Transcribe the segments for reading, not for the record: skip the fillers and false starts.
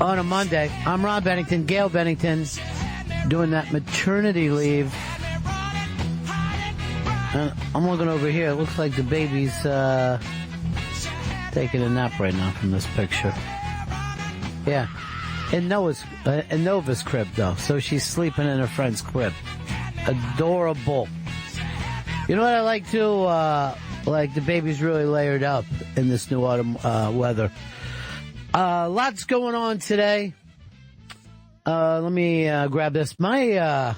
on a Monday. I'm Ron Bennington, Gail Bennington, doing that maternity leave. I'm looking over here. It looks like the baby's taking a nap right now from this picture. Yeah. In Nova's crib, though. So she's sleeping in her friend's crib. Adorable. You know what I like, too? Like the baby's really layered up in this new autumn weather. Lots going on today. Let me grab this. My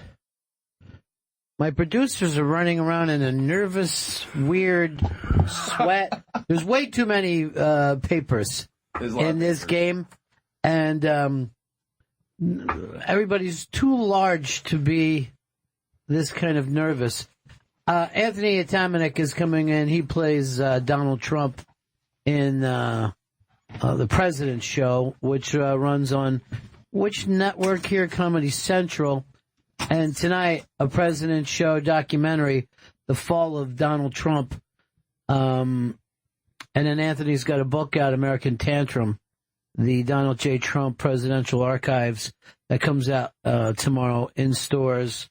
producers are running around in a nervous, weird sweat. There's way too many papers in this game. And everybody's too large to be this kind of nervous. Anthony Atamanuik is coming in. He plays Donald Trump in the President Show, which runs on which network here? Comedy Central. And tonight, a President Show documentary, The Fall of Donald Trump. And then Anthony's got a book out, American Tantrum, the Donald J. Trump Presidential Archives, that comes out tomorrow in stores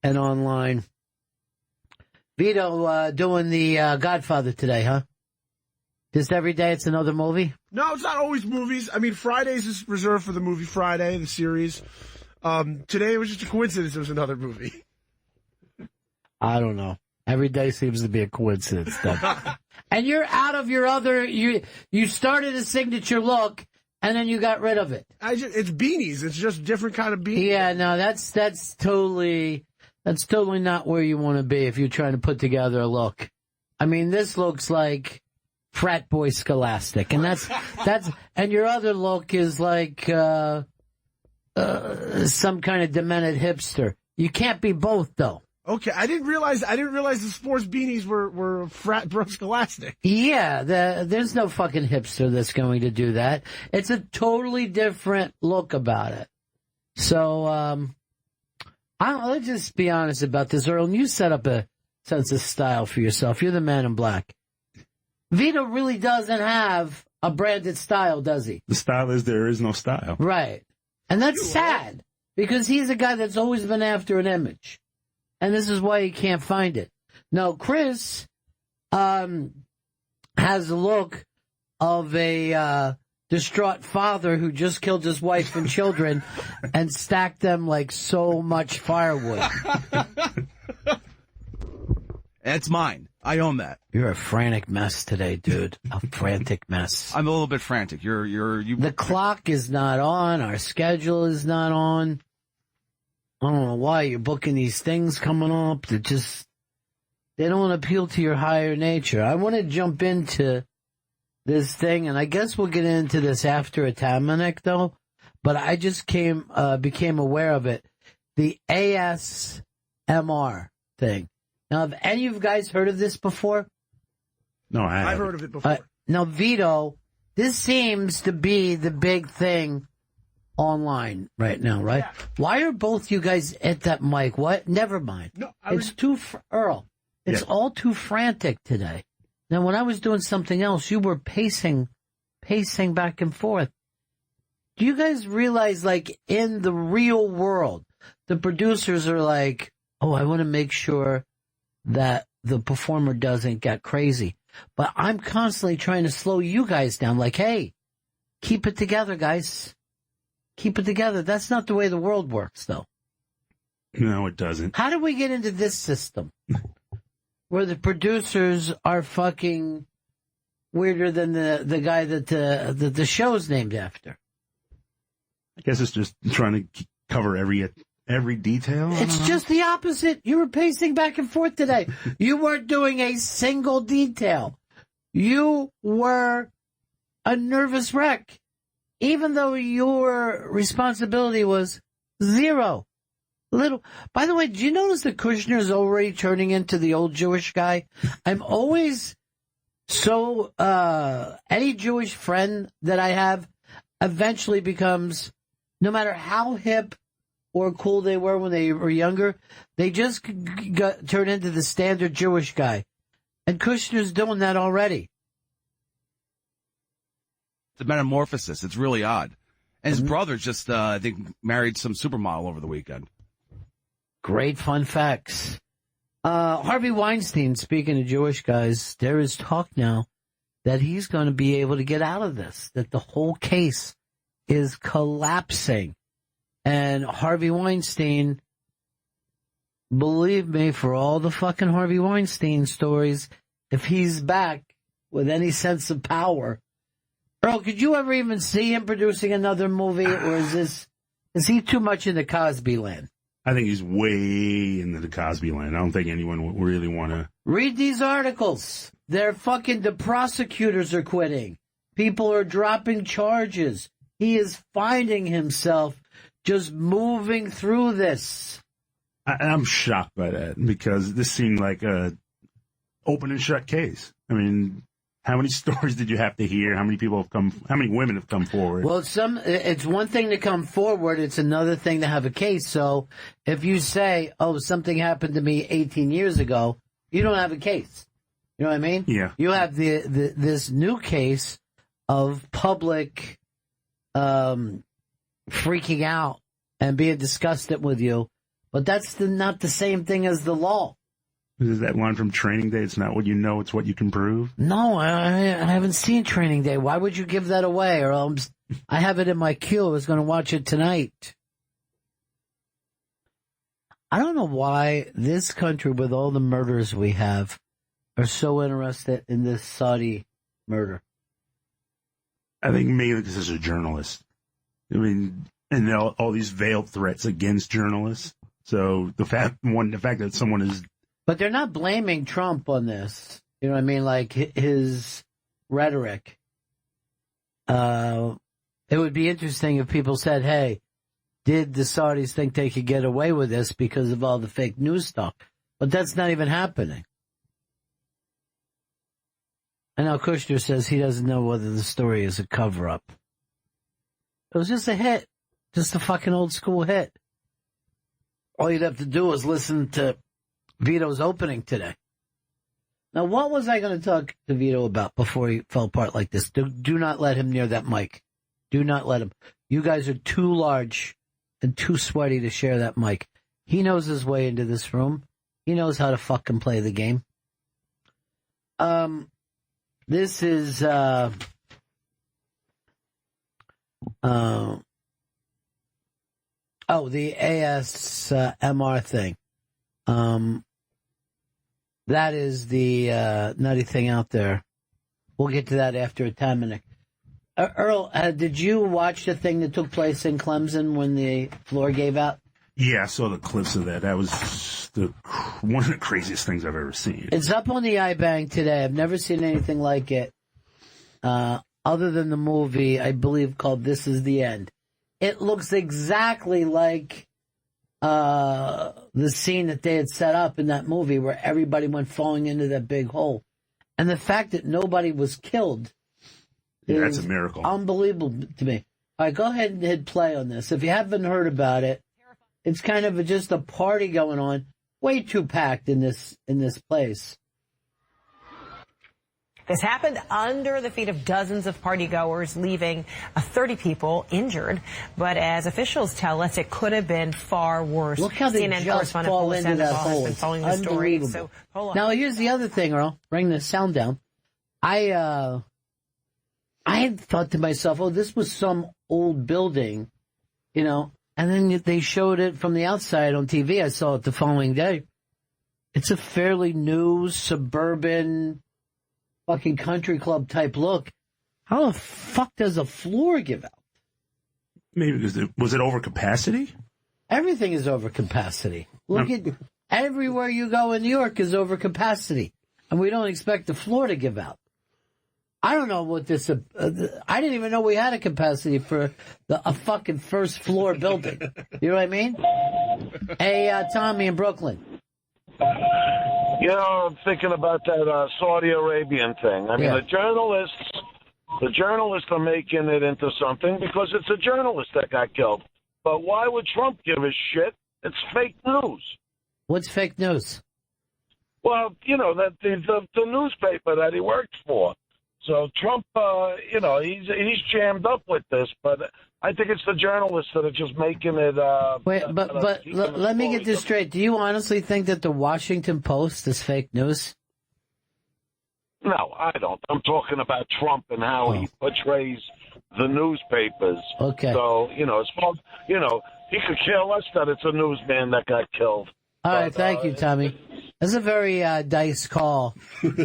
and online. Vito doing the Godfather today, huh? Just every day it's another movie? No, it's not always movies. I mean, Fridays is reserved for the movie Friday, the series. Today it was just a coincidence it was another movie. I don't know. Every day seems to be a coincidence, though. And you're out of your other... You started a signature look, and then you got rid of it. It's beanies. It's just different kind of beanies. Yeah, no, that's totally not where you want to be if you're trying to put together a look. I mean, this looks like frat boy Scholastic, and that's and your other look is like some kind of demented hipster. You can't be both, though. Okay, I didn't realize the sports beanies were frat bro Scholastic. Yeah, there's no fucking hipster that's going to do that. It's a totally different look about it. So, let's just be honest about this, Earl. You set up a sense of style for yourself. You're the man in black. Vito really doesn't have a branded style, does he? The style is there is no style. Right. And that's sad, because he's a guy that's always been after an image. And this is why he can't find it. Now, Chris has the look of a distraught father who just killed his wife and children and stacked them like so much firewood. That's mine. I own that. You're a frantic mess today, dude. A frantic mess. I'm a little bit frantic. You. The clock is not on. Our schedule is not on. I don't know why you're booking these things coming up. They don't appeal to your higher nature. I want to jump into this thing, and I guess we'll get into this after Atamanuik, though. But I just became aware of it. The ASMR thing. Now, have any of you guys heard of this before? No, I've heard of it before. Now, Vito, this seems to be the big thing online right now, right? Yeah. Why are both you guys at that mic? What? Never mind. No, Earl. It's all too frantic today. Now, when I was doing something else, you were pacing back and forth. Do you guys realize, like, in the real world, the producers are like, oh, I want to make sure that the performer doesn't get crazy. But I'm constantly trying to slow you guys down. Like, hey, keep it together, guys. Keep it together. That's not the way the world works, though. No, it doesn't. How did we get into this system where the producers are fucking weirder than the guy that the show's named after? I guess it's just trying to cover every detail. It's just the opposite. You were pacing back and forth today. You weren't doing a single detail. You were a nervous wreck, even though your responsibility was zero. Little. By the way, did you notice that Kushner's already turning into the old Jewish guy? I'm always so, any Jewish friend that I have eventually becomes, no matter how hip or cool they were when they were younger, they just turn into the standard Jewish guy. And Kushner's doing that already. It's a metamorphosis. It's really odd. And his brother just, I think, married some supermodel over the weekend. Great fun facts. Harvey Weinstein, speaking of Jewish guys, there is talk now that he's going to be able to get out of this, that the whole case is collapsing. And Harvey Weinstein, believe me, for all the fucking Harvey Weinstein stories, if he's back with any sense of power. Earl, could you ever even see him producing another movie, or is he too much in the Cosby land? I think he's way into the Cosby land. I don't think anyone would really want to. Read these articles. The prosecutors are quitting. People are dropping charges. He is finding himself just moving through this. I'm shocked by that because this seemed like a open and shut case. I mean, how many stories did you have to hear? How many women have come forward? Well, it's one thing to come forward. It's another thing to have a case. So if you say, something happened to me 18 years ago, you don't have a case. You know what I mean? Yeah. You have this new case of public freaking out and being disgusted with you. But that's not the same thing as the law. Is that line from Training Day? It's not what you know, it's what you can prove? No, I haven't seen Training Day. Why would you give that away? Or I have it in my queue. I was going to watch it tonight. I don't know why this country, with all the murders we have, are so interested in this Saudi murder. I think mainly because he's a journalist. I mean, and all these veiled threats against journalists. So the fact that someone is... But they're not blaming Trump on this. You know what I mean? Like his rhetoric. It would be interesting if people said, hey, did the Saudis think they could get away with this because of all the fake news stuff? But that's not even happening. And now Kushner says he doesn't know whether the story is a cover-up. It was just a hit. Just a fucking old school hit. All you'd have to do is listen to Vito's opening today. Now, what was I going to talk to Vito about before he fell apart like this? Do not let him near that mic. Do not let him. You guys are too large and too sweaty to share that mic. He knows his way into this room. He knows how to fucking play the game. This is, the ASMR thing. That is the nutty thing out there. We'll get to that after Atamanuik. Earl, did you watch the thing that took place in Clemson when the floor gave out? Yeah, I saw the clips of that. That was one of the craziest things I've ever seen. It's up on the iBank today. I've never seen anything like it, other than the movie, I believe, called This Is the End. It looks exactly like the scene that they had set up in that movie where everybody went falling into that big hole. And the fact that nobody was killed is that's a miracle. Unbelievable to me. All right, go ahead and hit play on this. If you haven't heard about it, it's kind of just a party going on. Way too packed in this place. This happened under the feet of dozens of partygoers, leaving 30 people injured. But as officials tell us, it could have been far worse. Look how they CNN just fall into that hole. Been following the story. So, now, here's the other thing, Earl. Bring the sound down. I had thought to myself, this was some old building, and then they showed it from the outside on TV. I saw it the following day. It's a fairly new suburban fucking country club type look. How the fuck does a floor give out? Maybe was it over capacity? Everything is over capacity. Look at everywhere you go in New York is over capacity, and we don't expect the floor to give out. I don't know what this. I didn't even know we had a capacity for a fucking first floor building. You know what I mean? Hey, Tommy in Brooklyn. I'm thinking about that Saudi Arabian thing. I mean, the journalists are making it into something because it's a journalist that got killed. But why would Trump give a shit? It's fake news. What's fake news? Well, that the newspaper that he works for, So Trump, he's jammed up with this, but I think it's the journalists that are just making it. Wait, but let me get this straight. Do you honestly think that the Washington Post is fake news? No, I don't. I'm talking about Trump and how he portrays the newspapers. Okay. So, as far he could care less that it's a newsman that got killed. All right, thank you, Tommy. That's a very Dice call.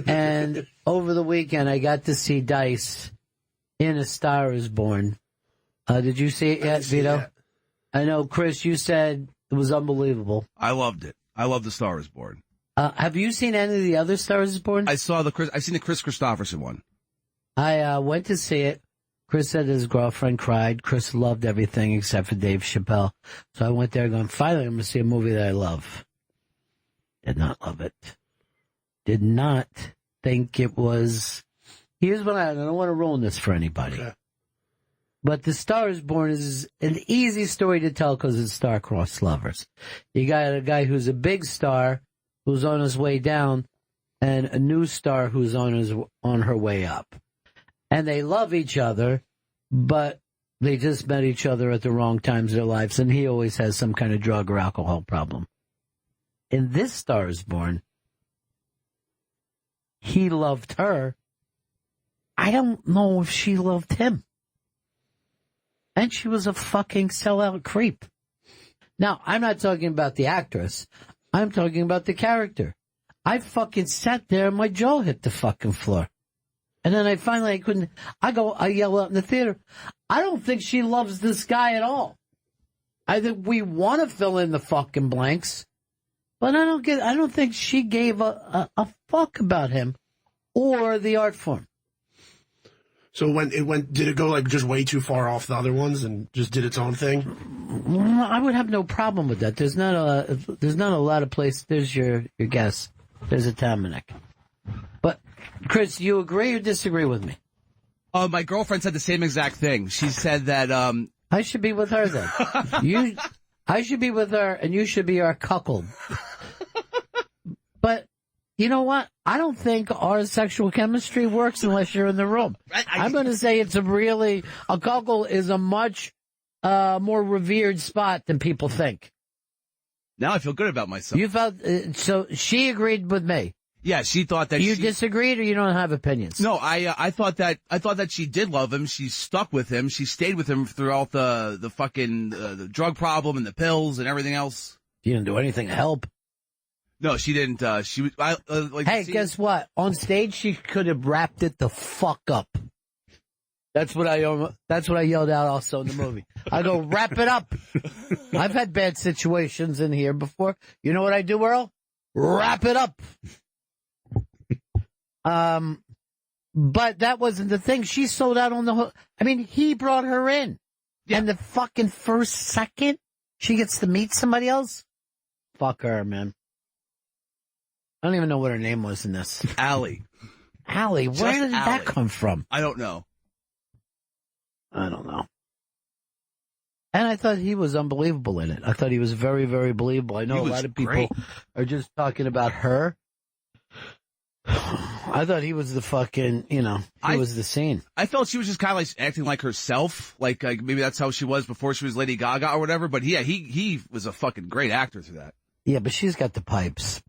And over the weekend, I got to see Dice in A Star Is Born. Did you see it yet, Vito? I know, Chris, you said it was unbelievable. I loved it. I love The Star Is Born. Have you seen any of the other Stars Is Born? I seen the Chris Christopherson one. I went to see it. Chris said his girlfriend cried. Chris loved everything except for Dave Chappelle. So I went there going, finally, I'm going to see a movie that I love. Did not love it. Did not think it was... Here's what I don't want to ruin this for anybody. Okay. But The Star Is Born is an easy story to tell because it's star-crossed lovers. You got a guy who's a big star who's on his way down and a new star who's on her way up. And they love each other, but they just met each other at the wrong times of their lives, and he always has some kind of drug or alcohol problem. In this Star Is Born, he loved her. I don't know if she loved him. And she was a fucking sellout creep. Now, I'm not talking about the actress. I'm talking about the character. I fucking sat there and my jaw hit the fucking floor. And then I yell out in the theater, I don't think she loves this guy at all. I think we want to fill in the fucking blanks, but I don't think she gave a fuck about him or the art form. So did it go like just way too far off the other ones and just did its own thing? I would have no problem with that. There's not a lot of places. There's your guess. There's Atamanuik. But Chris, you agree or disagree with me? My girlfriend said the same exact thing. She said that I should be with her then. I should be with her, and you should be our cuckold. But you know what? I don't think our sexual chemistry works unless you're in the room. I'm going to say a cuckold is a much more revered spot than people think. Now I feel good about myself. You felt so. She agreed with me. Yeah, she thought that you disagreed, or you don't have opinions. No, I thought that she did love him. She stuck with him. She stayed with him throughout the fucking the drug problem and the pills and everything else. You didn't do anything to help. No, she didn't. She was. Hey, guess what? On stage, she could have wrapped it the fuck up. That's what I yelled out also in the movie. I go, wrap it up. I've had bad situations in here before. You know what I do, Earl? Wrap it up. But that wasn't the thing. She sold out on the whole. I mean, he brought her in. Yeah. And the fucking first second she gets to meet somebody else. Fuck her, man. I don't even know what her name was in this. Allie. Allie, where did that come from? I don't know. And I thought he was unbelievable in it. I thought he was very, very believable. I know a lot of people are just talking about her. I thought he was the fucking, he was the scene. I felt she was just kind of like acting like herself. Like maybe that's how she was before she was Lady Gaga or whatever. But yeah, he was a fucking great actor through that. Yeah, but she's got the pipes.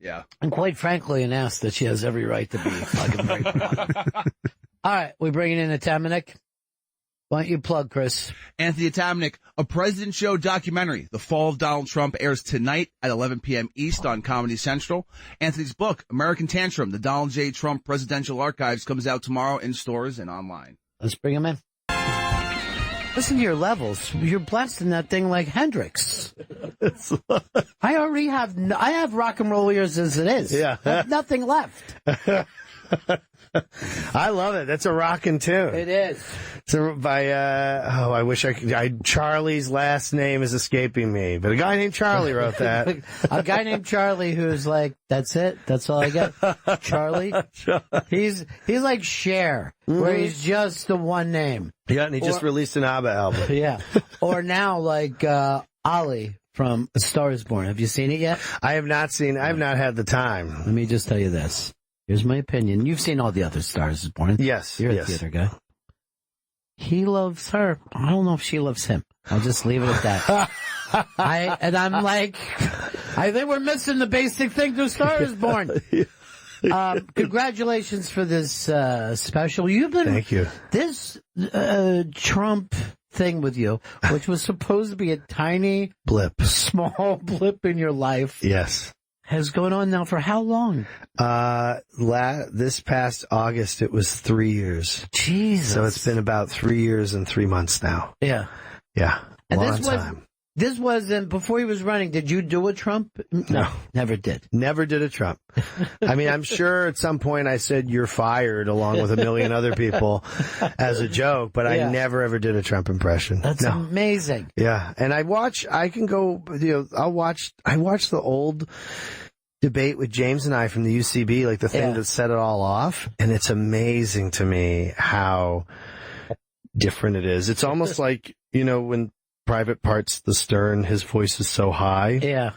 Yeah. And quite frankly, an ass that she has every right to be fucking very proud. All right, we bringing in Atamanuik. Why don't you plug, Chris? Anthony Atamanuik, A President Show documentary. The Fall of Donald Trump airs tonight at 11 p.m. East on Comedy Central. Anthony's book, American Tantrum, The Donald J. Trump Presidential Archives, comes out tomorrow in stores and online. Let's bring him in. Listen to your levels. You're blasting that thing like Hendrix. I have rock and roll ears as it is. Yeah. I have nothing left. I love it. That's a rockin' tune. It is. So by I wish I could. Charlie's last name is escaping me, but a guy named Charlie wrote that. A guy named Charlie who's like, that's it. That's all I got. Charlie. He's like Cher, where he's just the one name. Yeah, and he just released an ABBA album. Yeah. Or now like Ollie from A Star Is Born. Have you seen it yet? I have not seen. I have not had the time. Let me just tell you this. Here's my opinion. You've seen all the other Stars is Born. Yes. You're a theater guy. He loves her. I don't know if she loves him. I'll just leave it at that. I'm like, I think we're missing the basic thing to Star is Born. Congratulations for this special. Thank you. This Trump thing with you, which was supposed to be a tiny small blip in your life. Yes. Has gone on now for how long? This past August, it was 3 years. Jesus. So it's been about 3 years and 3 months now. Yeah. Yeah. And long time. This wasn't, before he was running, did you do a Trump? No, never did. Never did a Trump. I mean, I'm sure at some point I said, you're fired, along with a million other people as a joke, but I never ever did a Trump impression. That's amazing. Yeah. And I watch the old debate with James and I from the UCB, like the thing that set it all off. And it's amazing to me how different it is. It's almost like, when Private Parts the Stern, his voice is so high. Yeah.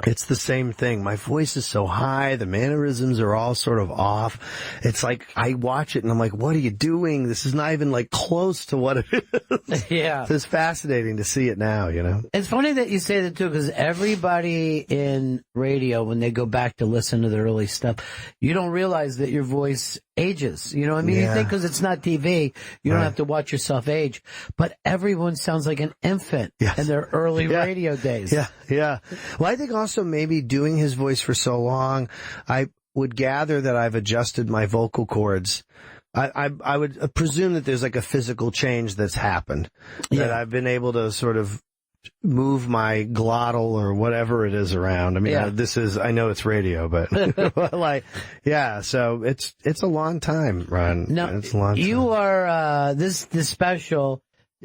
It's the same thing. My voice is so high. The mannerisms are all sort of off. It's like I watch it and I'm like, what are you doing? This is not even like close to what it is. Yeah. So it's fascinating to see it now, It's funny that you say that too, because everybody in radio, when they go back to listen to the early stuff, you don't realize that your voice ages. You know what I mean? You think because it's not TV, you don't have to watch yourself age. But everyone sounds like an infant in their early radio days. Yeah, yeah. Well, I think also maybe doing his voice for so long, I would gather that I've adjusted my vocal cords. I would presume that there's like a physical change that's happened. That I've been able to sort of move my glottal or whatever it is around. I mean, I know it's radio, but so it's a long time, Ron. No, it's a long time. You are, this special,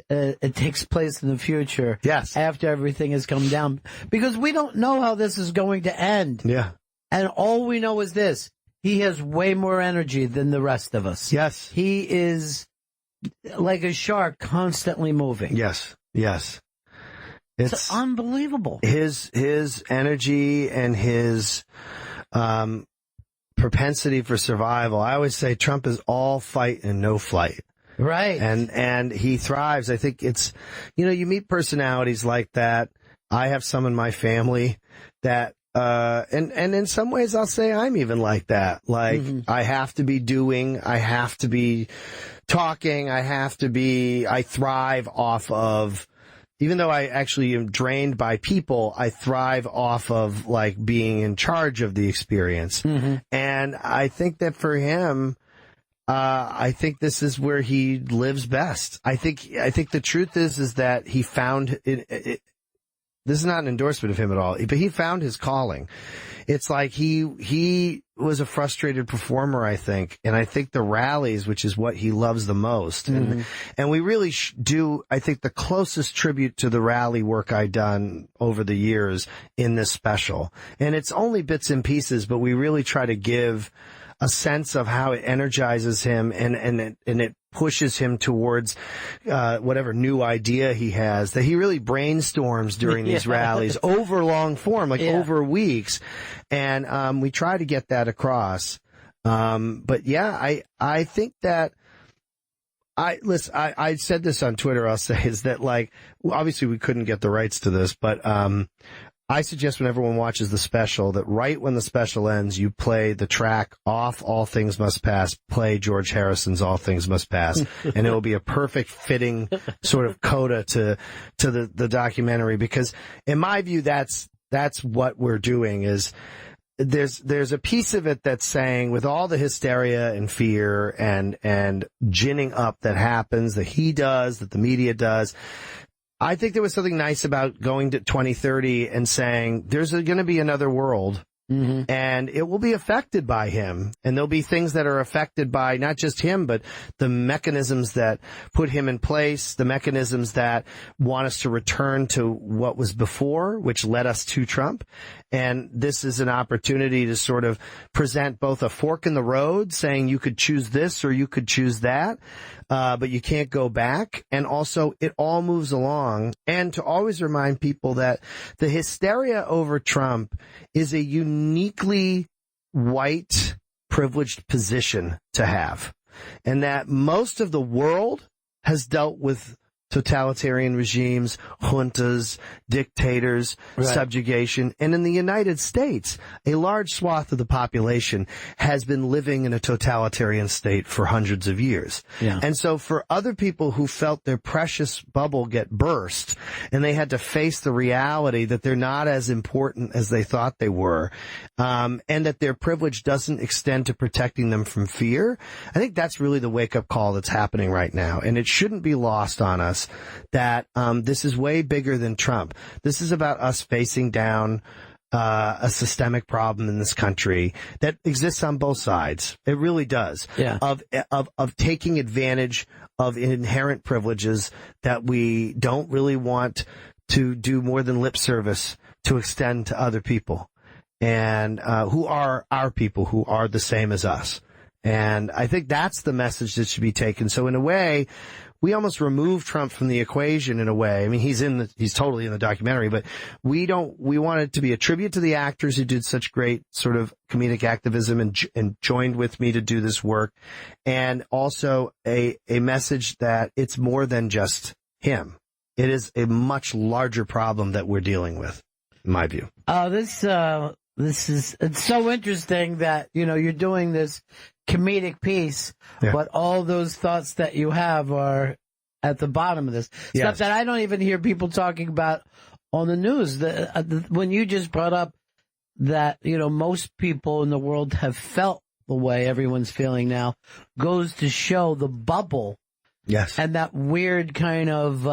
it takes place in the future. Yes. After everything has come down. Because we don't know how this is going to end. Yeah. And all we know is this. He has way more energy than the rest of us. Yes. He is like a shark constantly moving. Yes. Yes. It's unbelievable. His energy and his propensity for survival. I always say Trump is all fight and no flight. Right. And he thrives. I think it's, you meet personalities like that. I have some in my family that, and in some ways I'll say I'm even like that. Like I have to be doing, I have to be talking, I thrive off of, even though I actually am drained by people, I thrive off of like being in charge of the experience. And I think that for him, I think this is where he lives best. I think the truth is that he found it. This is not an endorsement of him at all, but he found his calling. It's like he was a frustrated performer, I think. And I think the rallies, which is what he loves the most. And we really do, I think, the closest tribute to the rally work I've done over the years in this special. And it's only bits and pieces, but we really try to give a sense of how it energizes him and it pushes him towards whatever new idea he has, that he really brainstorms during these rallies over long form, over weeks. And we try to get that across. But I think that I said this on Twitter, I'll say, is that like, obviously we couldn't get the rights to this, but I suggest when everyone watches the special that right when the special ends, you play the track off All Things Must Pass, play George Harrison's All Things Must Pass, and it will be a perfect fitting sort of coda to the documentary, because in my view, that's what we're doing is there's a piece of it that's saying, with all the hysteria and fear and ginning up that happens, that he does, that the media does, I think there was something nice about going to 2030 and saying there's going to be another world, and it will be affected by him. And there'll be things that are affected by not just him, but the mechanisms that put him in place, the mechanisms that want us to return to what was before, which led us to Trump. And this is an opportunity to sort of present both a fork in the road, saying you could choose this or you could choose that, but you can't go back. And also it all moves along. And to always remind people that the hysteria over Trump is a uniquely white privileged position to have, and that most of the world has dealt with totalitarian regimes, juntas, dictators, subjugation. And in the United States, a large swath of the population has been living in a totalitarian state for hundreds of years. Yeah. And so for other people who felt their precious bubble get burst and they had to face the reality that they're not as important as they thought they were, and that their privilege doesn't extend to protecting them from fear, I think that's really the wake-up call that's happening right now. And it shouldn't be lost on us that this is way bigger than Trump. This is about us facing down a systemic problem in this country that exists on both sides. It really does. Yeah. Of taking advantage of inherent privileges that we don't really want to do more than lip service to extend to other people, and who are our people, who are the same as us. And I think that's the message that should be taken. So in a way, we almost remove Trump from the equation in a way. I mean, he's totally in the documentary, but we want it to be a tribute to the actors who did such great sort of comedic activism and joined with me to do this work. And also a message that it's more than just him. It is a much larger problem that we're dealing with, in my view. It's so interesting that, you're doing this comedic piece, but all those thoughts that you have are at the bottom of this. Stuff that I don't even hear people talking about on the news. When you just brought up that, most people in the world have felt the way everyone's feeling now, goes to show the bubble. Yes. And that weird kind of,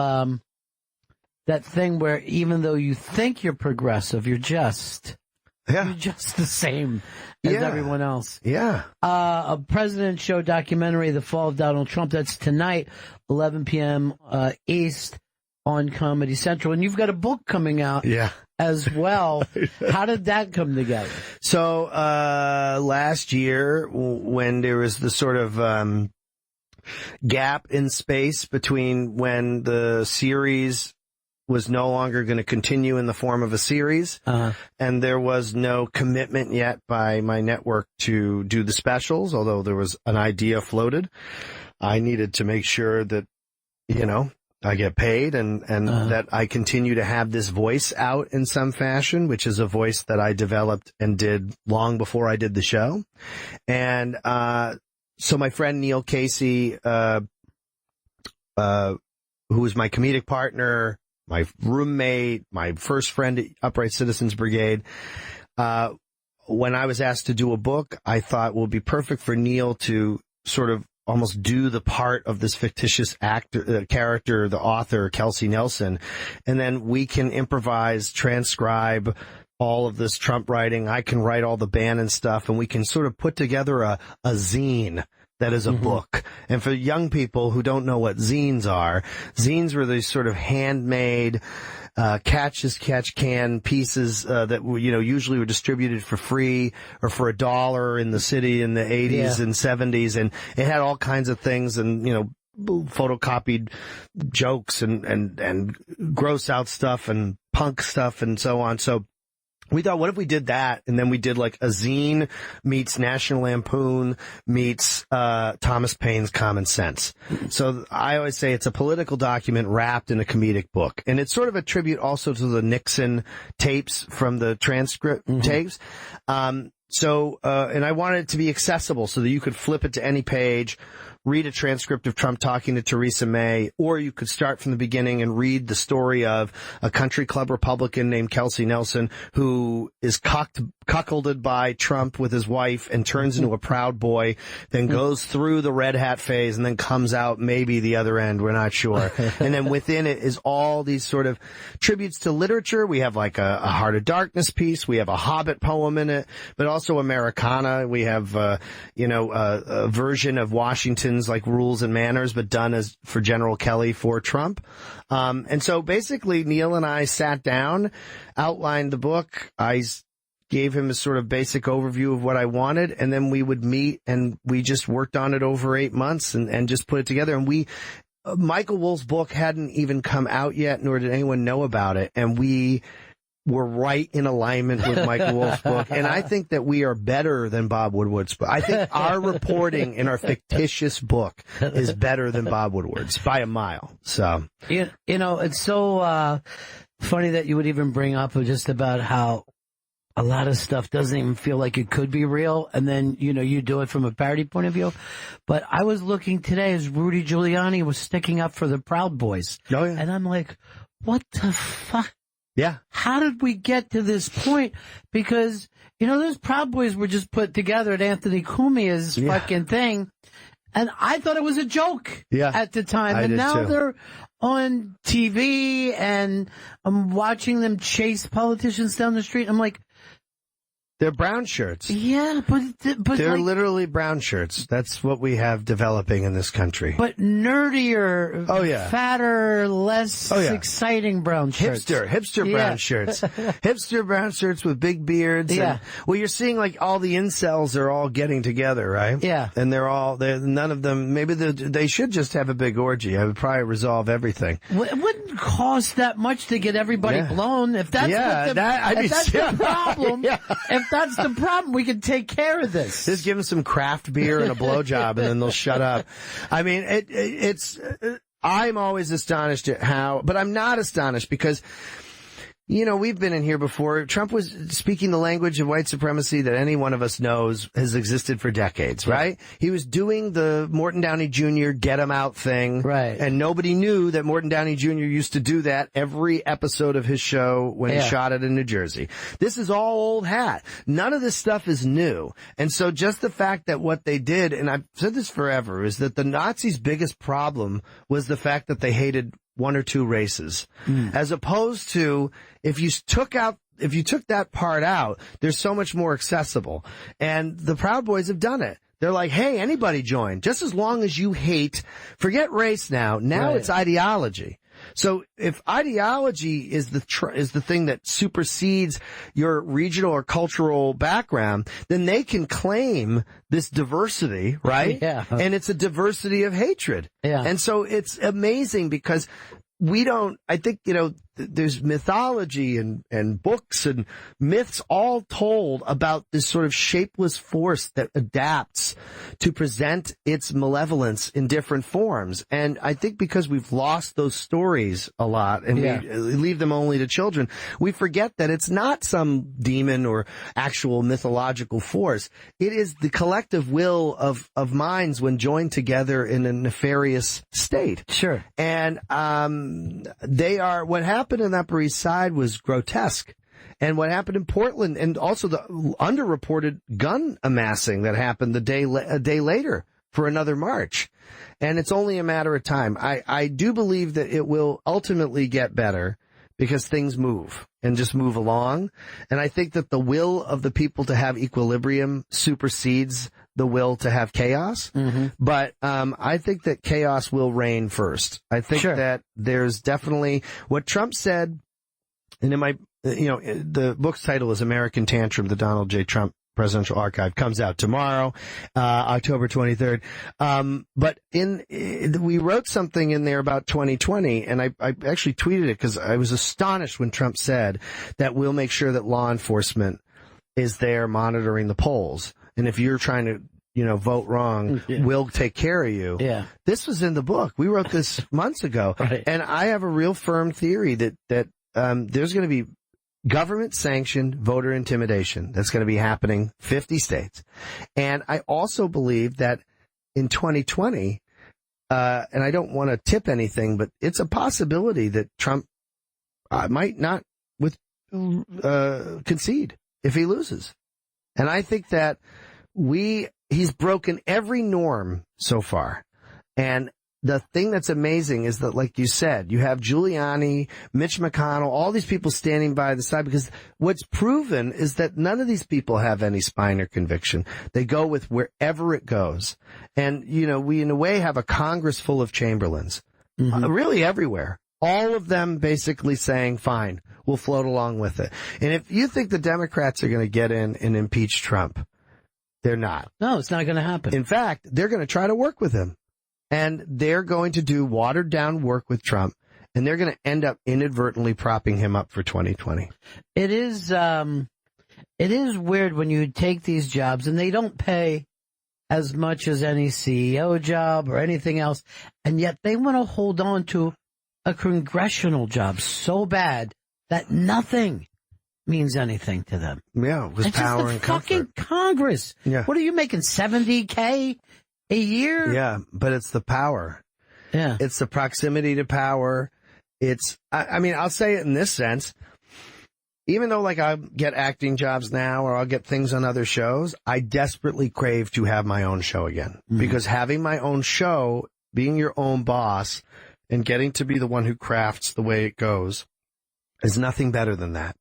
that thing where even though you think you're progressive, you're just the same as everyone else. Yeah. A President Show documentary, The Fall of Donald Trump, that's tonight, 11 p.m. East on Comedy Central. And you've got a book coming out as well. How did that come together? So last year, when there was the sort of gap in space between when the series was no longer going to continue in the form of a series, and there was no commitment yet by my network to do the specials, although there was an idea floated. I needed to make sure that, I get paid and that I continue to have this voice out in some fashion, which is a voice that I developed and did long before I did the show. And so my friend Neil Casey, who was my comedic partner, my roommate, my first friend at Upright Citizens Brigade, when I was asked to do a book, I thought it would be perfect for Neil to sort of almost do the part of this fictitious character, the author, Kelsey Nelson, and then we can improvise, transcribe all of this Trump writing. I can write all the Bannon stuff, and we can sort of put together a zine that is a book. And for young people who don't know what zines were these sort of handmade, catch-as-catch-can pieces that usually were distributed for free or for $1 in the city in the 80s and 70s. And it had all kinds of things and, photocopied jokes and gross out stuff and punk stuff and so on. So we thought, what if we did that, and then we did like a zine meets National Lampoon meets Thomas Paine's Common Sense. So I always say it's a political document wrapped in a comedic book. And it's sort of a tribute also to the Nixon tapes from the transcript tapes. And I wanted it to be accessible so that you could flip it to any page, read a transcript of Trump talking to Theresa May, or you could start from the beginning and read the story of a country club Republican named Kelsey Nelson who is cuckolded by Trump with his wife and turns into a Proud Boy, then goes through the red hat phase and then comes out maybe the other end. We're not sure. And then within it is all these sort of tributes to literature. We have like a Heart of Darkness piece. We have a Hobbit poem in it, but also Americana. We have, a version of Washington's like Rules and Manners, but done as for General Kelly for Trump. And so basically Neil and I sat down, outlined the book. I gave him a sort of basic overview of what I wanted, and then we would meet and we just worked on it over 8 months and just put it together. And Michael Wolff's book hadn't even come out yet, nor did anyone know about it. And we were right in alignment with Michael Wolff's book, and I think that we are better than Bob Woodward's book. I think our reporting in our fictitious book is better than Bob Woodward's by a mile. So, you know, it's so funny that you would even bring up just about how a lot of stuff doesn't even feel like it could be real, and then, you know, you do it from a parody point of view. But I was looking today as Rudy Giuliani was sticking up for the Proud Boys. Oh, yeah. And I'm like, what the fuck? Yeah. How did we get to this point? Because, you know, those Proud Boys were just put together at Anthony Cumia's fucking thing. And I thought it was a joke at the time. And now they're on TV and I'm watching them chase politicians down the street. I'm like, they're brown shirts. Yeah, but they're literally brown shirts. That's what we have developing in this country. But nerdier, fatter, less exciting brown shirts. Hipster brown shirts. Hipster brown shirts with big beards. Yeah. Well, you're seeing like all the incels are all getting together, right? Yeah. And none of them, maybe they should just have a big orgy. I would probably resolve everything. It wouldn't cost that much to get everybody blown. If that's the problem, if that's the problem, we can take care of this. Just give them some craft beer and a blowjob, and then they'll shut up. I mean, I'm always astonished at how, but I'm not astonished because, you know, we've been in here before. Trump was speaking the language of white supremacy that any one of us knows has existed for decades, right? He was doing the Morton Downey Jr. get him out thing. Right. And nobody knew that Morton Downey Jr. used to do that every episode of his show when he shot it in New Jersey. This is all old hat. None of this stuff is new. And so just the fact that what they did, and I've said this forever, is that the Nazis' biggest problem was the fact that they hated one or two races, as opposed to if you took that part out, there's so much more accessible. And the Proud Boys have done it. They're like, hey, anybody join, just as long as you hate, forget race now. Now it's ideology. So if ideology is the thing that supersedes your regional or cultural background, then they can claim this diversity, right? Yeah. And it's a diversity of hatred. Yeah. And so it's amazing because I think, you know, there's mythology and books and myths all told about this sort of shapeless force that adapts to present its malevolence in different forms. And I think because we've lost those stories a lot and we leave them only to children, we forget that it's not some demon or actual mythological force. It is the collective will of minds when joined together in a nefarious state. Sure. And what happened in Upper East Side was grotesque. And what happened in Portland, and also the underreported gun amassing that happened a day later for another march. And it's only a matter of time. I do believe that it will ultimately get better because things move and just move along. And I think that the will of the people to have equilibrium supersedes the will to have chaos. Mm-hmm. But I think that chaos will reign first. I think that there's definitely what Trump said, and in my, the book's title is American Tantrum, the Donald J. Trump Presidential Archive, comes out tomorrow, October 23rd. But we wrote something in there about 2020, and I actually tweeted it because I was astonished when Trump said that we'll make sure that law enforcement is there monitoring the polls. And if you're trying to, vote wrong, we'll take care of you. Yeah. This was in the book. We wrote this months ago. Right. And I have a real firm theory that there's going to be government-sanctioned voter intimidation that's going to be happening 50 states. And I also believe that in 2020, and I don't want to tip anything, but it's a possibility that Trump might not concede if he loses. And I think that he's broken every norm so far. And the thing that's amazing is that, like you said, you have Giuliani, Mitch McConnell, all these people standing by the side, because what's proven is that none of these people have any spine or conviction. They go with wherever it goes. And, we in a way have a Congress full of Chamberlains, really everywhere. All of them basically saying, fine, we'll float along with it. And if you think the Democrats are going to get in and impeach Trump, they're not. No, it's not going to happen. In fact, they're going to try to work with him. And they're going to do watered down work with Trump. and they're going to end up inadvertently propping him up for 2020. It is weird when you take these jobs and they don't pay as much as any CEO job or anything else, and yet they want to hold on to a congressional job so bad that nothing means anything to them. Yeah, it was it's power just the and fucking comfort. Congress. Yeah. What are you making, $70K a year? Yeah, but it's the power. Yeah. It's the proximity to power. I mean, I'll say it in this sense. Even though, like, I'll get acting jobs now or I'll get things on other shows, I desperately crave to have my own show again. Because having my own show, being your own boss, and getting to be the one who crafts the way it goes is nothing better than that.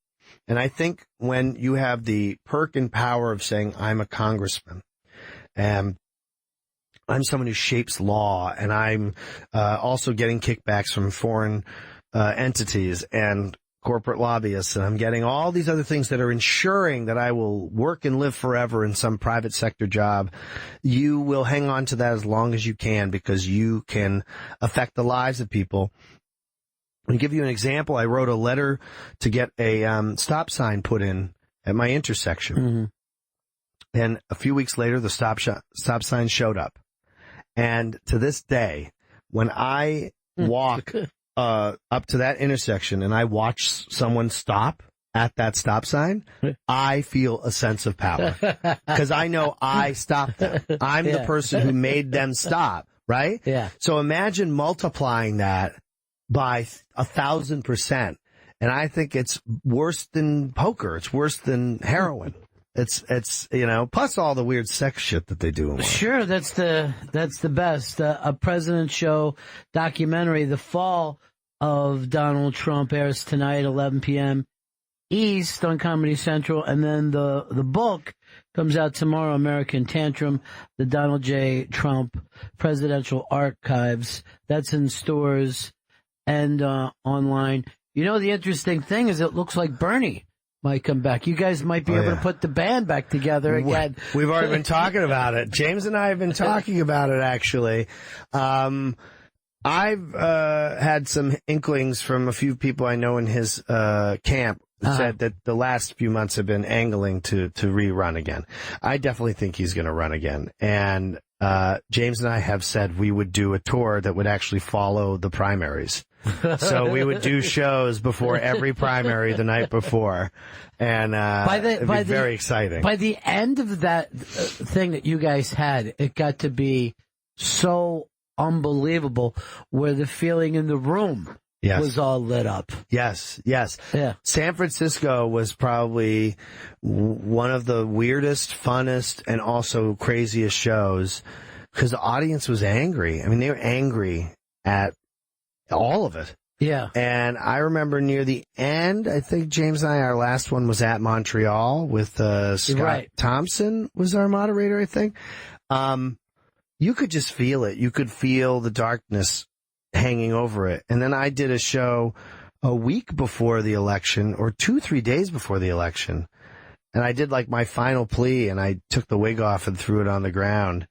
And I think when you have the perk and power of saying, I'm a congressman, and I'm someone who shapes law, and I'm also getting kickbacks from foreign entities and corporate lobbyists, and I'm getting all these other things that are ensuring that I will work and live forever in some private sector job, you will hang on to that as long as you can because you can affect the lives of people. I'll give you an example. I wrote a letter to get a stop sign put in at my intersection. And a few weeks later, the stop sign showed up. And to this day, when I walk up to that intersection and I watch someone stop at that stop sign, I feel a sense of power because I know I stopped them. I'm the person who made them stop, right? Yeah. So imagine multiplying that by 1,000%. And I think it's worse than poker. It's worse than heroin. It's plus all the weird sex shit that they do. Sure, that's the best. A President Show documentary, The Fall of Donald Trump, airs tonight, 11 p.m. East on Comedy Central, and then the book comes out tomorrow, American Tantrum, the Donald J. Trump Presidential Archives. That's in stores and online. You know, the interesting thing is it looks like Bernie might come back. You guys might be able to put the band back together again. We've already been talking about it. James and I have been talking about it, actually. I've had some inklings from a few people I know in his camp that said that the last few months have been angling to rerun again. I definitely think he's going to run again. And James and I have said we would do a tour that would actually follow the primaries. So we would do shows before every primary the night before, and it'd be very exciting. By the end of that thing that you guys had, it got to be so unbelievable where the feeling in the room was all lit up. Yes. Yeah. San Francisco was probably one of the weirdest, funnest, and also craziest shows because the audience was angry. I mean, they were angry at all of it. Yeah. And I remember near the end, I think James and I, our last one was at Montreal with Scott Thompson was our moderator, I think. You could just feel it. You could feel the darkness hanging over it. And then I did a show a week before the election or 2-3 days before the election. And I did like my final plea and I took the wig off and threw it on the ground.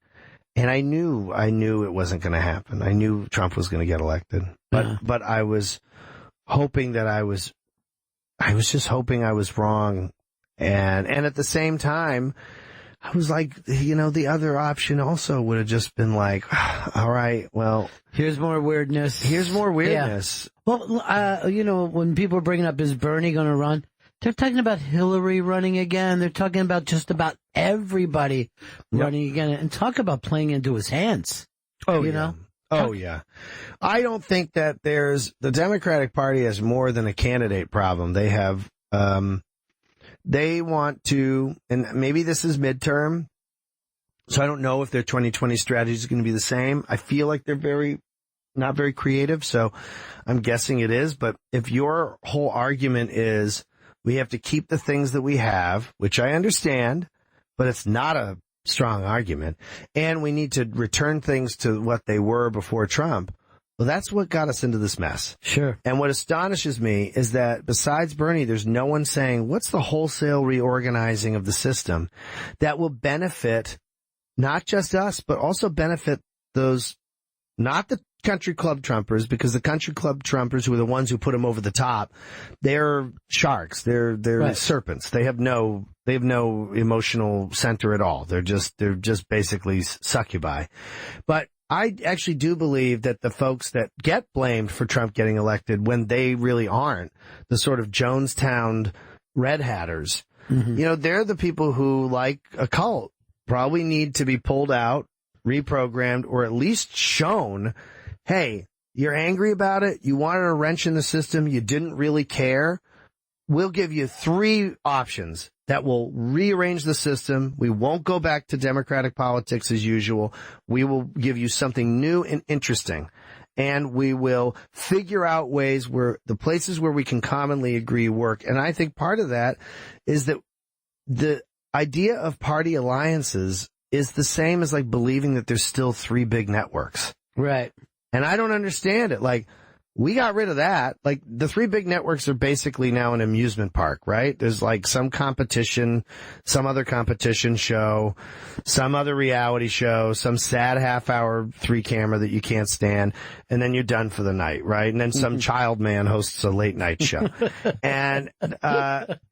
And I knew it wasn't going to happen. I knew Trump was going to get elected. But I was hoping that I was just hoping I was wrong. And at the same time, I was like, the other option also would have just been like, all right, well, here's more weirdness. Yeah. Well, when people are bringing up, is Bernie going to run? They're talking about Hillary running again. They're talking about just about everybody running again. And talk about playing into his hands. Oh, yeah. I don't think that the Democratic Party has more than a candidate problem. They have, they want to, and maybe this is midterm, so I don't know if their 2020 strategy is going to be the same. I feel like they're not very creative, so I'm guessing it is. But if your whole argument is we have to keep the things that we have, which I understand, but it's not a strong argument, and we need to return things to what they were before Trump, well, that's what got us into this mess. Sure. And what astonishes me is that besides Bernie, there's no one saying, what's the wholesale reorganizing of the system that will benefit not just us, but also benefit those, not the country club Trumpers, because the country club Trumpers, who are the ones who put them over the top, they're sharks. They're right. Serpents. They have no emotional center at all. They're just basically succubi. But I actually do believe that the folks that get blamed for Trump getting elected when they really aren't, the sort of Jonestown red hatters, they're the people who, like a cult, probably need to be pulled out, reprogrammed, or at least shown, hey, you're angry about it, you wanted a wrench in the system, you didn't really care. We'll give you 3 options that will rearrange the system. We won't go back to democratic politics as usual. We will give you something new and interesting. And we will figure out ways where the places where we can commonly agree work. And I think part of that is that the idea of party alliances is the same as like believing that there's still 3 big networks. Right. And I don't understand it. Like, we got rid of that. Like, the 3 big networks are basically now an amusement park, right? There's like some competition, some other competition show, some other reality show, some sad half-hour 3-camera that you can't stand, and then you're done for the night, right? And then some child man hosts a late-night show. And,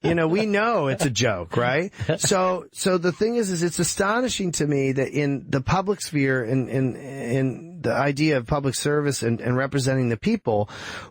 we know it's a joke, right? So the thing is it's astonishing to me that in the public sphere, in the idea of public service and representing the people,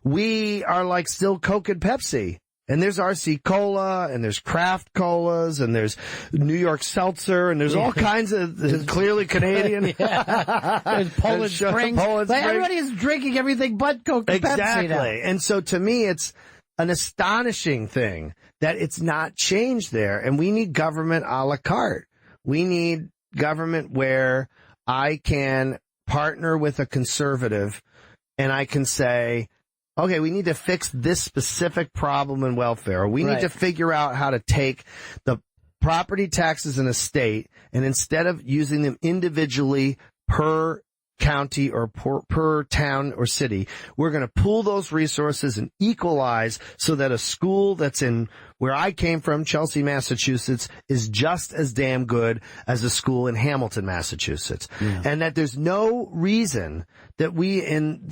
we are like still Coke and Pepsi. And there's RC Cola, and there's Kraft Colas, and there's New York Seltzer, and there's all kinds of clearly Canadian. There's Poland Springs. Everybody is drinking everything but Coke and Pepsi now. And so to me, it's an astonishing thing that it's not changed there. And we need government a la carte. We need government where I can partner with a conservative and I can say, okay, we need to fix this specific problem in welfare. We need to figure out how to take the property taxes in a state, and instead of using them individually per county or per town or city, we're going to pool those resources and equalize so that a school that's in where I came from, Chelsea, Massachusetts, is just as damn good as a school in Hamilton, Massachusetts. Yeah. And that there's no reason that we and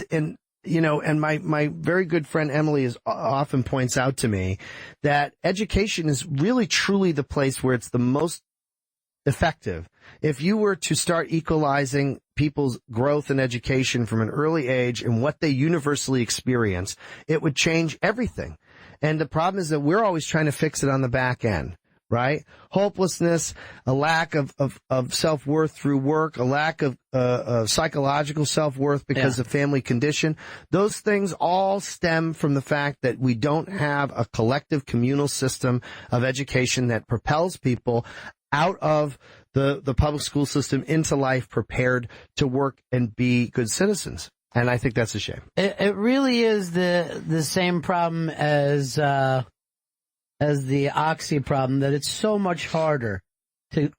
my very good friend Emily often points out to me that education is really truly the place where it's the most effective. If you were to start equalizing people's growth in education from an early age and what they universally experience, it would change everything. And the problem is that we're always trying to fix it on the back end, right? Hopelessness, a lack of self-worth through work, a lack of psychological self-worth because of family condition. Those things all stem from the fact that we don't have a collective communal system of education that propels people out of the public school system into life prepared to work and be good citizens. And I think that's a shame. It really is the same problem as the oxy problem, that it's so much harder to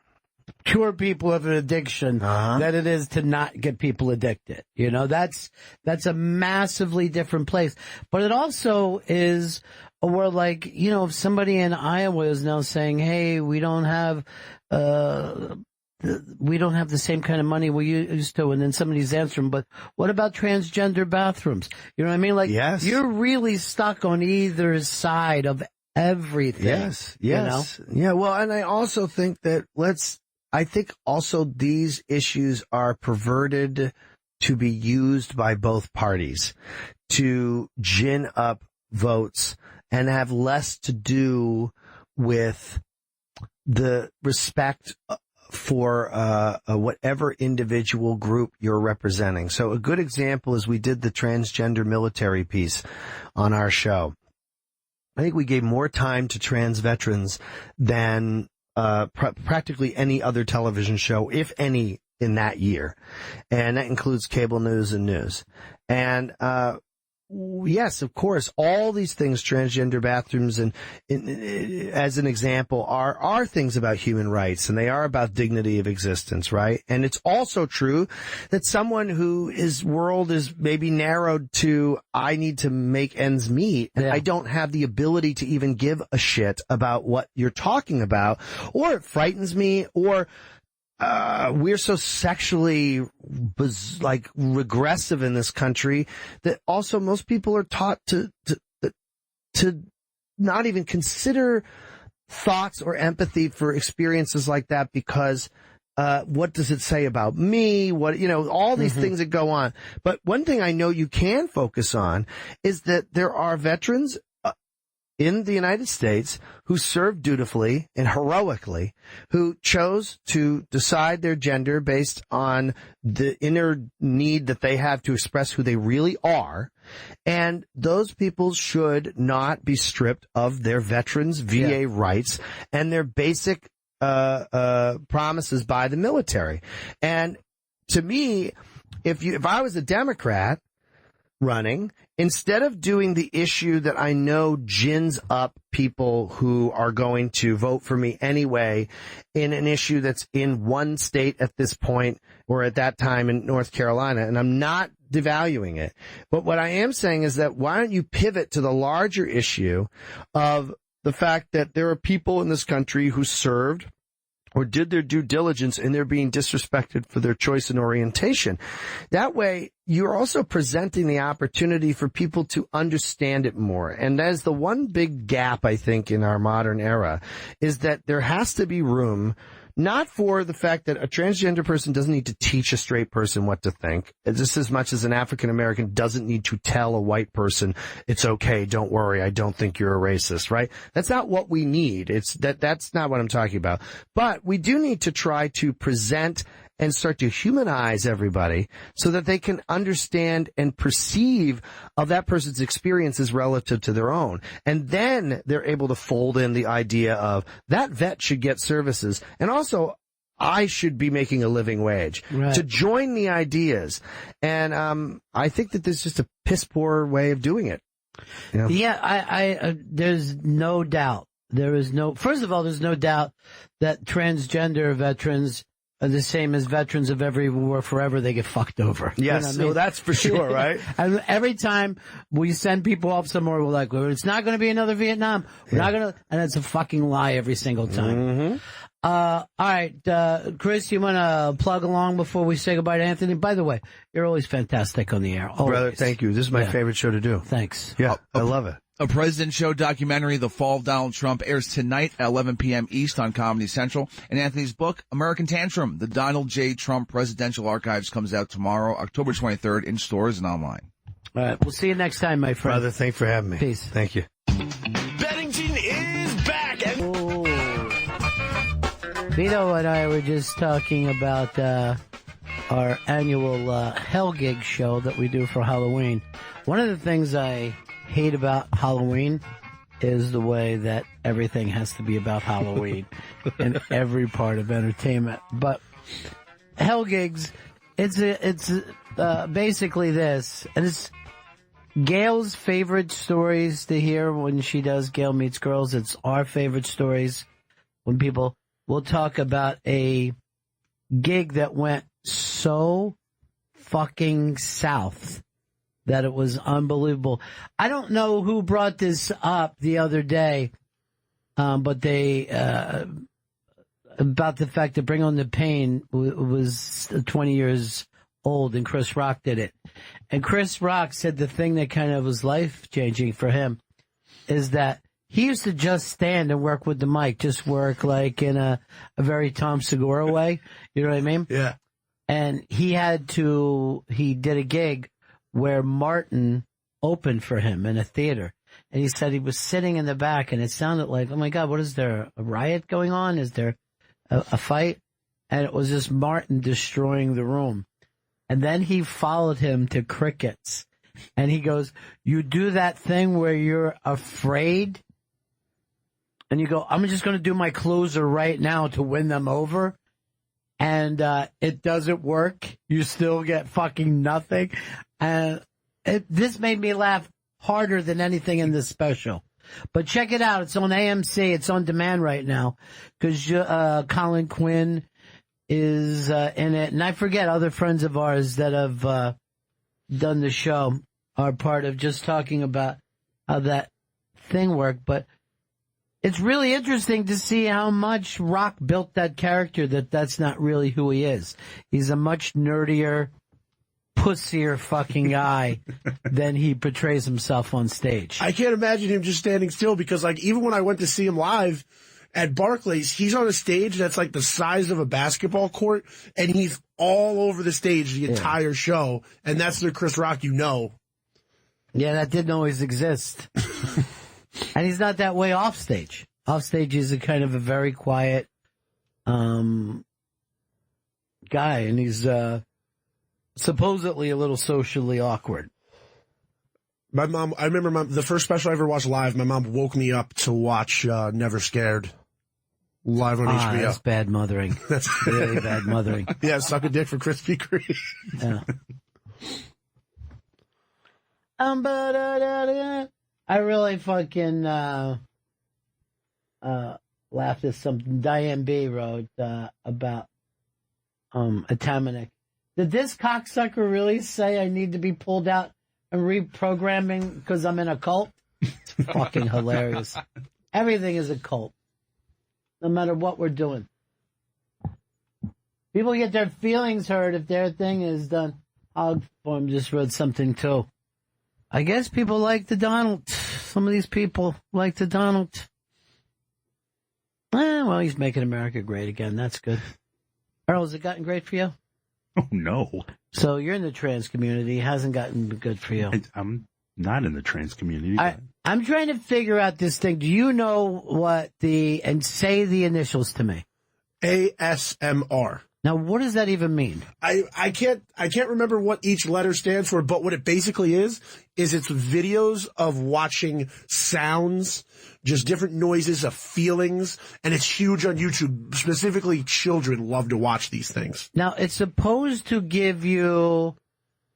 cure people of an addiction than it is to not get people addicted. That's a massively different place. But it also is where, like, if somebody in Iowa is now saying, hey, we don't have the same kind of money we used to, and then somebody's answering, but what about transgender bathrooms? You know what I mean? Like, yes. You're really stuck on either side of everything. Yes. Yeah, well, and I also think that I think also these issues are perverted to be used by both parties to gin up votes and have less to do with the respect for whatever individual group you're representing. So a good example is we did the transgender military piece on our show. I think we gave more time to trans veterans than practically any other television show, if any, in that year. And that includes cable news and news. And yes, of course, all these things, transgender bathrooms, and as an example, are things about human rights, and they are about dignity of existence, right? And it's also true that someone whose world is maybe narrowed to, I need to make ends meet, and I don't have the ability to even give a shit about what you're talking about, or it frightens me, or we're so sexually regressive in this country that also most people are taught to not even consider thoughts or empathy for experiences like that because what does it say about me? All these things that go on. But one thing I know you can focus on is that there are veterans in the United States who served dutifully and heroically, who chose to decide their gender based on the inner need that they have to express who they really are. And those people should not be stripped of their veterans' VA rights and their basic promises by the military. And to me, if I was a Democrat running, instead of doing the issue that I know gins up people who are going to vote for me anyway in an issue that's in one state at this point or at that time in North Carolina, and I'm not devaluing it, but what I am saying is that why don't you pivot to the larger issue of the fact that there are people in this country who served or did their due diligence and they're being disrespected for their choice and orientation. That way, you're also presenting the opportunity for people to understand it more. And that is the one big gap, I think, in our modern era, is that there has to be room, not for the fact that a transgender person doesn't need to teach a straight person what to think, just as much as an African American doesn't need to tell a white person, it's okay, don't worry, I don't think you're a racist, right? That's not what we need. That's not what I'm talking about. But we do need to try to present and start to humanize everybody so that they can understand and perceive of that person's experiences relative to their own. And then they're able to fold in the idea of that vet should get services. And also, I should be making a living wage. Right. To join the ideas. And I think that there's just a piss poor way of doing it. You know? Yeah, I there's no doubt. First of all, there's no doubt that transgender veterans are the same as veterans of every war forever. They get fucked over. Yes, you know what I mean? That's for sure, right? And every time we send people off somewhere, we're like, it's not going to be another Vietnam. We're not going to, and it's a fucking lie every single time. Mm-hmm. All right, Chris, you want to plug along before we say goodbye to Anthony? By the way, you're always fantastic on the air. Always. Brother, thank you. This is my favorite show to do. Thanks. Yeah, I love it. A President Show documentary, The Fall of Donald Trump, airs tonight at 11 p.m. East on Comedy Central. And Anthony's book, American Tantrum, The Donald J. Trump Presidential Archives, comes out tomorrow, October 23rd, in stores and online. All right. We'll see you next time, my friend. Brother, thanks for having me. Peace. Thank you. Bennington is back. Vito and I were just talking about our annual Hell Gig show that we do for Halloween. One of the things I hate about Halloween is the way that everything has to be about Halloween in every part of entertainment. But Hell Gigs, it's basically this, and it's Gail's favorite stories to hear when she does Gail Meets Girls. It's our favorite stories when people will talk about a gig that went so fucking south that it was unbelievable. I don't know who brought this up the other day, but they about the fact that Bring on the Pain was 20 years old, and Chris Rock did it. And Chris Rock said the thing that kind of was life-changing for him is that he used to just stand and work with the mic, just work like in a very Tom Segura way. You know what I mean? Yeah. And he did a gig where Martin opened for him in a theater. And he said he was sitting in the back, and it sounded like, oh my God, what is there, a riot going on? Is there a fight? And it was just Martin destroying the room. And then he followed him to Crickets. And he goes, you do that thing where you're afraid, and you go, I'm just going to do my closer right now to win them over. And it doesn't work. You still get fucking nothing. And this made me laugh harder than anything in this special. But check it out. It's on AMC. It's on demand right now because Colin Quinn is in it. And I forget other friends of ours that have done the show are part of just talking about how that thing worked. But it's really interesting to see how much Rock built that character, that's not really who he is. He's a much nerdier, pussier fucking guy than he portrays himself on stage. I can't imagine him just standing still because, like, even when I went to see him live at Barclays, he's on a stage that's like the size of a basketball court, and he's all over the stage the entire show, and that's the Chris Rock you know. Yeah, that didn't always exist. And he's not that way off stage. Off stage is a kind of a very quiet guy, and he's supposedly a little socially awkward. My mom, I remember the first special I ever watched live, my mom woke me up to watch Never Scared live on HBO. That's bad mothering. That's really bad mothering. Yeah, suck a dick for Krispy Kreme. Yeah. I really fucking laughed at something Diane B wrote about Atamanuik. Did this cocksucker really say I need to be pulled out and reprogramming because I'm in a cult? It's fucking hilarious. Everything is a cult, no matter what we're doing. People get their feelings hurt if their thing is done. Hog Form just wrote something too. I guess people like the Donald. Some of these people like the Donald. Well, he's making America great again. That's good. Earl, has it gotten great for you? Oh, no. So you're in the trans community. It hasn't gotten good for you. I'm not in the trans community. I'm trying to figure out this thing. Do you know what and say the initials to me? ASMR. Now, what does that even mean? I can't remember what each letter stands for, but what it basically is it's videos of watching sounds, just different noises of feelings, and it's huge on YouTube. Specifically, children love to watch these things. Now, it's supposed to give you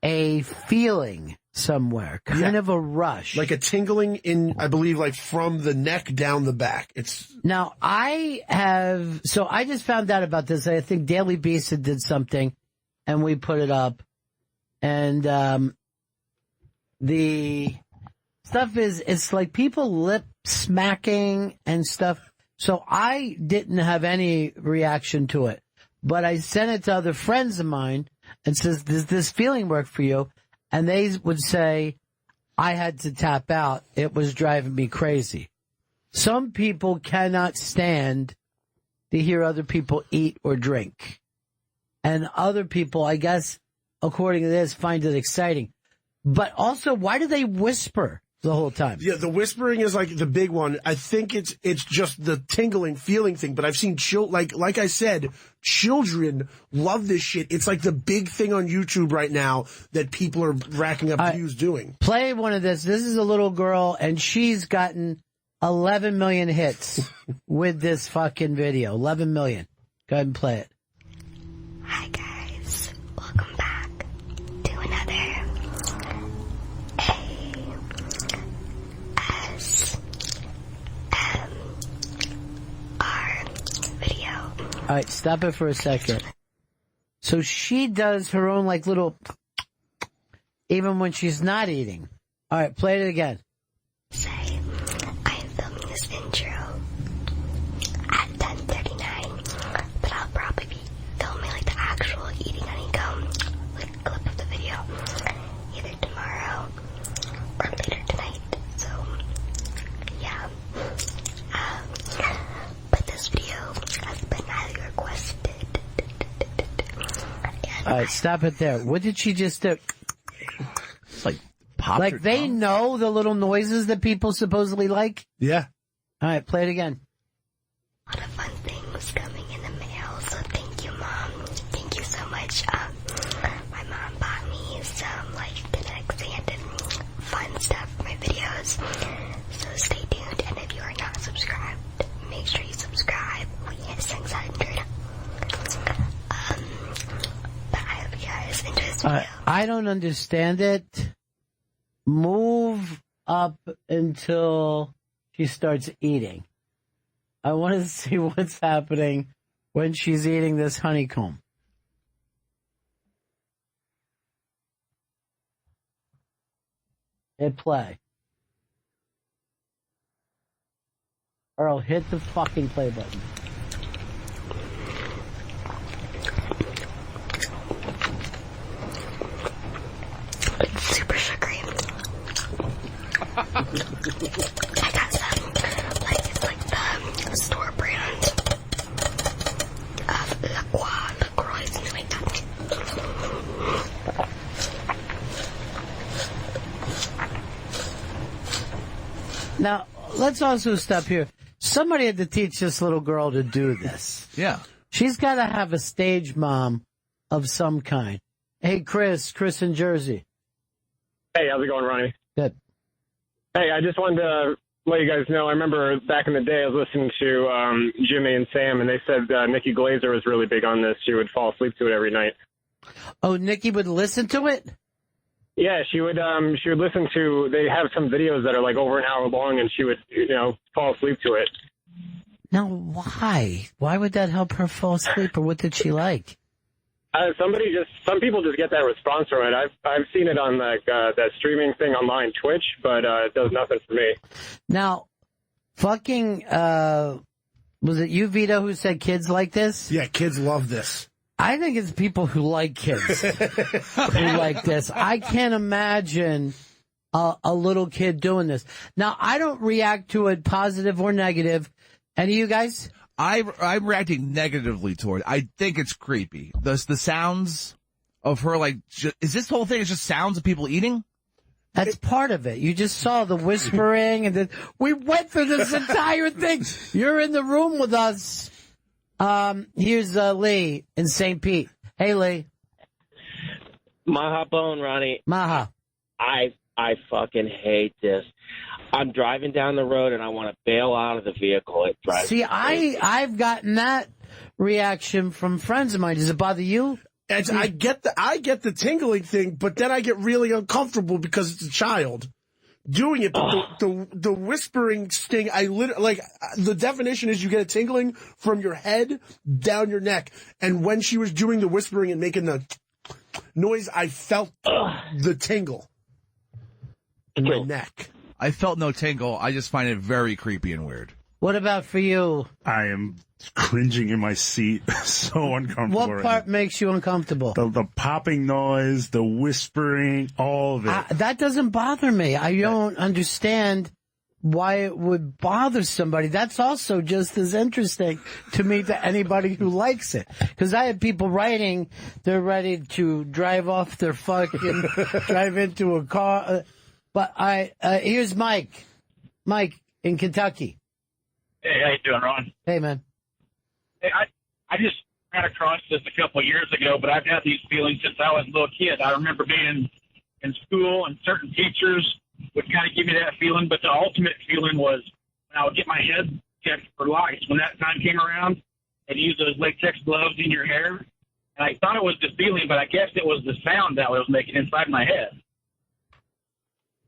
a feeling somewhere, kind of a rush. Like a tingling in, I believe, like from the neck down the back. Now, I just found out about this. I think Daily Beast did something, and we put it up. And the stuff is, it's like people lip smacking and stuff. So I didn't have any reaction to it. But I sent it to other friends of mine and says, does this feeling work for you? And they would say, I had to tap out. It was driving me crazy. Some people cannot stand to hear other people eat or drink. And other people, I guess, according to this, find it exciting. But also, why do they whisper the whole time? Yeah, the whispering is like the big one. I think it's just the tingling feeling thing. But I've seen like I said, children love this shit. It's like the big thing on YouTube right now that people are racking up views doing. Play one of this. This is a little girl, and she's gotten 11 million hits with this fucking video. 11 million. Go ahead and play it. Hi guys, welcome back to another ASMR video. All right, stop it for a second. So she does her own like little, even when she's not eating. All right, play it again. Say, I'm filming this intro at 10:39, but I'll probably be filming like the actual eating honeycomb, like clip of the video, either tomorrow or later tonight. So, yeah. But this video has been highly requested. All right, stop it there. What did she just do? It's like pop. Like they know the little noises that people supposedly like? Yeah. All right, play it again. A lot of fun things coming in the mail, so thank you, Mom. Thank you so much. My mom bought me some like kinetic sand and fun stuff for my videos. So stay tuned, and if you are not subscribed, make sure you subscribe. We hit 600. But I hope you guys enjoy this video. I don't understand it. Move up until she starts eating. I want to see what's happening when she's eating this honeycomb. Hit play. Earl, hit the fucking play button. It's super sugary. I got some, it's like the store brand of LaCroix, something like that. Now, let's also stop here. Somebody had to teach this little girl to do this. Yeah. She's got to have a stage mom of some kind. Hey, Chris in Jersey. Hey, how's it going, Ronnie? Good. Hey, I just wanted to let you guys know, I remember back in the day I was listening to Jimmy and Sam, and they said Nikki Glaser was really big on this. She would fall asleep to it every night. Oh, Nikki would listen to it? Yeah, she would listen to, they have some videos that are like over an hour long, and she would, fall asleep to it. Now, why? Why would that help her fall asleep, or what did she like? Some people just get that response from it. I've seen it on that streaming thing online, Twitch, but it does nothing for me. Now, fucking, was it you, Vito, who said kids like this? Yeah, kids love this. I think it's people who like kids who like this. I can't imagine a little kid doing this. Now, I don't react to it positive or negative. Any of you guys? I'm reacting negatively toward it. I think it's creepy. The sounds of her, is this whole thing is just sounds of people eating? That's part of it. You just saw the whispering, and we went through this entire thing. You're in the room with us. Here's Lee in St. Pete. Hey, Lee. Maha Bone, Ronnie. Maha. I fucking hate this. I'm driving down the road and I want to bail out of the vehicle. It drives See, me crazy. I've gotten that reaction from friends of mine. Does it bother you? I get the tingling thing, but then I get really uncomfortable because it's a child doing it. But the whispering sting, the definition is you get a tingling from your head down your neck. And when she was doing the whispering and making the noise, I felt the tingle in my neck. I felt no tingle. I just find it very creepy and weird. What about for you? I am cringing in my seat. So uncomfortable. What part makes you uncomfortable? The popping noise, the whispering, all of it. That doesn't bother me. I don't understand why it would bother somebody. That's also just as interesting to me to anybody who likes it. Because I have people writing, they're ready to drive off their fucking, drive into a car. But here's Mike. Mike in Kentucky. Hey, how you doing, Ron? Hey, man. Hey, I just ran across this a couple of years ago, but I've had these feelings since I was a little kid. I remember being in school, and certain teachers would kind of give me that feeling, but the ultimate feeling was when I would get my head checked for lice. When that time came around, they'd use those latex gloves in your hair, and I thought it was the feeling, but I guess it was the sound that I was making inside my head.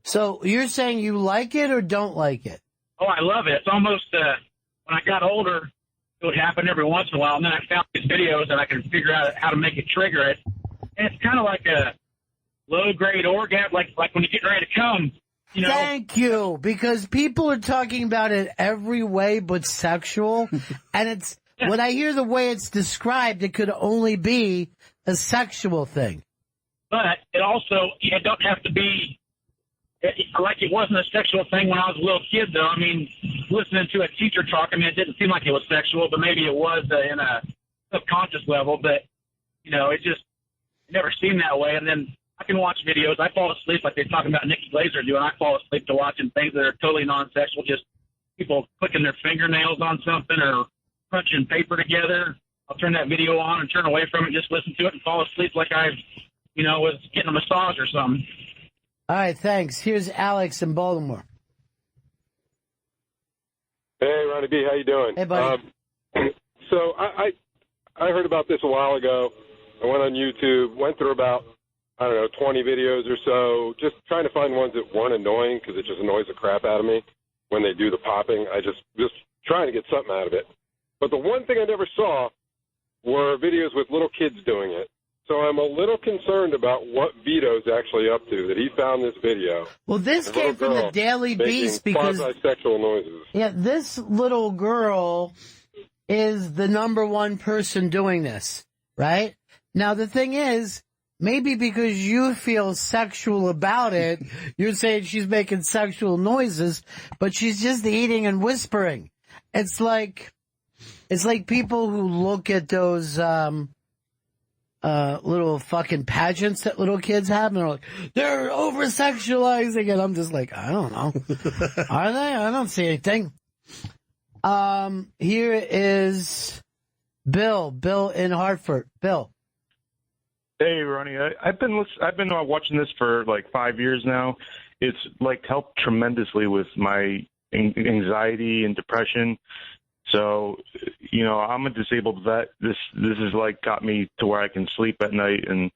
So you're saying you like it or don't like it? Oh, I love it. It's almost, when I got older, it would happen every once in a while, and then I found these videos and I could figure out how to make it trigger it. And it's kind of like a low-grade orgasm, like when you're getting ready to come, Thank you, because people are talking about it every way but sexual, and it's when I hear the way it's described, it could only be a sexual thing. But it don't have to be like it wasn't a sexual thing when I was a little kid, though. I mean, listening to a teacher talk, it didn't seem like it was sexual, but maybe it was in a subconscious level. But, it just never seemed that way. And then I can watch videos. I fall asleep like they're talking about Nikki Glaser doing. I fall asleep to watching things that are totally non-sexual, just people clicking their fingernails on something or crunching paper together. I'll turn that video on and turn away from it, just listen to it and fall asleep like I, was getting a massage or something. All right, thanks. Here's Alex in Baltimore. Hey, Ronnie B., how you doing? Hey, buddy. So I heard about this a while ago. I went on YouTube, went through about, 20 videos or so, just trying to find ones that weren't annoying because it just annoys the crap out of me when they do the popping. I just trying to get something out of it. But the one thing I never saw were videos with little kids doing it. So I'm a little concerned about what Vito's actually up to, that he found this video. Well, this came from the Daily Beast because quasi-sexual noises. Yeah, this little girl is the number one person doing this, right? Now, the thing is, maybe because you feel sexual about it, you're saying she's making sexual noises, but she's just eating and whispering. It's like people who look at those, little fucking pageants that little kids have, and they're like, they're over-sexualizing it. I'm just like, I don't know. Are they? I don't see anything. Here is Bill. Bill in Hartford. Bill. Hey, Ronnie. I've been watching this for like 5 years now. It's like helped tremendously with my anxiety and depression. So, you know, I'm a disabled vet. This has like got me to where I can sleep at night, and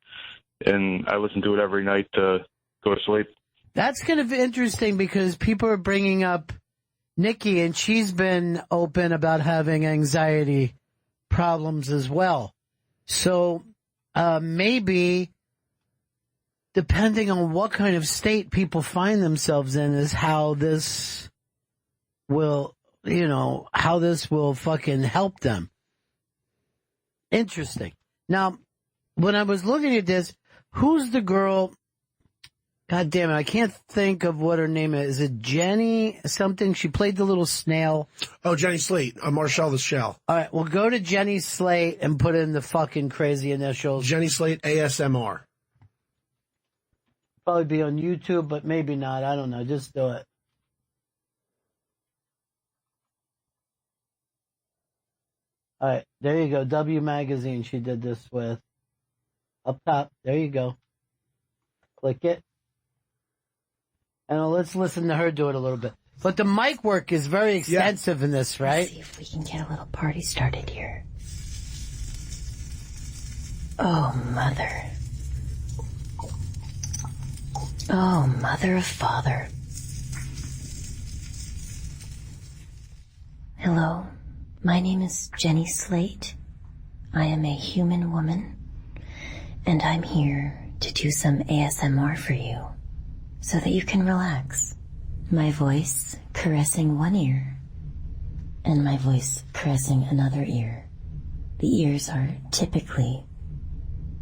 I listen to it every night to go to sleep. That's kind of interesting because people are bringing up Nikki, and she's been open about having anxiety problems as well. So maybe depending on what kind of state people find themselves in is how this will, how this will fucking help them. Interesting. Now, when I was looking at this, who's the girl? God damn it, I can't think of what her name is. Is it Jenny something? She played the little snail. Oh, Jenny Slate, Marcel the Shell. All right, well, go to Jenny Slate and put in the fucking crazy initials. Jenny Slate, ASMR. Probably be on YouTube, but maybe not. I don't know. Just do it. All right, there you go. W Magazine she did this with. Up top, there you go. Click it. And let's listen to her do it a little bit. But the mic work is very extensive in this, right? Let's see if we can get a little party started here. Oh, mother. Oh, mother of father. Hello, my name is Jenny Slate. I am a human woman, and I'm here to do some ASMR for you, so that you can relax. My voice caressing one ear, and my voice caressing another ear. The ears are typically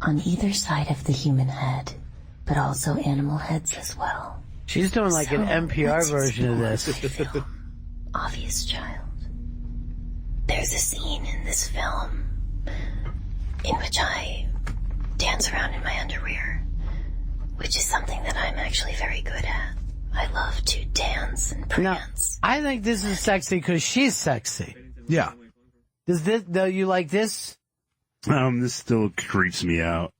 on either side of the human head, but also animal heads as well. She's doing like an NPR version of this. Obvious child. There's a scene in this film in which I dance around in my underwear, which is something that I'm actually very good at. I love to dance and prance. Now, I think this is sexy because she's sexy. Yeah. Do you like this? This still creeps me out.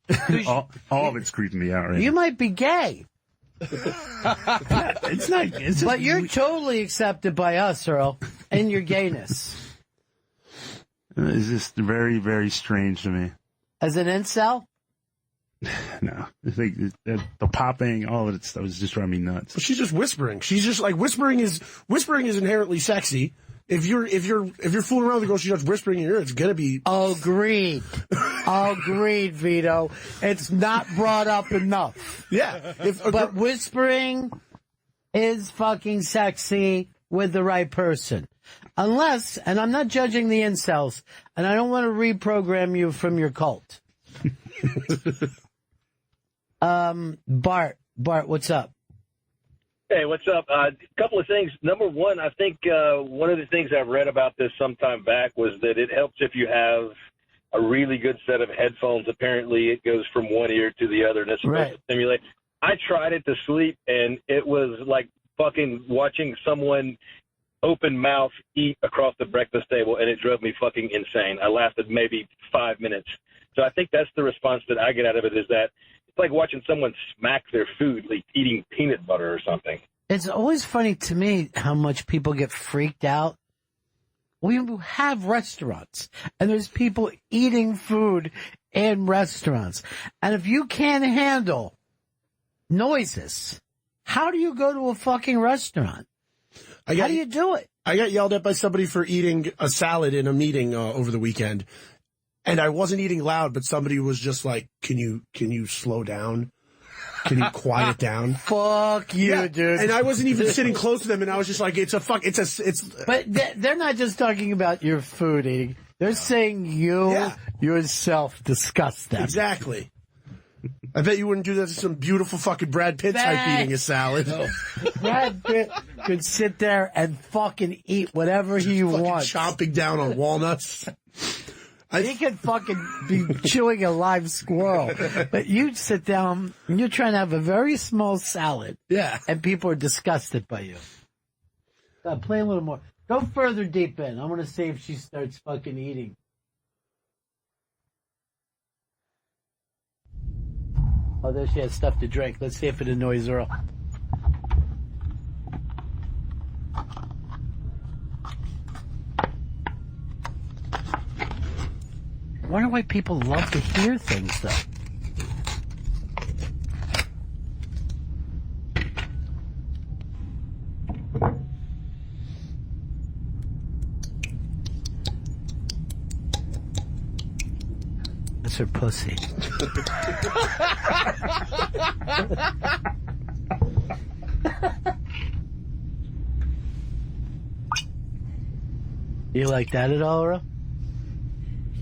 all of it's creeping me out right You now. might be gay. It's not. It's just but you're totally accepted by us, Earl, in your gayness. It's just very, very strange to me. As an incel? No. I think the popping, all of it stuff is just driving me nuts. But she's just whispering. She's just like whispering is inherently sexy. If you're fooling around with a girl, she starts whispering in your ear, it's gonna be Agreed. Agreed, Vito. It's not brought up enough. Yeah. But whispering is fucking sexy with the right person. Unless, and I'm not judging the incels, and I don't want to reprogram you from your cult. Bart, what's up? Hey, what's up? A couple of things. Number one, I think one of the things I've read about this some time back was that it helps if you have a really good set of headphones. Apparently, it goes from one ear to the other, and it's supposed to stimulate. I tried it to sleep, and it was like fucking watching someone open mouth eat across the breakfast table, and it drove me fucking insane. I lasted maybe 5 minutes. So I think that's the response that I get out of it, is that it's like watching someone smack their food, like eating peanut butter or something. It's always funny to me how much people get freaked out. We have restaurants, and there's people eating food in restaurants. And if you can't handle noises, how do you go to a fucking restaurant? How do you do it? I got yelled at by somebody for eating a salad in a meeting over the weekend. and I wasn't eating loud, but somebody was just like, "Can you slow down? Can you quiet down?" Fuck you, dude. And I wasn't even sitting close to them, and I was just like, But they're not just talking about your food eating. They're saying you yourself disgust them. Exactly. I bet you wouldn't do that to some beautiful fucking Brad Pitt type eating a salad. No. Brad Pitt could sit there and fucking eat whatever he wants. Chomping down on walnuts. He could fucking be chewing a live squirrel. But you sit down and you're trying to have a very small salad. Yeah. And people are disgusted by you. Play a little more. Go further deep in. I want to see if she starts fucking eating. Oh, there she has stuff to drink. Let's see if it annoys Earl. I wonder why people love to hear things, though. That's her pussy. You like that at all, Earl?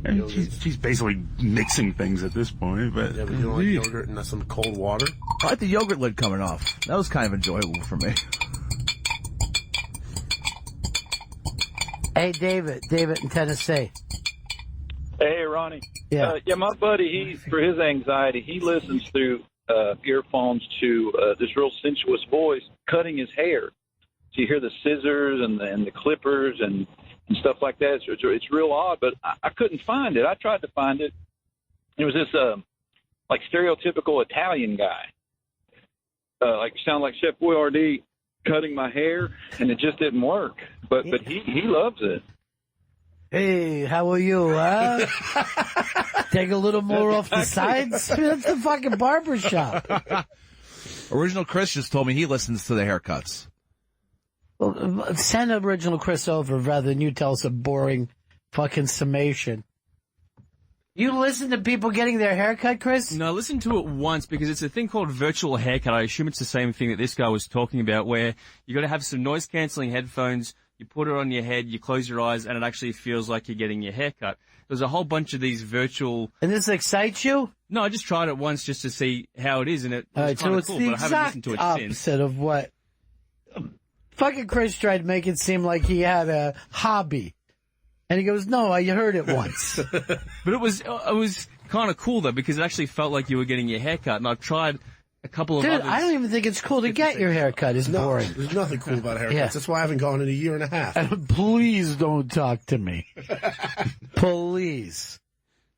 And she's basically mixing things at this point, but yeah, but you don't like yogurt and some cold water. I like the yogurt lid coming off. That was kind of enjoyable for me. Hey, David in Tennessee. Hey, Ronnie. Yeah. My buddy, for his anxiety, he listens through earphones to this real sensuous voice cutting his hair. So you hear the scissors and the clippers and stuff like that. So it's real odd, but I couldn't find it. I tried to find it. It was this like stereotypical Italian guy. Like sound like Chef Boyardee cutting my hair, and it just didn't work. But he loves it. Hey, how are you, huh? Take a little more off the sides? That's the fucking barber shop. Original Chris just told me he listens to the haircuts. Well, send Original Chris over rather than you tell us a boring fucking summation. You listen to people getting their haircut, Chris? No, I listened to it once because it's a thing called virtual haircut. I assume it's the same thing that this guy was talking about, where you got to have some noise-canceling headphones, you put it on your head, you close your eyes, and it actually feels like you're getting your haircut. There's a whole bunch of these virtual... And this excites you? No, I just tried it once just to see how it is, and it was so kind of it's cool, the but I haven't listened exact to it opposite since. of what... Fucking Chris tried to make it seem like he had a hobby. And he goes, no, I heard it once. But it was kind of cool, though, because it actually felt like you were getting your haircut, and I've tried a couple of Dude, others. I don't even think it's cool to get your haircut. It's boring. There's nothing cool about haircuts. Yeah. That's why I haven't gone in a year and a half. Please don't talk to me. Please.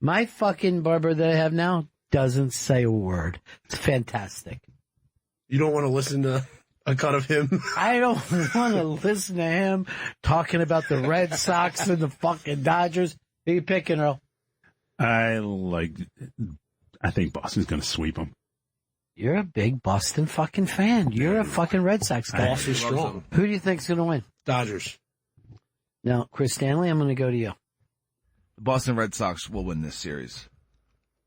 My fucking barber that I have now doesn't say a word. It's fantastic. You don't want to listen to a cut of him? I don't want to listen to him talking about the Red Sox and the fucking Dodgers. Who you picking, Earl? I think Boston's going to sweep them. You're a big Boston fucking fan. You're a fucking Red Sox guy. Boston's strong. Who do you think's going to win? Dodgers. Now, Chris Stanley, I'm going to go to you. The Boston Red Sox will win this series.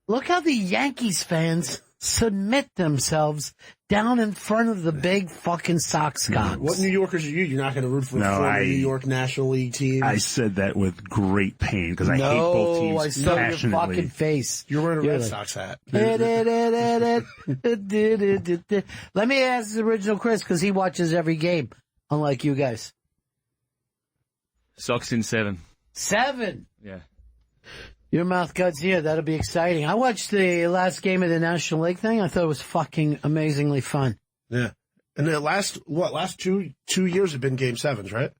Look how the Yankees fans submit themselves down in front of the big fucking Sox gods. What New Yorkers are you? You're not going to root for a former New York National League team? I said that with great pain because I hate both teams I saw passionately. your fucking face. You're wearing a Red like, Sox hat. Let me ask the original Chris, because he watches every game, unlike you guys. Sox in 7. 7? Yeah. Your mouth guts here. That'll be exciting. I watched the last game of the National League thing. I thought it was fucking amazingly fun. Yeah. And the last two years have been Game 7s, right?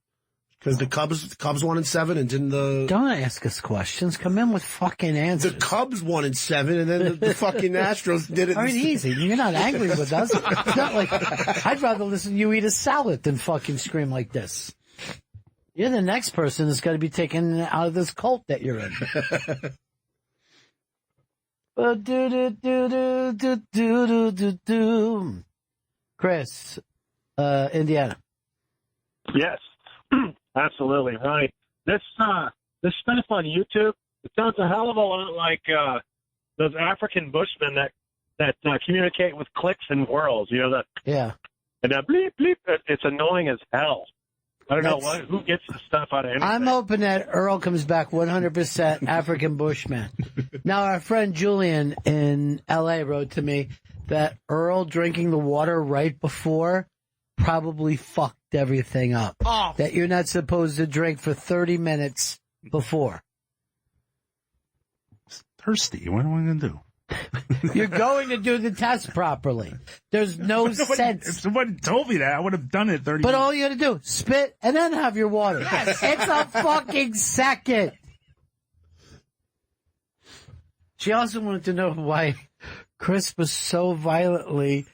Because the Cubs won in 7, and didn't the... Don't ask us questions. Come in with fucking answers. The Cubs won in 7, and then the fucking Astros did it. All right, easy. You're not angry with us. It's not like... I'd rather listen to you eat a salad than fucking scream like this. You're the next person that's got to be taken out of this cult that you're in. Chris, Indiana. Yes, absolutely, Ronnie. This stuff on YouTube, It sounds a hell of a lot like those African bushmen that communicate with clicks and whirls. You know that? Yeah. And that bleep bleep. It's annoying as hell. I don't know who gets the stuff out of anything. I'm hoping that Earl comes back 100% African Bushman. Now, our friend Julian in L.A. wrote to me that Earl drinking the water right before probably fucked everything up. Oh. That you're not supposed to drink for 30 minutes before. Thirsty. What am I going to do? You're going to do the test properly. There's no sense. If somebody told me that, I would have done it 30 But minutes. all you got to do, spit, and then have your water. It's a fucking second. She also wanted to know why Chris was so violently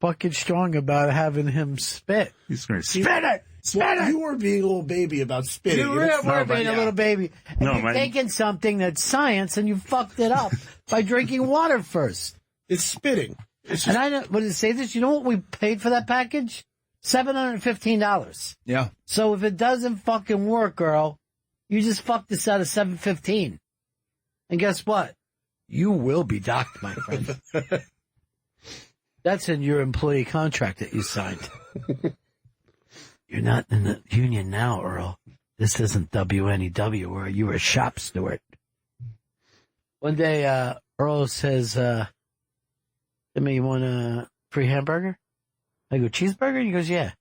fucking strong about having him spit. He's going to spit it! Spit it! You were being a little baby about spitting. You were being a little baby. And you're taking something that's science and you fucked it up by drinking water first. It's spitting. And I know, when it say this, you know what we paid for that package? $715. Yeah. So if it doesn't fucking work, girl, you just fucked us out of $715. And guess what? You will be docked, my friend. That's in your employee contract that you signed. You're not in the union now, Earl. This isn't WNEW where you were a shop steward. One day, Earl says, you want a free hamburger? I go, cheeseburger? He goes, yeah.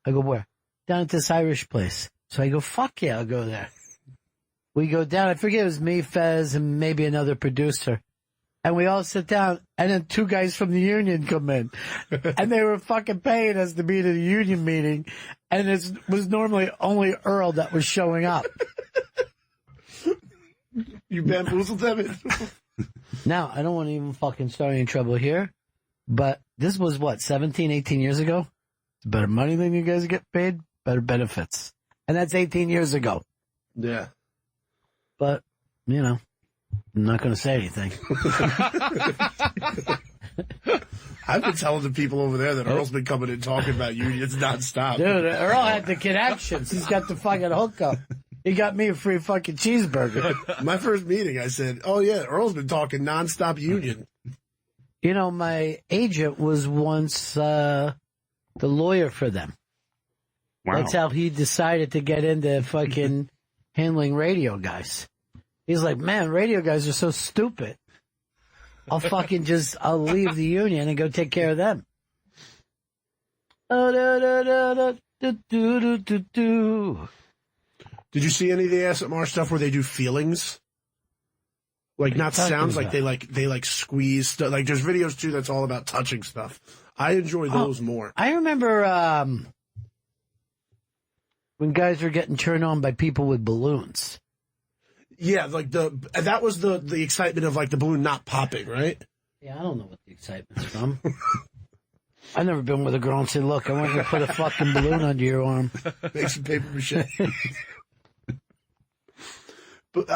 I go, where? Down at this Irish place. So I go, fuck yeah, I'll go there. We go down. I forget it was me, Fez, and maybe another producer. And we all sit down, and then two guys from the union come in. And they were fucking paying us to be at a union meeting. And it was normally only Earl that was showing up. You bamboozled them? Now, I don't want to even fucking start any trouble here. But this was, 17, 18 years ago? It's better money than you guys get paid, better benefits. And that's 18 years ago. Yeah. But, I'm not going to say anything. I've been telling the people over there that Earl's been coming and talking about unions nonstop. Dude, Earl had the connections. He's got the fucking hookup. He got me a free fucking cheeseburger. My first meeting, I said, oh yeah, Earl's been talking nonstop union. My agent was once the lawyer for them. Wow. That's how he decided to get into fucking handling radio guys. He's like, man, radio guys are so stupid. I'll leave the union and go take care of them. Did you see any of the ASMR stuff where they do feelings? Like not sounds, like they squeeze stuff. Like there's videos too that's all about touching stuff. I enjoy those more. I remember when guys were getting turned on by people with balloons. Yeah, like that was the excitement of like the balloon not popping, right? Yeah, I don't know what the excitement's from. I've never been with a girl and said, look, I want you to put a fucking balloon under your arm. Make some paper mache. But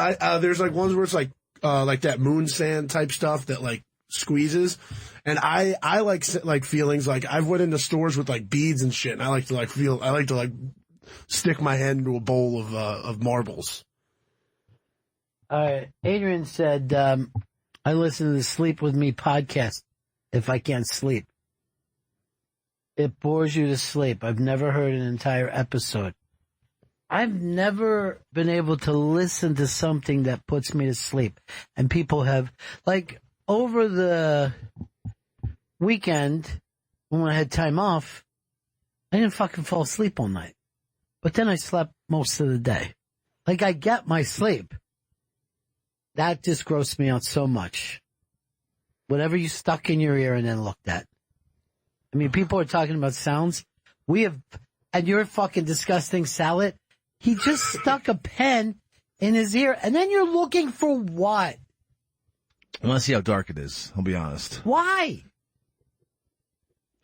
there's like ones where it's like that moon sand type stuff that like squeezes. And I like feelings like I've went into stores with like beads and shit and I like to stick my hand into a bowl of marbles. Adrian said, I listen to the Sleep With Me podcast if I can't sleep. It bores you to sleep. I've never heard an entire episode. I've never been able to listen to something that puts me to sleep. And people have, like, over the weekend, when I had time off, I didn't fucking fall asleep all night. But then I slept most of the day. Like, I get my sleep. That just grossed me out so much. Whatever you stuck in your ear and then looked at. I mean, people are talking about sounds. And your fucking disgusting salad, he just stuck a pen in his ear, and then you're looking for what? I want to see how dark it is, I'll be honest. Why?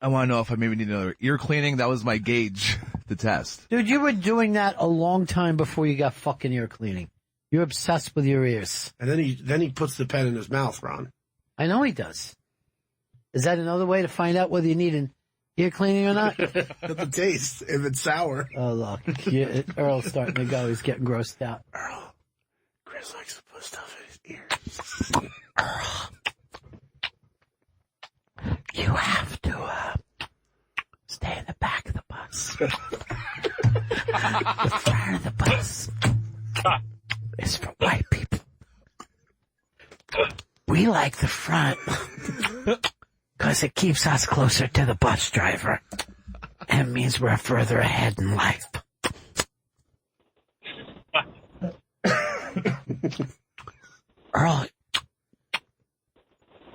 I want to know if I maybe need another ear cleaning. That was my gauge to test. Dude, you were doing that a long time before you got fucking ear cleaning. You're obsessed with your ears. And then he puts the pen in his mouth, Ron. I know he does. Is that another way to find out whether you need an ear cleaning or not? The taste, if it's sour. Oh, look. Earl's starting to go. He's getting grossed out. Earl, Chris always likes to put stuff in his ear. Earl, you have to stay in the back of the bus. The front of the bus is for white people. We like the front because it keeps us closer to the bus driver and means we're further ahead in life. Earl,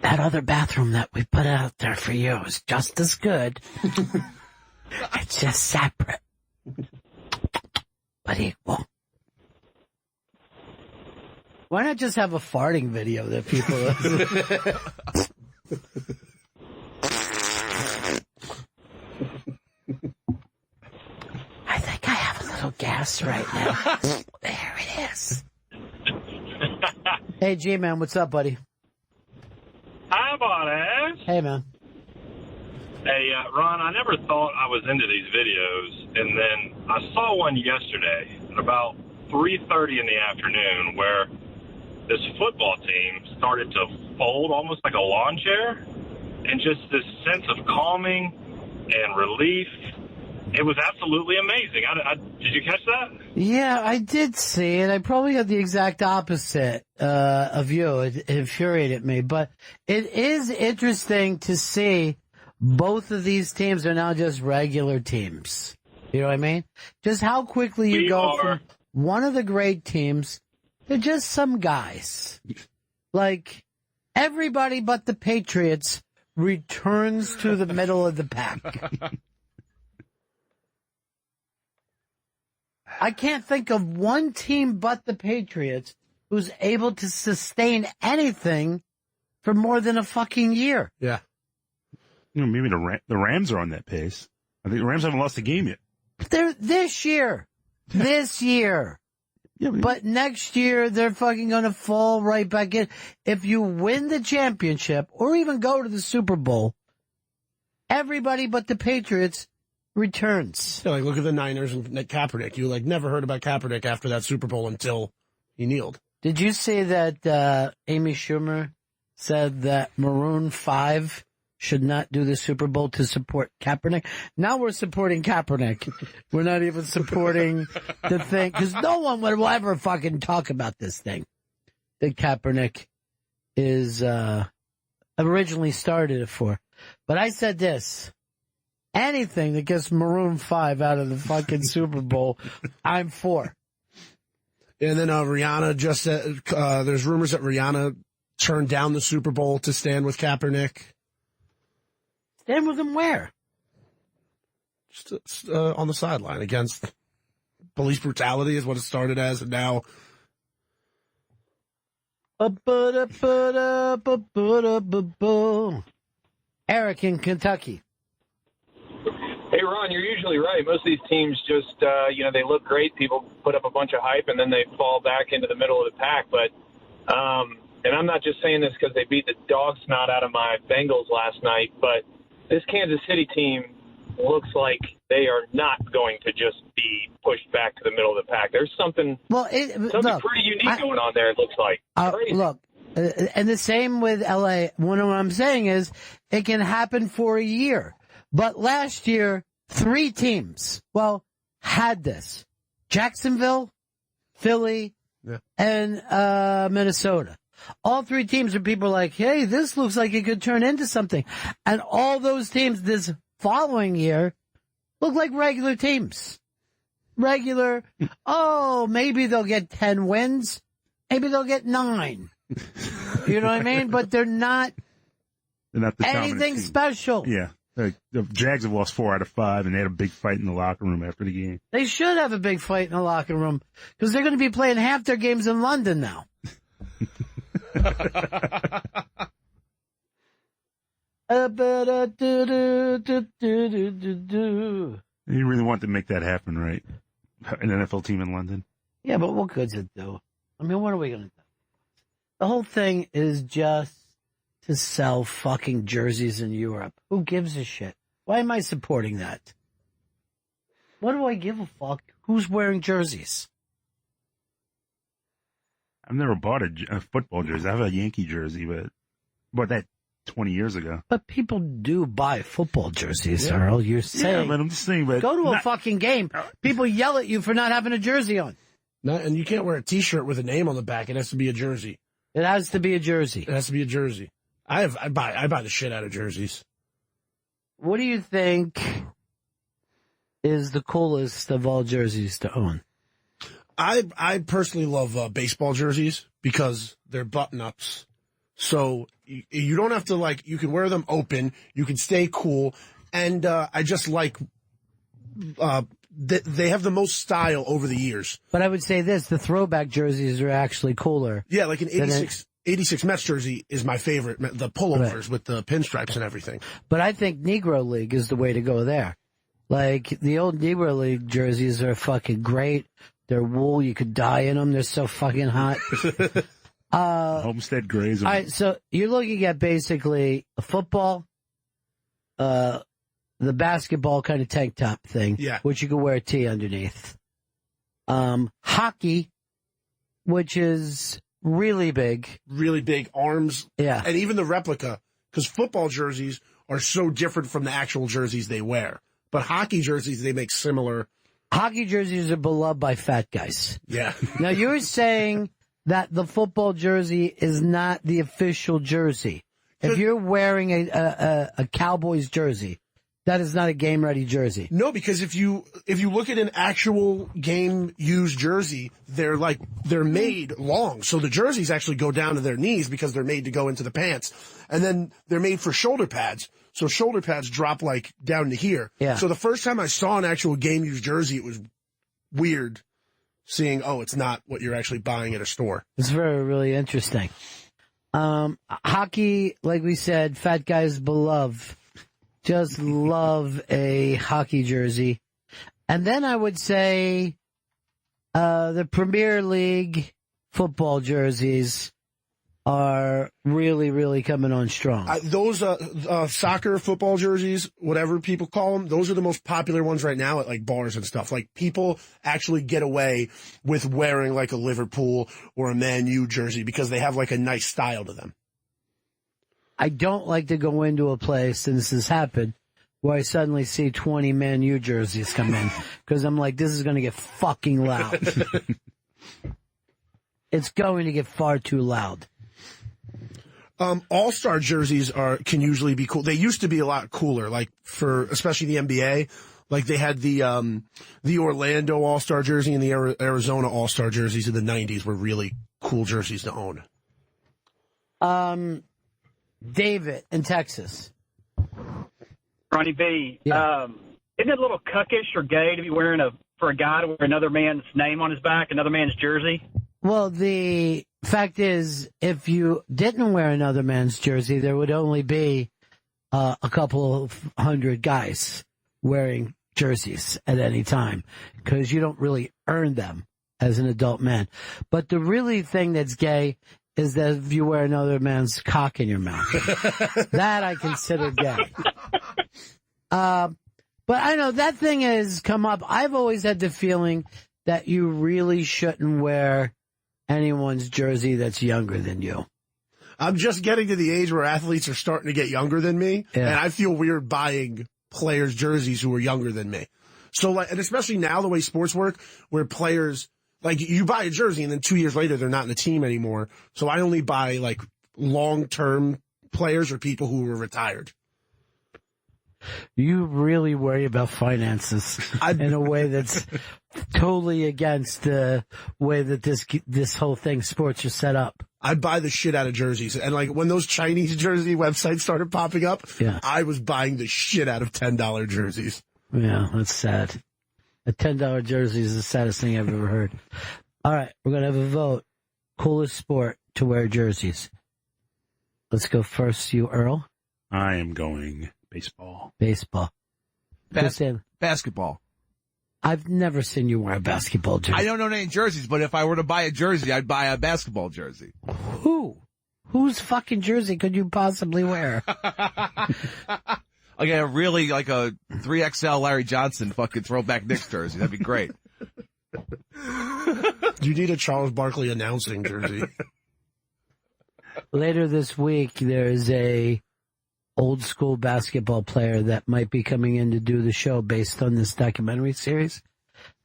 that other bathroom that we put out there for you is just as good. It's just separate, but equal. Why not just have a farting video that people... I think I have a little gas right now. There it is. Hey, G-Man, what's up, buddy? Hi, Bonas. Hey, man. Hey, Ron, I never thought I was into these videos, and then I saw one yesterday at about 3:30 in the afternoon where this football team started to fold almost like a lawn chair, and just this sense of calming and relief. It was absolutely amazing. Did you catch that? Yeah, I did see it. I probably had the exact opposite of you. It infuriated me. But it is interesting to see both of these teams are now just regular teams. You know what I mean? Just how quickly you go from one of the great teams to just some guys. Like, everybody but the Patriots returns to the middle of the pack. I can't think of one team but the Patriots who's able to sustain anything for more than a fucking year. Yeah. You know, maybe the Rams are on that pace. I think the Rams haven't lost a game yet. They're this year. This year. Yeah, but next year, they're fucking going to fall right back in. If you win the championship or even go to the Super Bowl, everybody but the Patriots returns. Yeah, like, look at the Niners and Kaepernick. You, never heard about Kaepernick after that Super Bowl until he kneeled. Did you see that Amy Schumer said that Maroon 5 should not do the Super Bowl to support Kaepernick? Now we're supporting Kaepernick. We're not even supporting the thing, because no one will ever fucking talk about this thing that Kaepernick is originally started it for. But I said this. Anything that gets Maroon 5 out of the fucking Super Bowl, I'm for. And then Rihanna just said, there's rumors that Rihanna turned down the Super Bowl to stand with Kaepernick. Stand with him where? Just on the sideline against police brutality is what it started as, and now... Eric in Kentucky. Hey, Ron, you're usually right. Most of these teams just, they look great. People put up a bunch of hype, and then they fall back into the middle of the pack. But, and I'm not just saying this because they beat the dog snot out of my Bengals last night, but this Kansas City team looks like they are not going to just be pushed back to the middle of the pack. There's something pretty unique going on there, it looks like. Look, and the same with L.A. What I'm saying is it can happen for a year. But last year, 3 teams, had this. Jacksonville, Philly, and Minnesota. All 3 teams are people like, hey, this looks like it could turn into something. And all those teams this following year look like regular teams. Regular, maybe they'll get 10 wins. Maybe they'll get 9. You know what I mean? But they're not anything special. Yeah. The Jags have lost 4 out of 5, and they had a big fight in the locker room after the game. They should have a big fight in the locker room because they're going to be playing half their games in London now. You really want to make that happen, right? An NFL team in London? Yeah, but what good's it do? I mean, what are we going to do? The whole thing is just to sell fucking jerseys in Europe. Who gives a shit? Why am I supporting that? What do I give a fuck? Who's wearing jerseys? I've never bought a football jersey. I have a Yankee jersey, but bought that 20 years ago. But people do buy football jerseys, Earl. You're saying. Yeah, but I'm just saying, but go to a fucking game. People yell at you for not having a jersey on. And you can't wear a T-shirt with a name on the back. It has to be a jersey. It has to be a jersey. It has to be a jersey. I buy the shit out of jerseys. What do you think is the coolest of all jerseys to own? I personally love baseball jerseys because they're button-ups. So you don't have to, you can wear them open. You can stay cool. And I just like they have the most style over the years. But I would say this, the throwback jerseys are actually cooler. Yeah, like an 86 Mets jersey is my favorite, the pullovers with the pinstripes and everything. But I think Negro League is the way to go there. Like, the old Negro League jerseys are fucking great. They're wool. You could dye in them. They're so fucking hot. Homestead Grays. All right, so you're looking at basically a football, the basketball kind of tank top thing, which you can wear a tee underneath. Hockey, which is really big. Really big arms. Yeah. And even the replica, because football jerseys are so different from the actual jerseys they wear. But hockey jerseys, they make similar. Hockey jerseys are beloved by fat guys. Yeah. Now, you're saying that the football jersey is not the official jersey. If you're wearing a Cowboys jersey, that is not a game-ready jersey. No, because if you look at an actual game-used jersey, they're made long. So the jerseys actually go down to their knees because they're made to go into the pants. And then they're made for shoulder pads. So shoulder pads drop down to here. Yeah. So the first time I saw an actual game-used jersey, it was weird seeing, it's not what you're actually buying at a store. It's really interesting. Hockey, like we said, fat guys beloved. Just love a hockey jersey. And then I would say the Premier League football jerseys are really, really coming on strong. Those soccer football jerseys, whatever people call them, those are the most popular ones right now at bars and stuff. People actually get away with wearing a Liverpool or a Man U jersey because they have a nice style to them. I don't like to go into a place, and this has happened, where I suddenly see 20 Man U jerseys come in because I'm like, this is going to get fucking loud. It's going to get far too loud. All-star jerseys can usually be cool. They used to be a lot cooler, for especially the NBA. They had the Orlando All-Star jersey and the Arizona All-Star jerseys in the 90s were really cool jerseys to own. David in Texas. Ronnie B, isn't it a little cuckish or gay to be for a guy to wear another man's name on his back, another man's jersey? Well, the fact is, if you didn't wear another man's jersey, there would only be a couple of hundred guys wearing jerseys at any time because you don't really earn them as an adult man. But the really thing that's gay is that if you wear another man's cock in your mouth. That I consider gay. But I know that thing has come up. I've always had the feeling that you really shouldn't wear anyone's jersey that's younger than you. I'm just getting to the age where athletes are starting to get younger than me, and I feel weird buying players' jerseys who are younger than me. So, and especially now the way sports work, where players, you buy a jersey and then 2 years later they're not in the team anymore. So I only buy long-term players or people who were retired. You really worry about finances in a way that's totally against the way that this whole thing, sports, are set up. I buy the shit out of jerseys. And when those Chinese jersey websites started popping up, I was buying the shit out of $10 jerseys. Yeah, that's sad. A $10 jersey is the saddest thing I've ever heard. All right, we're going to have a vote. Coolest sport to wear jerseys. Let's go first, you, Earl. I am going baseball. Baseball. Basketball. I've never seen you wear a basketball jersey. I don't own any jerseys, but if I were to buy a jersey, I'd buy a basketball jersey. Whose fucking jersey could you possibly wear? A 3XL Larry Johnson fucking throwback Knicks jersey. That'd be great. You need a Charles Barkley announcing jersey. Later this week, there is a old school basketball player that might be coming in to do the show based on this documentary series.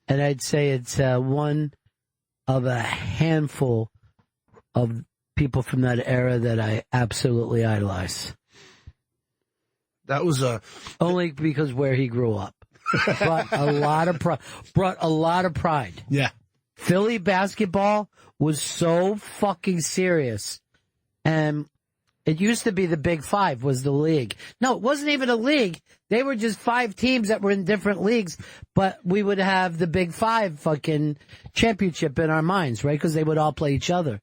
And I'd say it's one of a handful of people from that era that I absolutely idolize. That was only because where he grew up. Brought a lot of pride. Yeah. Philly basketball was so fucking serious. And it used to be the Big Five was the league. No, it wasn't even a league. They were just 5 teams that were in different leagues, but we would have the Big Five fucking championship in our minds, right? Because they would all play each other.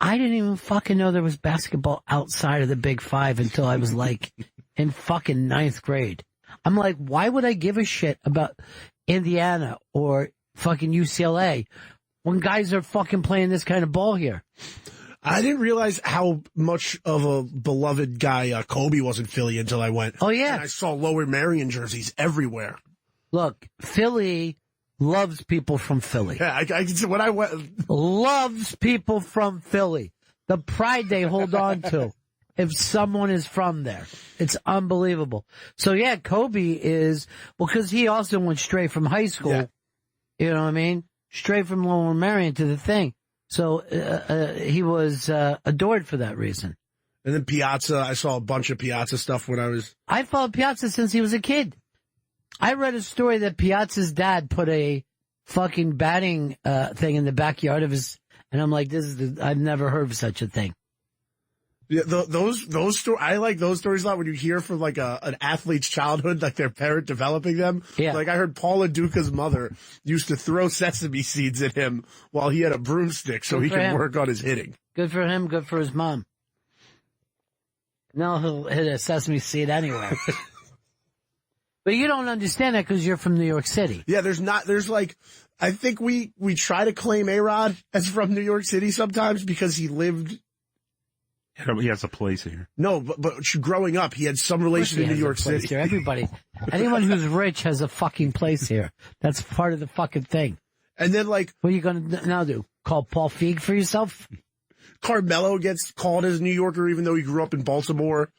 I didn't even fucking know there was basketball outside of the Big Five until I was like in fucking 9th grade. I'm like, why would I give a shit about Indiana or fucking UCLA when guys are fucking playing this kind of ball here? I didn't realize how much of a beloved guy Kobe was in Philly until I went. Oh, yeah. And I saw Lower Merion jerseys everywhere. Look, Philly loves people from Philly. Yeah, I can see when I went. Loves people from Philly. The pride they hold on to if someone is from there. It's unbelievable. So, yeah, Kobe is, because he also went straight from high school. Yeah. You know what I mean? Straight from Lower Merion to the thing. So he was adored for that reason. And then Piazza, I saw a bunch of Piazza stuff when I was... I followed Piazza since he was a kid. I read a story that Piazza's dad put a fucking batting thing in the backyard of his... And I'm like, I've never heard of such a thing. Yeah, those stories, I like those stories a lot when you hear from like an athlete's childhood, like their parent developing them. Yeah. Like I heard Paula Duca's mother used to throw sesame seeds at him while he had a broomstick so he could work on his hitting. Good for him, good for his mom. Now he'll hit a sesame seed anywhere. But you don't understand that because you're from New York City. Yeah, there's like, I think we try to claim A-Rod as from New York City sometimes because he lived... He has a place here. No, but growing up, he had some relation to New York City. Here. Everybody, anyone who's rich has a fucking place here. That's part of the fucking thing. And then, like... What are you going to now do? Call Paul Feig for yourself? Carmelo gets called as a New Yorker even though he grew up in Baltimore.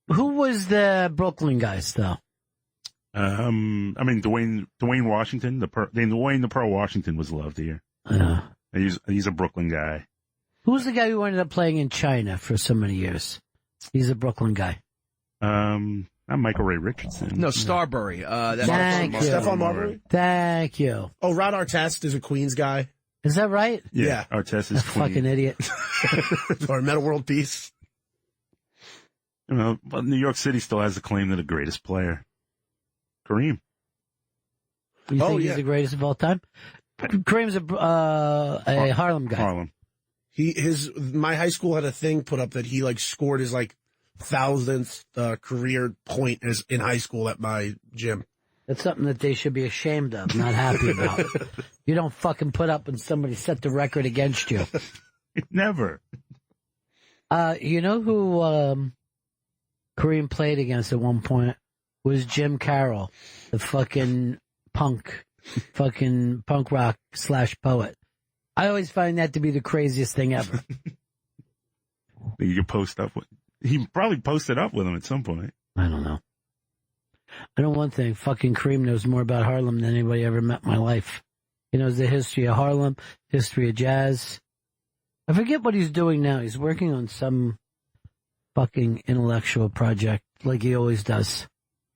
Who was the Brooklyn guys, though? I mean, Dwayne Washington, Dwayne the Pearl Washington was loved here. He's a Brooklyn guy. Who's the guy who ended up playing in China for so many years? He's a Brooklyn guy. Not Michael Ray Richardson. No, Starbury. Thank you. Stephon Marbury? Thank you. Oh, Ron Artest is a Queens guy. Is that right? Yeah. Artest is Queens. Fucking idiot. Or Meta World Peace. You know, but New York City still has the claim to the greatest player. Kareem. You think he's the greatest of all time? Kareem's a Harlem guy. Harlem. My high school had a thing put up that he like scored his like 1,000th career point in high school at my gym. That's something that they should be ashamed of, not happy about. You don't fucking put up when somebody set the record against you. Never. You know who Kareem played against at one point was Jim Carroll, the fucking punk rock / poet. I always find that to be the craziest thing ever. You could post up with. He probably posted up with him at some point. I don't know. I know one thing. Fucking Kareem knows more about Harlem than anybody ever met in my life. He knows the history of Harlem, history of jazz. I forget what he's doing now. He's working on some fucking intellectual project like he always does.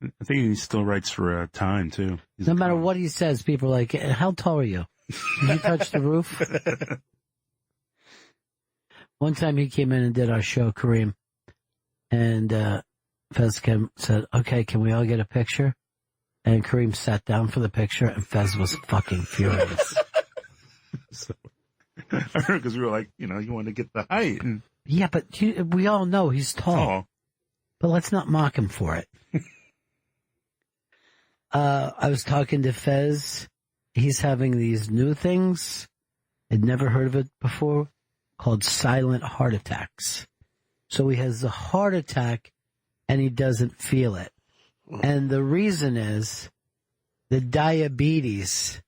I think he still writes for Time, too. No matter what he says, people are like, how tall are you? Did you touch the roof? One time he came in and did our show, Kareem, and Fez said, okay, can we all get a picture? And Kareem sat down for the picture, and Fez was fucking furious. Because we were like, you want to get the height. And... Yeah, but we all know he's tall. But let's not mock him for it. I was talking to Fez. He's having these new things. I'd never heard of it before, called silent heart attacks. So he has a heart attack and he doesn't feel it. And the reason is the diabetes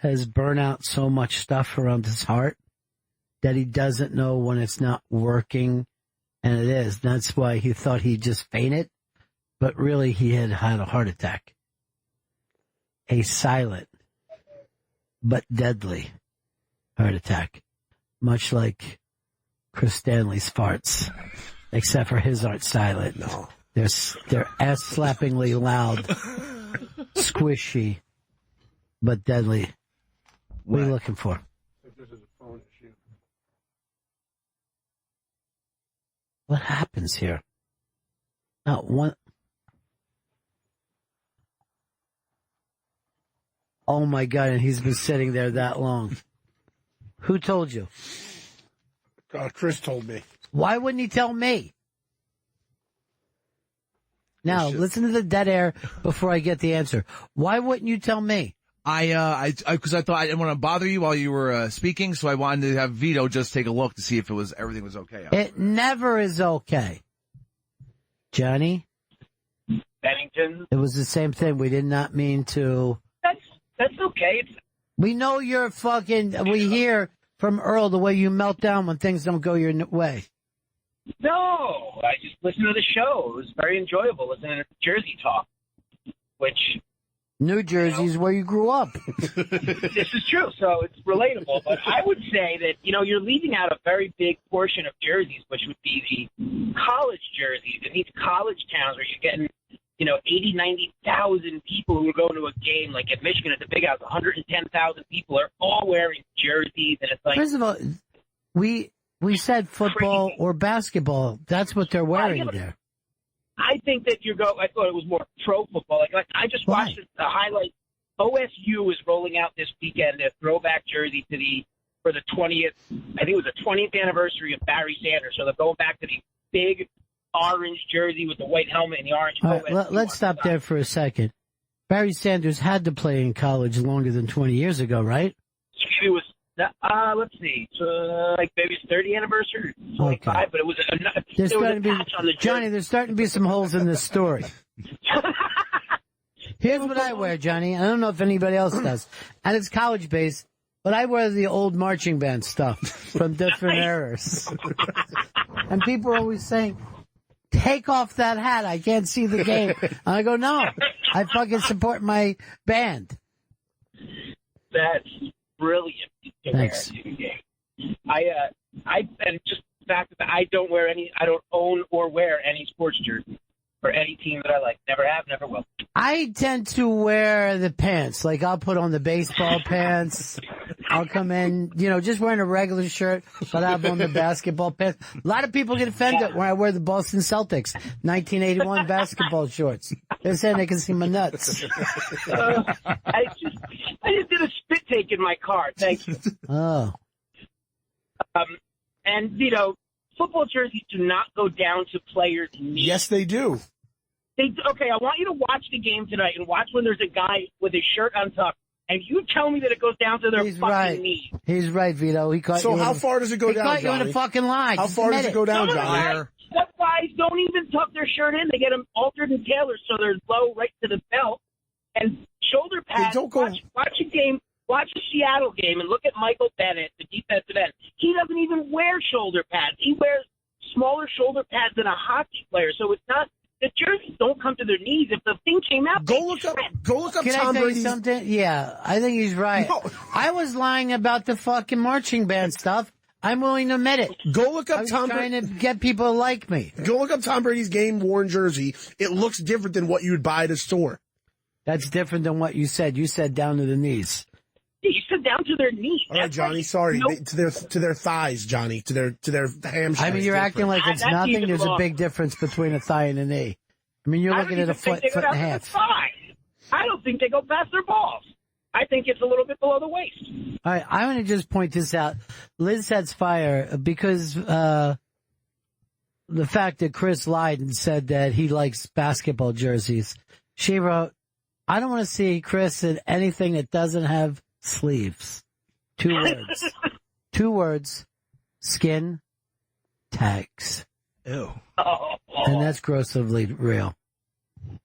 has burnt out so much stuff around his heart that he doesn't know when it's not working, and it is. That's why he thought he just fainted, but really he had a heart attack. A silent but deadly heart attack, much like Chris Stanley's farts, except for his aren't silent. No. They're ass-slappingly loud, squishy, but deadly. What are you looking for? What happens here? Not one. Oh my God! And he's been sitting there that long. Who told you? Chris told me. Why wouldn't he tell me? Now, listen to the dead air before I get the answer. Why wouldn't you tell me? Because I thought I didn't want to bother you while you were speaking, so I wanted to have Vito just take a look to see if everything was okay. It never is okay. Johnny? Bennington? It was the same thing. We did not mean to. That's okay. We know you're we hear from Earl the way you melt down when things don't go your way. No, I just listened to the show. It was very enjoyable listening to Jersey talk, which... New Jersey is where you grew up. This is true, so it's relatable. But I would say that, you're leaving out a very big portion of jerseys, which would be the college jerseys in these college towns where you're getting, 80, 90,000 people who are going to a game. Like at Michigan at the Big House, 110,000 people are all wearing jerseys. And it's like... First of all, we said football or basketball. That's what they're wearing there. I think that I thought it was more pro football. Like I just watched the highlight. OSU is rolling out this weekend a throwback jersey for the 20th. I think it was the 20th anniversary of Barry Sanders. So they're going back to the big orange jersey with the white helmet and the orange. All right, let's stop there for a second. Barry Sanders had to play in college longer than 20 years ago, right? It was. Let's see, like maybe it's 30th anniversary, 25, okay. But it was there's Johnny, there's starting to be some holes in this story. Here's what I wear, Johnny. I don't know if anybody else does. And it's college based, but I wear the old marching band stuff from different eras. And people are always saying, take off that hat. I can't see the game. And I go, no, I fucking support my band. That's brilliant. Thanks. And just the fact that I don't own or wear any sports jersey for any team that I like. Never have, never will. I tend to wear the pants. Like I'll put on the baseball pants. I'll come in, just wearing a regular shirt, but I'll have on the basketball pants. A lot of people get offended when I wear the Boston Celtics 1981 basketball shorts. They're saying they can see my nuts. I just did a spit take in my car. Thank you. Oh. And, football jerseys do not go down to players' knees. Yes, they do. Okay, I want you to watch the game tonight and watch when there's a guy with his shirt untucked. And you tell me that it goes down to their fucking knees. He's right, Vito. He caught you. So how far does it go down, He caught you in a fucking lie. How far does it go down, Johnny? Some guys don't even tuck their shirt in. They get them altered and tailored so they're low right to the belt. And shoulder pads. Watch a game. Watch a Seattle game and look at Michael Bennett, the defensive end. He doesn't even wear shoulder pads. He wears smaller shoulder pads than a hockey player. So it's not. The jerseys don't come to their knees. If the thing came out, go look up Can Tom I tell Brady's... you something? Yeah, I think he's right. No. I was lying about the fucking marching band stuff. I'm willing to admit it. Go look up Tom Brady. Trying to get people to like me. Go look up Tom Brady's game-worn jersey. It looks different than what you'd buy at a store. That's different than what you said. You said down to the knees. Yeah, you said down to their knees. All right, Johnny. Sorry, to their thighs, Johnny. To their hamstrings. I mean, you're acting like it's nothing. There's a big difference between a thigh and a knee. I mean, you're looking at a foot and a half. I don't think they go past their balls. I think it's a little bit below the waist. All right, I'm going to just point this out. Liz sets fire because the fact that Chris lied and said that he likes basketball jerseys. She wrote, I don't want to see Chris in anything that doesn't have sleeves. 2 words. 2 words. Skin tags. Ew. And that's grossly real.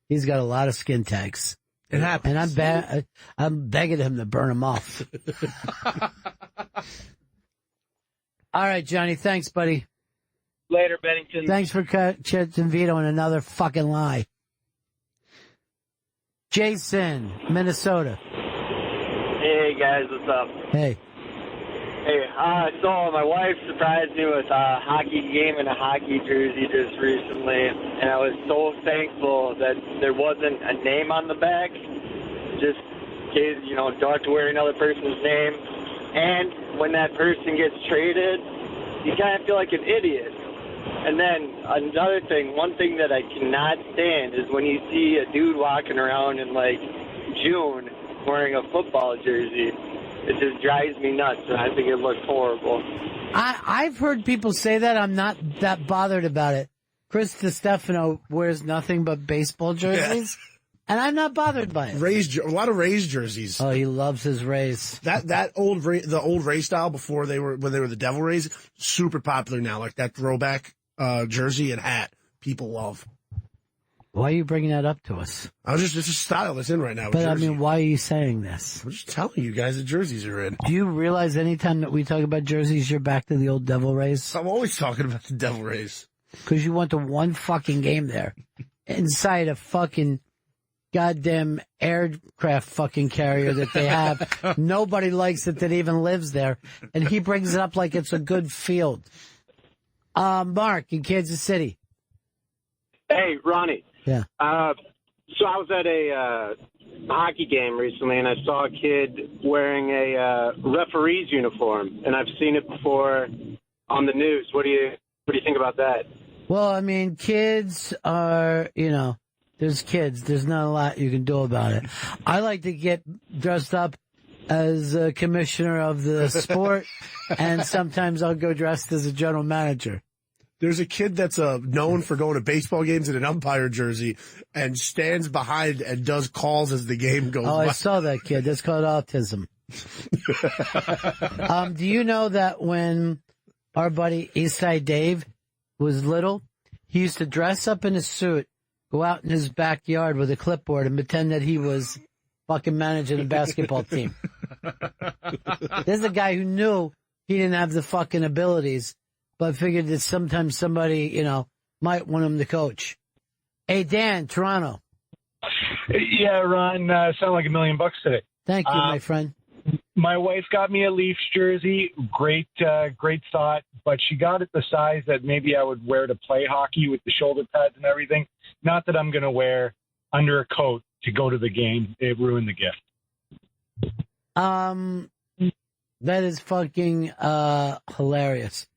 He's got a lot of skin tags. It happens. And I'm begging him to burn them off. All right, Johnny. Thanks, buddy. Later, Bennington. Thanks for catching Vito on another fucking lie. Jason, Minnesota. Hey, guys. What's up? Hey. Hey, so my wife surprised me with a hockey game and a hockey jersey just recently, and I was so thankful that there wasn't a name on the back, just in case, don't have to wear another person's name. And when that person gets traded, you kind of feel like an idiot. And then another thing, one thing that I cannot stand is when you see a dude walking around in, like, June wearing a football jersey. It just drives me nuts, and I think it looks horrible. I've heard people say that. I'm not that bothered about it. Chris DiStefano wears nothing but baseball jerseys, and I'm not bothered by it. A lot of Rays jerseys. Oh, he loves his Rays. The old Ray style when they were the Devil Rays, super popular now. Like that throwback jersey and hat, people love. Why are you bringing that up to us? It's a style that's in right now. But I mean, why are you saying this? I'm just telling you guys the jerseys are in. Do you realize anytime that we talk about jerseys, you're back to the old Devil Rays? I'm always talking about the Devil Rays. Because you went to one fucking game there. Inside a fucking goddamn aircraft fucking carrier that they have. Nobody likes it that even lives there. And he brings it up like it's a good field. Mark in Kansas City. Hey, Ronnie. Yeah. So I was at a hockey game recently, and I saw a kid wearing a referee's uniform, and I've seen it before on the news. What do you think about that? Well, I mean, kids are, there's kids. There's not a lot you can do about it. I like to get dressed up as a commissioner of the sport, and sometimes I'll go dressed as a general manager. There's a kid that's known for going to baseball games in an umpire jersey and stands behind and does calls as the game goes by. I saw that kid. That's called autism. Do you know that when our buddy Eastside Dave was little, he used to dress up in a suit, go out in his backyard with a clipboard and pretend that he was fucking managing a basketball team. There's a guy who knew he didn't have the fucking abilities, but figured that sometimes somebody, might want him to coach. Hey, Dan, Toronto. Yeah, Ron, sound like $1 million today. Thank you, my friend. My wife got me a Leafs jersey. Great thought, but she got it the size that maybe I would wear to play hockey with the shoulder pads and everything. Not that I'm going to wear under a coat to go to the game. It ruined the gift. That is fucking hilarious.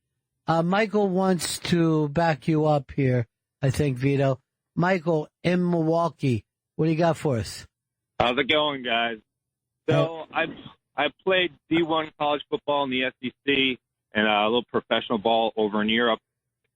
Michael wants to back you up here, I think, Vito. Michael in Milwaukee, what do you got for us? How's it going, guys? So I played D1 college football in the SEC and a little professional ball over in Europe.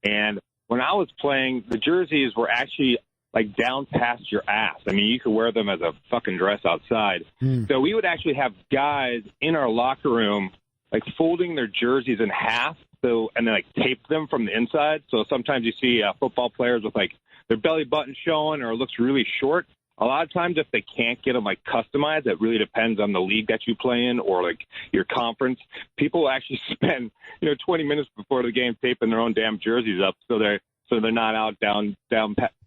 And when I was playing, the jerseys were actually like down past your ass. I mean, you could wear them as a fucking dress outside. So we would actually have guys in our locker room like folding their jerseys in half. So, and then like tape them from the inside. So sometimes you see football players with like their belly button showing or it looks really short. A lot of times if they can't get them like customized, it really depends on the league that you play in or like your conference. People actually spend, 20 minutes before the game taping their own damn jerseys up. So they're not out down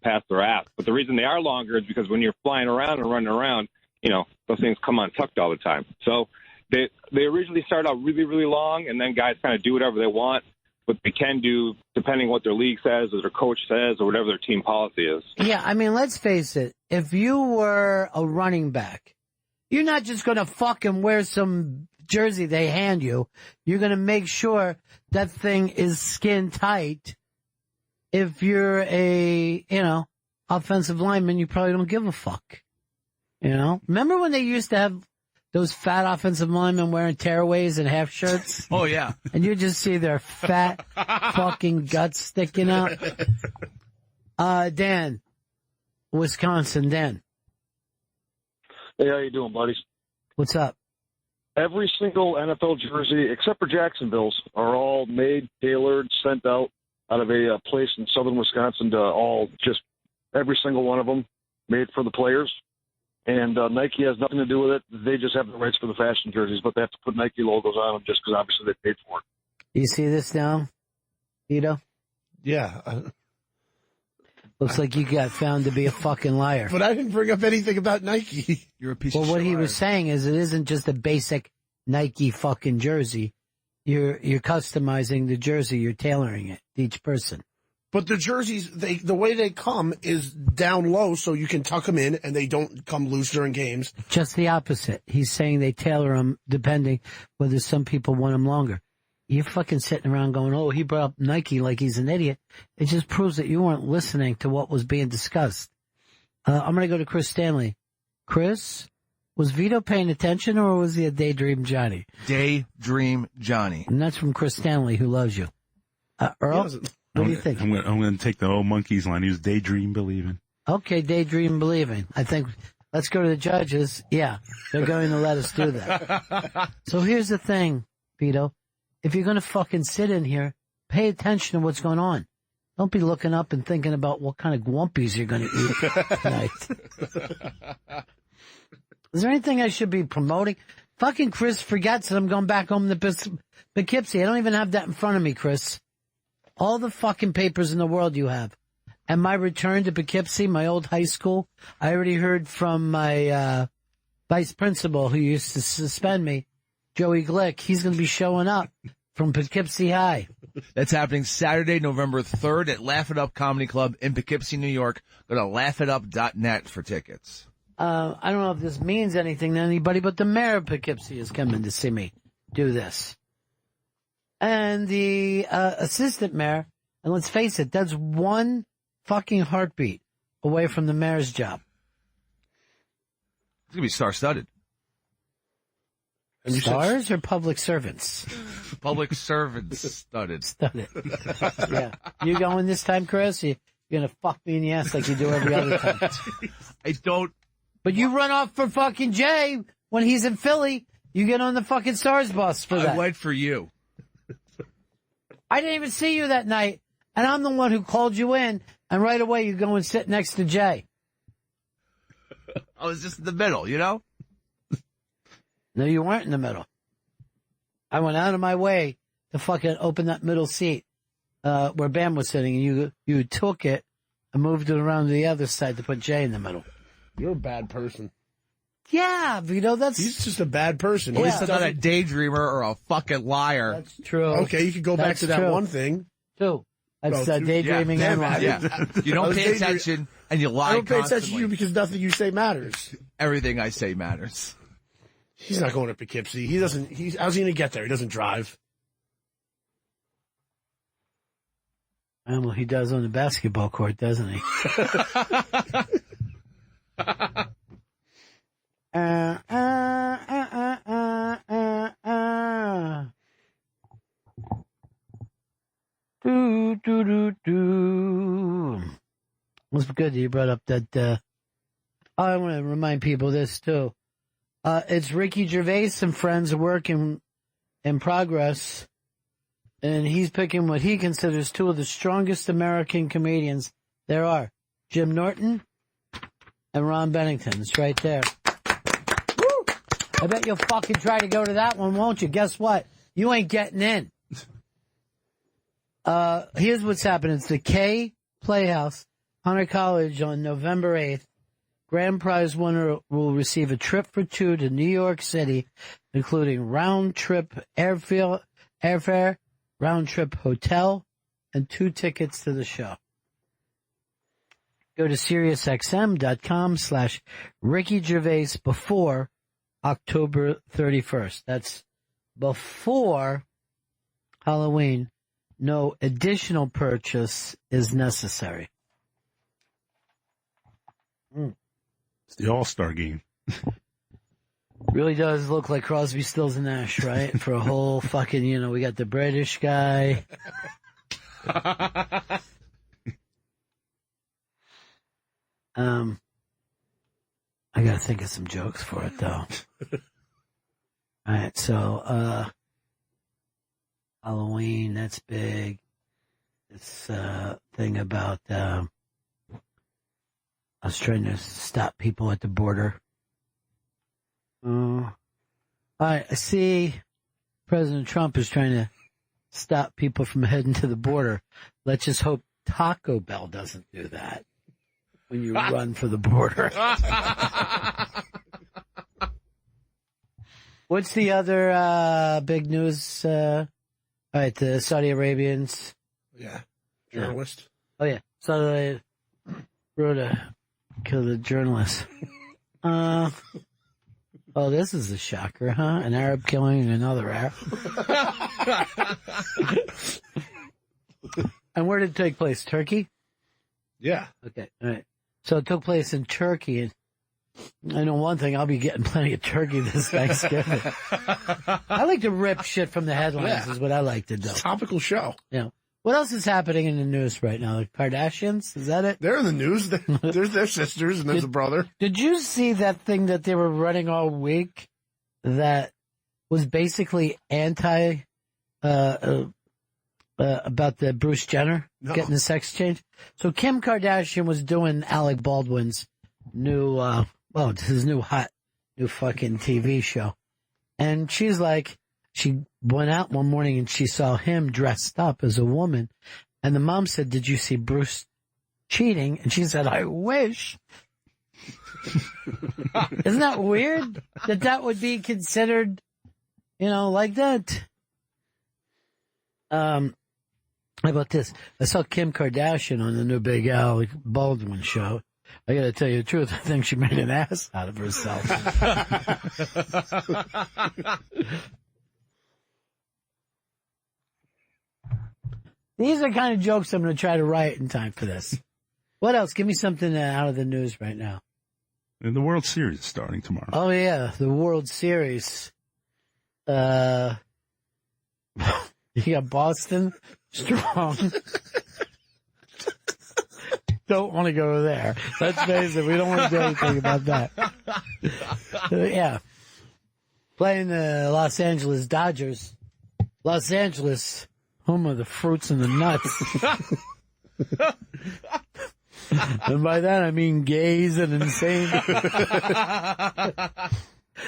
past their ass. But the reason they are longer is because when you're flying around and running around, those things come untucked all the time. So they originally start out really, really long, and then guys kind of do whatever they want, what they can do depending what their league says or their coach says or whatever their team policy is. Yeah, I mean, let's face it. If you were a running back, you're not just going to fucking wear some jersey they hand you. You're going to make sure that thing is skin tight. If you're a, offensive lineman, you probably don't give a fuck. Remember when they used to have those fat offensive linemen wearing tearaways and half shirts? Oh, yeah. And you just see their fat fucking guts sticking out. Dan, Wisconsin, Dan. Hey, how you doing, buddies? What's up? Every single NFL jersey, except for Jacksonville's, are all made, tailored, sent out of a place in southern Wisconsin to every single one of them made for the players. And Nike has nothing to do with it. They just have the rights for the fashion jerseys, but they have to put Nike logos on them just because obviously they paid for it. You see this now, Vito? Yeah. Looks like you got found to be a fucking liar. But I didn't bring up anything about Nike. You're a piece Well, of shit. what he was saying is it isn't just a basic Nike fucking jersey. You're customizing the jersey. You're tailoring it to each person. But the jerseys, the way they come is down low, so you can tuck them in, and they don't come loose during games. Just the opposite. He's saying they tailor them depending whether some people want them longer. You're fucking sitting around going, oh, he brought up Nike like he's an idiot. It just proves that you weren't listening to what was being discussed. I'm going to go to Chris Stanley. Chris, was Vito paying attention, or was he a daydream Johnny? Daydream Johnny. And that's from Chris Stanley, who loves you. Earl, what do you think? I'm going to take the old Monkeys line. He was daydream believing. Okay, daydream believing. I think let's go to the judges. Yeah, they're going to let us do that. So here's the thing, Vito. If you're going to fucking sit in here, pay attention to what's going on. Don't be looking up and thinking about what kind of gwumpies you're going to eat tonight. Is there anything I should be promoting? Fucking Chris forgets that I'm going back home to Poughkeepsie. I don't even have that in front of me, Chris. All the fucking papers in the world you have. And my return to Poughkeepsie, my old high school, I already heard from my vice principal who used to suspend me, Joey Glick. He's going to be showing up from Poughkeepsie High. That's happening Saturday, November 3rd at Laugh It Up Comedy Club in Poughkeepsie, New York. Go to laughitup.net for tickets. I don't know if this means anything to anybody, but the mayor of Poughkeepsie is coming to see me do this. And the assistant mayor, and let's face it, that's one fucking heartbeat away from the mayor's job. It's going to be star-studded. Stars or public servants? Public servants studded. Studded. Yeah. You going this time, Chris? You're going to fuck me in the ass like you do every other time. I don't. But you run off for fucking Jay when he's in Philly. You get on the fucking Stars bus for that. I went for you. I didn't even see you that night, and I'm the one who called you in, and right away you go and sit next to Jay. I was just in the middle, you know? No, you weren't in the middle. I went out of my way to fucking open that middle seat where Bam was sitting, and you took it and moved it around to the other side to put Jay in the middle. You're a bad person. Yeah, Vito, He's just a bad person. At least I'm not a daydreamer or a fucking liar. That's true. Okay, you could go back to that one thing. Two. That's daydreaming and lying. Yeah. You don't pay attention and you lie I don't pay constantly. attention to you because nothing you say matters. Everything I say matters. He's not going to Poughkeepsie. How's he going to get there? He doesn't drive. Well, he does on the basketball court, doesn't he? What's good that you brought up that, I want to remind people of this too. It's Ricky Gervais and friends work in progress, and he's picking what he considers two of the strongest American comedians there are. Jim Norton and Ron Bennington. It's right there. Woo! I bet you'll fucking try to go to that one, won't you? Guess what? You ain't getting in. Here's what's happening. It's the K Playhouse, Hunter College on November 8th. Grand prize winner will receive a trip for two to New York City, including round-trip airfare, round-trip hotel, and 2 tickets to the show. Go to SiriusXM.com/Ricky Gervais before October 31st. That's before Halloween. No additional purchase is necessary. It's the All-Star game. Really does look like Crosby, Stills, and Nash, right? For a whole fucking, we got the British guy. I gotta think of some jokes for it, though. All right, so, Halloween, that's big. This, thing about, I was trying to stop people at the border I see President Trump is trying to stop people from heading to the border. Let's just hope Taco Bell doesn't do that when you run for the border. What's the other big news? All right, the Saudi Arabians. Yeah. Journalist. Oh, yeah. So they wrote a kill the journalist. Oh, this is a shocker, huh? An Arab killing another Arab. And where did it take place? Turkey? Yeah. Okay, all right. So it took place in Turkey, and I know one thing, I'll be getting plenty of turkey this Thanksgiving. I like to rip shit from the headlines, is what I like to do. It's a topical show. Yeah. What else is happening in the news right now? The Kardashians? Is that it? They're in the news. There's their sisters, and there's a brother. Did you see that thing that they were running all week that was basically anti about the Bruce Jenner getting the sex change? So Kim Kardashian was doing Alec Baldwin's new, his new fucking TV show. And she's like, she went out one morning and she saw him dressed up as a woman. And the mom said, did you see Bruce cheating? And she said, I wish. Isn't that weird that would be considered, like that? How about this? I saw Kim Kardashian on the new Big Alec Baldwin show. I got to tell you the truth. I think she made an ass out of herself. These are kind of jokes I'm going to try to write in time for this. What else? Give me something out of the news right now. And the World Series is starting tomorrow. Oh, yeah, the World Series. You got Boston strong. Don't want to go there. Let's face it, we don't want to do anything about that. Yeah. Playing the Los Angeles Dodgers. Los Angeles, home of the fruits and the nuts. And by that I mean gays and insane.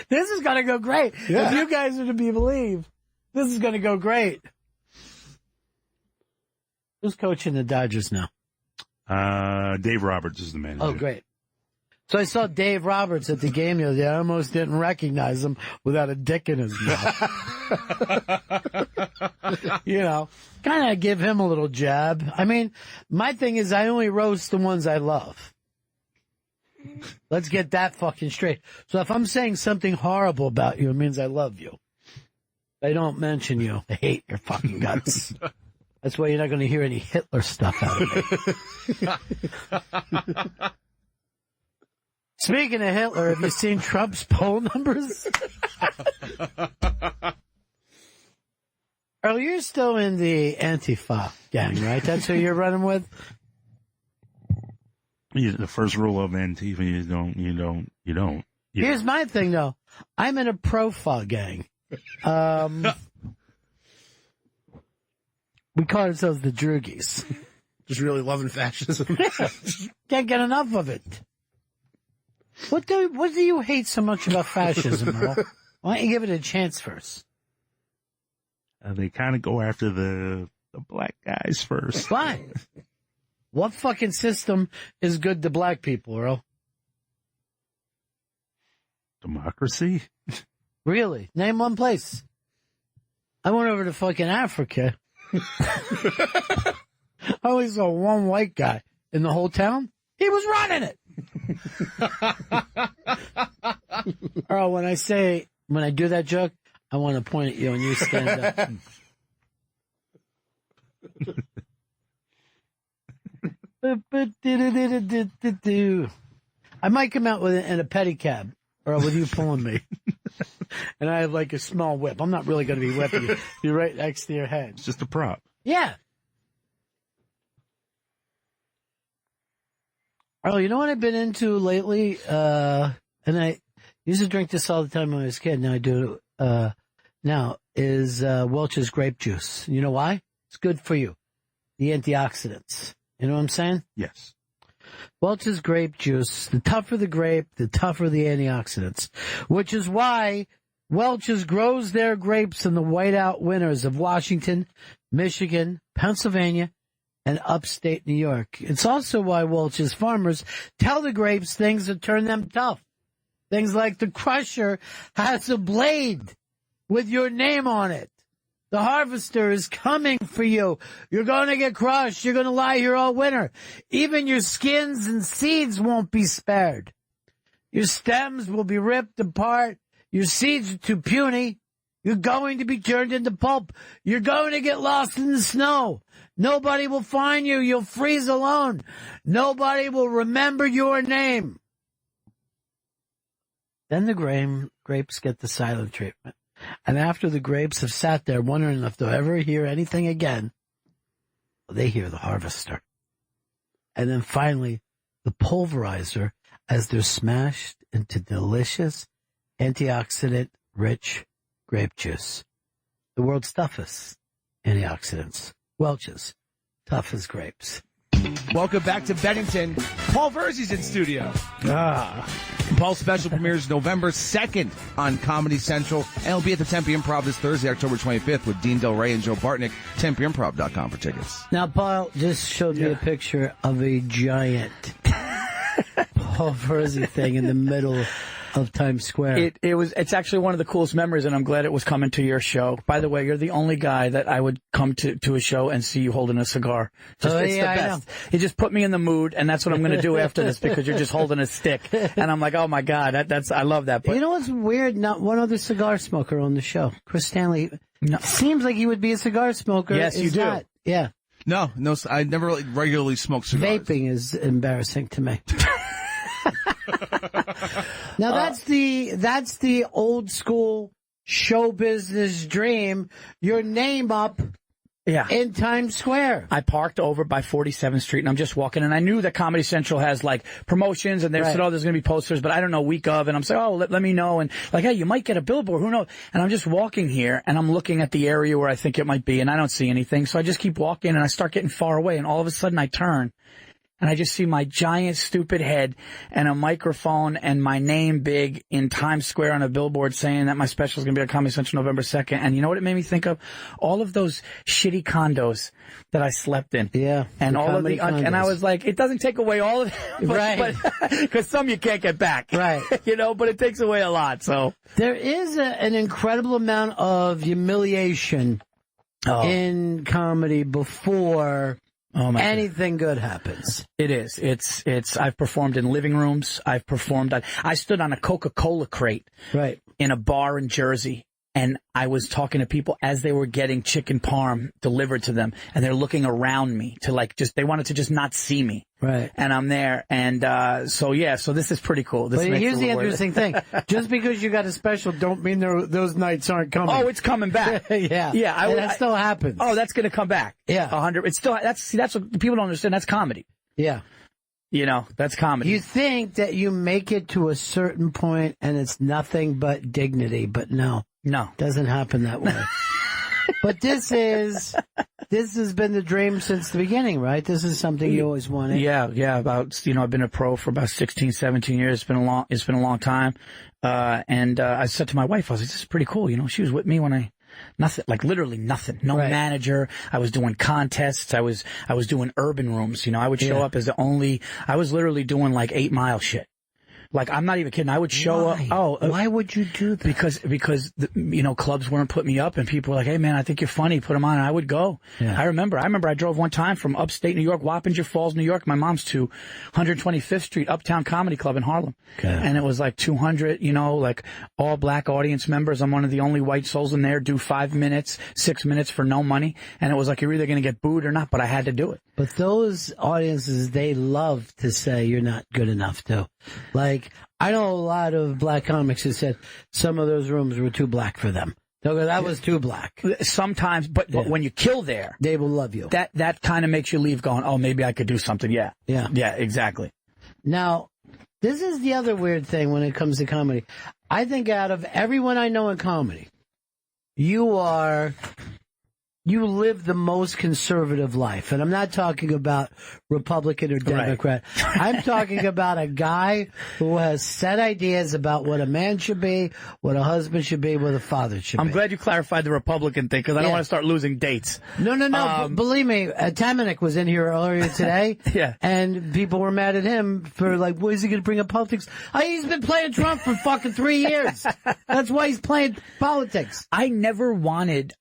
This is going to go great. Yeah. If you guys are to be believed, this is going to go great. Who's coaching the Dodgers now? Dave Roberts is the manager. Oh, great. So I saw Dave Roberts at the game the other day. I almost didn't recognize him without a dick in his mouth. Kind of give him a little jab. I mean, my thing is I only roast the ones I love. Let's get that fucking straight. So if I'm saying something horrible about you, it means I love you. If I don't mention you, I hate your fucking guts. That's why you're not going to hear any Hitler stuff out of me. Speaking of Hitler, have you seen Trump's poll numbers? Earl, you're still in the Antifa gang, right? That's who you're running with? The first rule of Antifa, you don't. Here's my thing, though. I'm in a Profa gang. We call ourselves the Droogies. Just really loving fascism. Can't get enough of it. What do you hate so much about fascism, Earl? Why don't you give it a chance first? They kind of go after the black guys first. Why? What fucking system is good to black people, Earl? Democracy? Really? Name one place. I went over to fucking Africa. I only saw one white guy in the whole town. He was running it. Earl, when I do that joke, I want to point at you and you stand up. I might come out with it in a pedicab, or with you pulling me. And I have like a small whip. I'm not really going to be whipping you. You're right next to your head. It's just a prop. Yeah. Oh, you know what I've been into lately? And I used to drink this all the time when I was a kid. Now I do it now, is Welch's grape juice. You know why? It's good for you. The antioxidants. You know what I'm saying? Yes. Welch's grape juice. The tougher the grape, the tougher the antioxidants, which is why Welch's grows their grapes in the whiteout winters of Washington, Michigan, Pennsylvania, and upstate New York. It's also why Welch's farmers tell the grapes things that turn them tough. Things like the crusher has a blade with your name on it. The harvester is coming for you. You're going to get crushed. You're going to lie here all winter. Even your skins and seeds won't be spared. Your stems will be ripped apart. Your seeds are too puny. You're going to be turned into pulp. You're going to get lost in the snow. Nobody will find you. You'll freeze alone. Nobody will remember your name. Then the grapes get the silent treatment. And after the grapes have sat there wondering if they'll ever hear anything again, they hear the harvester. And then finally, the pulverizer as they're smashed into delicious, antioxidant-rich grape juice. The world's toughest antioxidants. Welch's, tough as grapes. Welcome back to Bennington. Paul Virzi's in studio. Paul's special premieres November 2nd on Comedy Central, and it'll be at the Tempe Improv this Thursday, October 25th, with Dean Del Rey and Joe Bartnick. TempeImprov.com for tickets. Now, Paul just showed me a picture of a giant Paul Virzi thing in the middle of Times Square. It's actually one of the coolest memories, and I'm glad it was coming to your show. By the way, you're the only guy that I would come to a show and see you holding a cigar. It's the best. You just put me in the mood, and that's what I'm going to do after this, because you're just holding a stick. And I'm like, oh my God, I love that. But you know what's weird? Not one other cigar smoker on the show. Chris Stanley. No. Seems like he would be a cigar smoker. Yes, you do. Not. Yeah. No, I never really regularly smoke cigars. Vaping is embarrassing to me. Now that's the old school show business dream. Your name up in Times Square. I parked over by 47th Street, and I'm just walking, and I knew that Comedy Central has like promotions, and they said, oh, there's going to be posters, but I don't know, week of, and I'm saying, oh, let me know, and like, hey, you might get a billboard, who knows? And I'm just walking here, and I'm looking at the area where I think it might be, and I don't see anything, so I just keep walking, and I start getting far away, and all of a sudden I turn, and I just see my giant, stupid head and a microphone and my name big in Times Square on a billboard saying that my special is going to be on Comedy Central November 2nd. And you know what it made me think of? All of those shitty condos that I slept in. Yeah. And all of the, and I was like, it doesn't take away all of it. Right. Because some you can't get back. Right. But it takes away a lot. So there is an incredible amount of humiliation in comedy before anything good happens. It is. It's, I've performed in living rooms. I stood on a Coca-Cola crate. Right. In a bar in Jersey. And I was talking to people as they were getting chicken parm delivered to them. And they're looking around me to they wanted to just not see me. Right. And I'm there. And, so this is pretty cool. But here's the interesting thing. Just because you got a special don't mean those nights aren't coming. Oh, it's coming back. Yeah. Yeah. That still happens. Oh, that's going to come back. Yeah. 100. It's still, that's what people don't understand. That's comedy. Yeah. That's comedy. You think that you make it to a certain point and it's nothing but dignity, but no. No. Doesn't happen that way. But this has been the dream since the beginning, right? This is something you always wanted. Yeah. I've been a pro for about 16, 17 years. It's been a long time. And I said to my wife, I was like, this is pretty cool. She was with me when literally nothing. No manager. I was doing contests. I was doing urban rooms. I would show up as I was literally doing 8 Mile shit. I'm not even kidding. I would show up. Oh, why would you do that? Because clubs weren't putting me up, and people were like, "Hey, man, I think you're funny. Put them on." And I would go. Yeah. I remember I drove one time from upstate New York, Wappinger Falls, New York. My mom's to 125th Street, Uptown Comedy Club in Harlem, and it was 200. All black audience members. I'm one of the only white souls in there. Do 5 minutes, 6 minutes for no money, and it was you're either going to get booed or not. But I had to do it. But those audiences, they love to say you're not good enough, too. I know a lot of black comics who said some of those rooms were too black for them. That was too black. Sometimes, but when you kill there, they will love you. That kind of makes you leave going, oh, maybe I could do something. Yeah. Yeah. Yeah, exactly. Now, this is the other weird thing when it comes to comedy. I think out of everyone I know in comedy, you are you live the most conservative life. And I'm not talking about Republican or Democrat. Right. I'm talking about a guy who has set ideas about what a man should be, what a husband should be, what a father should be. I'm glad you clarified the Republican thing, because I don't want to start losing dates. No. Believe me, Atamanuik was in here earlier today. Yeah. And people were mad at him for, like, what is he going to bring up politics? He's been playing Trump for fucking 3 years. That's why he's playing politics. I never wanted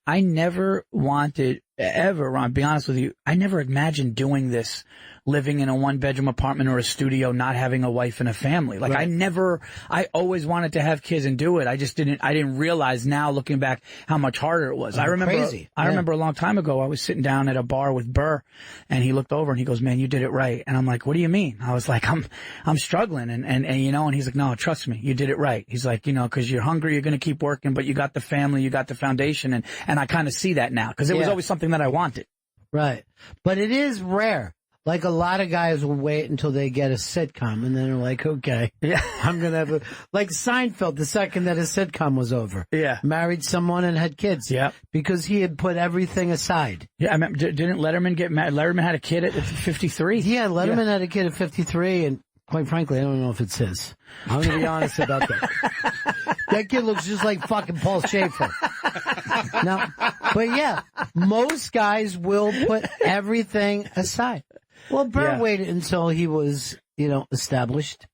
ever, Ron, be honest with you, I never imagined doing this, living in a one-bedroom apartment or a studio, not having a wife and a family. Like, right. I always wanted to have kids and do it. I didn't realize now, looking back, how much harder it was. I remember a long time ago, I was sitting down at a bar with Burr, and he looked over and he goes, "Man, you did it right." And I'm like, "What do you mean?" I was like, I'm struggling. And he's like, "No, trust me, you did it right." He's like, "'Cause you're hungry, you're going to keep working, but you got the family, you got the foundation." And I kind of see that now, because it was always something that I wanted. Right. But it is rare. Like, a lot of guys will wait until they get a sitcom, and then they're like, okay, I'm going to have like Seinfeld, the second that his sitcom was over. Yeah. Married someone and had kids. Yeah. Because he had put everything aside. Yeah, I mean, didn't Letterman get married? Letterman had a kid at 53? Yeah, Letterman had a kid at 53, and quite frankly, I don't know if it's his. I'm going to be honest about that. That kid looks just like fucking Paul Schaefer. No, but yeah, most guys will put everything aside. Well, Burr waited until he was, established.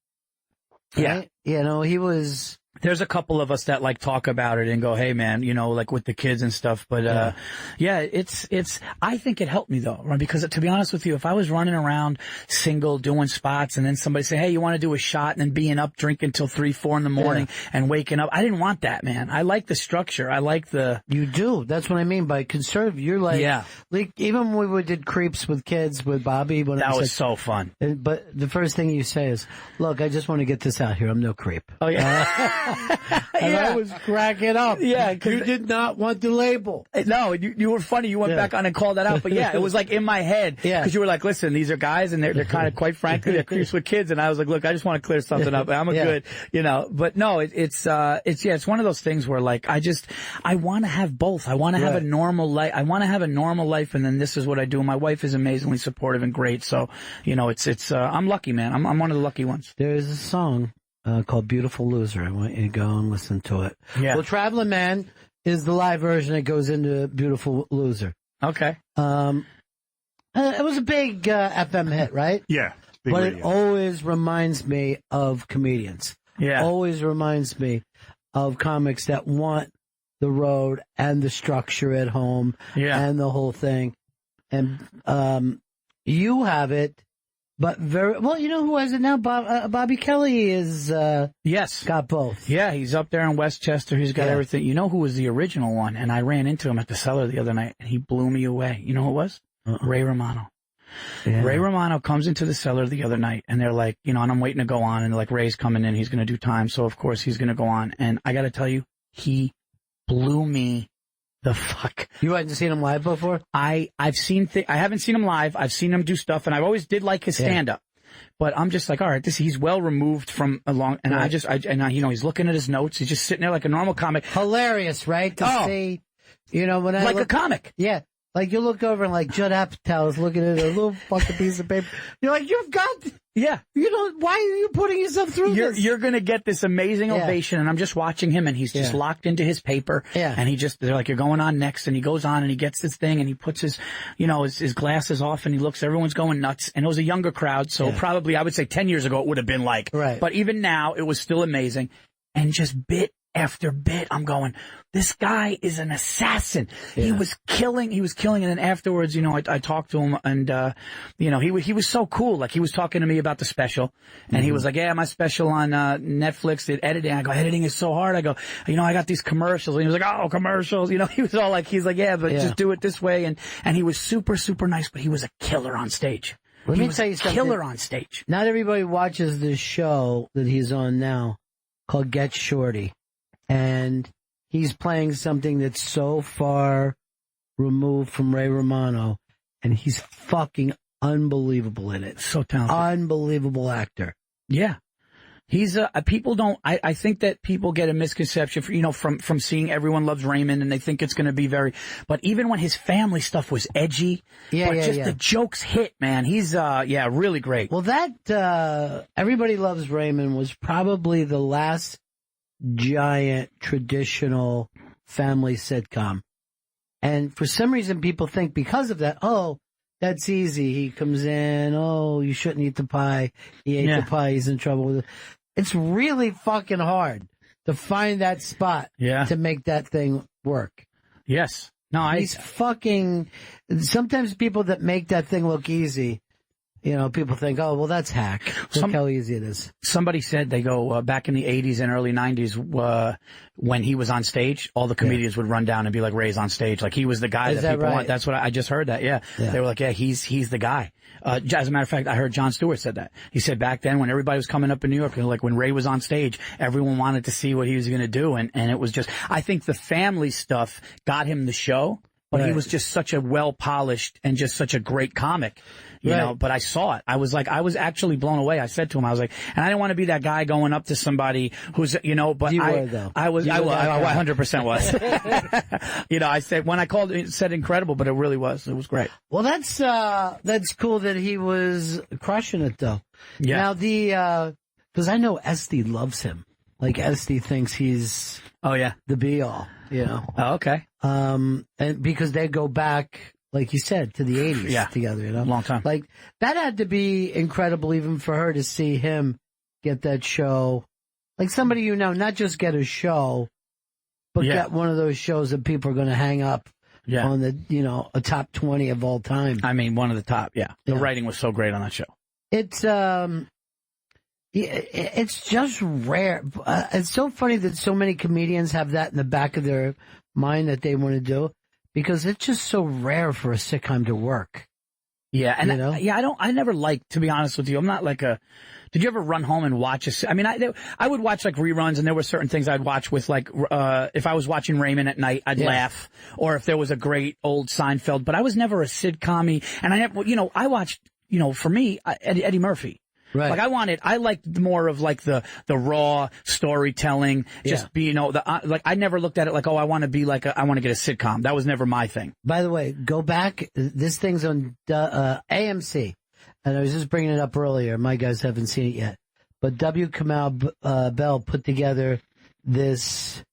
Right? Yeah. He was... There's a couple of us that like talk about it and go, "Hey man, like with the kids and stuff." But, it's, I think it helped me though, right? Because to be honest with you, if I was running around single doing spots and then somebody say, "Hey, you want to do a shot?" and then being up drinking till 3, 4 in the morning and waking up, I didn't want that, man. I like the structure. I like You do. That's what I mean by conservative. You're like, even when we did Creeps with kids with Bobby. That was so fun. But the first thing you say is, "Look, I just want to get this out here. I'm no creep." Oh yeah. And I was cracking up. Yeah, you did not want the label. No, you were funny. You went back on and called that out. But yeah, it was like in my head. Yeah. Because you were like, "Listen, these are guys, and they're kind of, quite frankly, they're creeps with kids." And I was like, "Look, I just want to clear something up. I'm a good, But no, it's one of those things where, like, I want to have both. I want to have a normal life. I want to have a normal life, and then this is what I do. My wife is amazingly supportive and great. So, I'm lucky, man. I'm one of the lucky ones. There's a song called "Beautiful Loser." I want you to go and listen to it. Yeah. Well, Traveling Man is the live version that goes into "Beautiful Loser." Okay. It was a big FM hit, right? Yeah. But it always reminds me of comedians. Yeah. Always reminds me of comics that want the road and the structure at home and the whole thing. And you have it. But you know who has it now? Bobby Kelly is, got both. Yeah, he's up there in Westchester. He's got everything. You know who was the original one? And I ran into him at the Cellar the other night, and he blew me away. You know who it was? Ray Romano. Yeah. Ray Romano comes into the Cellar the other night, and they're like, and I'm waiting to go on, and they're like, Ray's coming in, he's going to do time. So of course he's going to go on. And I got to tell you, he blew me the fuck. You hadn't seen him live before? I haven't seen him live. I've seen him do stuff, and I've always did like his stand-up. But I'm just like, all right, he's well removed from a long, and he's looking at his notes. He's just sitting there like a normal comic. Hilarious, right? To see, when I a comic. Yeah. Like, you look over and, like, Judd Apatow is looking at a little fucking piece of paper. You're like, you've got... Yeah. Why are you putting yourself through this? You're going to get this amazing ovation, and I'm just watching him, and he's just locked into his paper. Yeah. And they're like, you're going on next, and he goes on, and he gets this thing, and he puts his glasses off, and he looks, everyone's going nuts. And it was a younger crowd, so probably, I would say 10 years ago, it would have been like. Right. But even now, it was still amazing. And just bit after bit, I'm going, this guy is an assassin. Yeah. He was killing. And then afterwards, I talked to him, and, he was so cool. Like, he was talking to me about the special, and he was like, yeah, my special on, Netflix, did editing. I go, editing is so hard. I go, I got these commercials. And he was like, oh, commercials. He was all like, just do it this way. And he was super, super nice, but he was a killer on stage. Let me tell you something. Killer on stage. Not everybody watches this show that he's on now called Get Shorty. And he's playing something that's so far removed from Ray Romano, and he's fucking unbelievable in it. So talented. Unbelievable actor. Yeah. He's people don't. I think that people get a misconception from seeing Everyone Loves Raymond, and they think it's going to be very. But even when his family stuff was edgy, the jokes hit, man. He's really great. Well, that Everybody Loves Raymond was probably the last giant traditional family sitcom, and for some reason, people think because of that, that's easy. He comes in, you shouldn't eat the pie. He ate the pie. He's in trouble with it. It's really fucking hard to find that spot to make that thing work. Yes. No, sometimes people that make that thing look easy, people think, that's hack. Look how easy it is. Somebody said they go back in the 80s and early 90s when he was on stage, all the comedians would run down and be like, Ray's on stage. Like he was the guy that people want. That's what I just heard that. Yeah. They were like, he's the guy. As a matter of fact, I heard Jon Stewart said that. He said back then when everybody was coming up in New York, like when Ray was on stage, everyone wanted to see what he was going to do. And it was just, I think the family stuff got him the show, but he was just such a well-polished and just such a great comic. You know, but I saw it. I was actually blown away. I said to him, I was like, and I didn't want to be that guy going up to somebody who's, but you were, though. I 100% was. I said, when I called it, said incredible, but it really was. It was great. Well, that's cool that he was crushing it, though. Yeah. Now because I know Esty loves him. Like Esty thinks he's the be all, Oh, okay. And because they go back, like you said, to the 80s together, Long time. Like, that had to be incredible even for her to see him get that show. Like, somebody not just get a show, but get one of those shows that people are going to hang up on the, a top 20 of all time. I mean, one of the top, The writing was so great on that show. It's just rare. It's so funny that so many comedians have that in the back of their mind that they want to do. Because it's just so rare for a sitcom to work. Yeah, and I never liked, to be honest with you. I'm not like did you ever run home and watch I would watch like reruns, and there were certain things I'd watch with like, if I was watching Raymond at night, I'd laugh, or if there was a great old Seinfeld, but I was never a sitcom-y, and I never, I watched, for me, Eddie Murphy. Right. Like I liked more of like the raw storytelling, just be, like I never looked at it like, I want to be like, I want to get a sitcom. That was never my thing. By the way, go back. This thing's on AMC, and I was just bringing it up earlier. My guys haven't seen it yet, but W. Kamau Bell put together this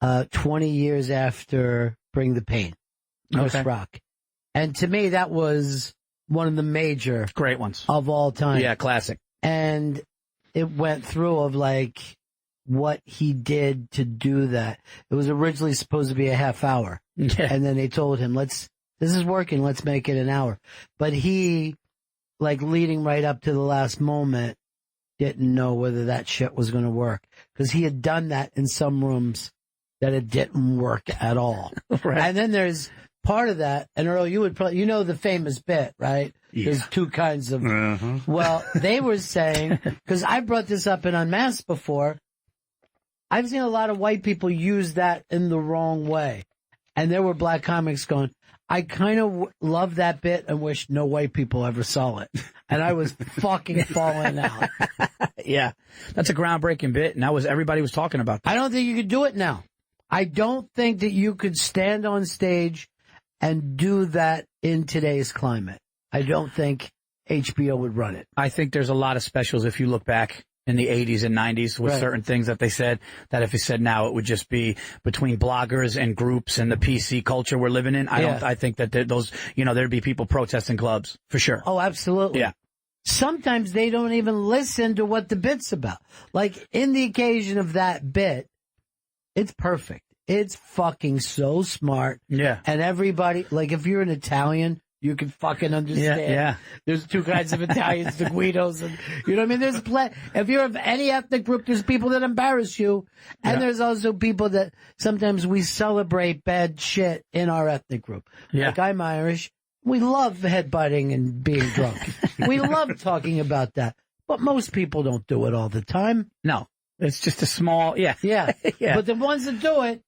20 years after Bring the Pain, Chris Rock, and to me that was one of the major great ones of all time. Yeah, classic. And it went through of like what he did to do that. It was originally supposed to be a half hour. Yeah. And then they told him, this is working, let's make it an hour. But he, like leading right up to the last moment, didn't know whether that shit was going to work. Because he had done that in some rooms that it didn't work at all. Right. And then there's part of that, and Earl, you would probably, the famous bit, right? Yeah. There's two kinds of, well, they were saying, because I brought this up in Unmasked before, I've seen a lot of white people use that in the wrong way. And there were black comics going, I kind of love that bit and wish no white people ever saw it. And I was fucking falling out. Yeah. That's a groundbreaking bit, and everybody was talking about that. I don't think you could do it now. I don't think that you could stand on stage and do that in today's climate. I don't think HBO would run it. I think there's a lot of specials, if you look back in the 80s and 90s, with certain things that they said, that if you said now, it would just be between bloggers and groups and the PC culture we're living in. I think that those, there'd be people protesting clubs, for sure. Oh, absolutely. Yeah. Sometimes they don't even listen to what the bit's about. Like, in the occasion of that bit, it's perfect. It's fucking so smart. Yeah. And everybody, like, if you're an Italian, you can fucking understand. Yeah. There's two kinds of Italians, the Guidos, and, you know what I mean? There's if you're of any ethnic group, there's people that embarrass you. And there's also people that sometimes we celebrate bad shit in our ethnic group. Yeah. Like, I'm Irish. We love headbutting and being drunk. We love talking about that. But most people don't do it all the time. No. It's just a small, Yeah. But the ones that do it,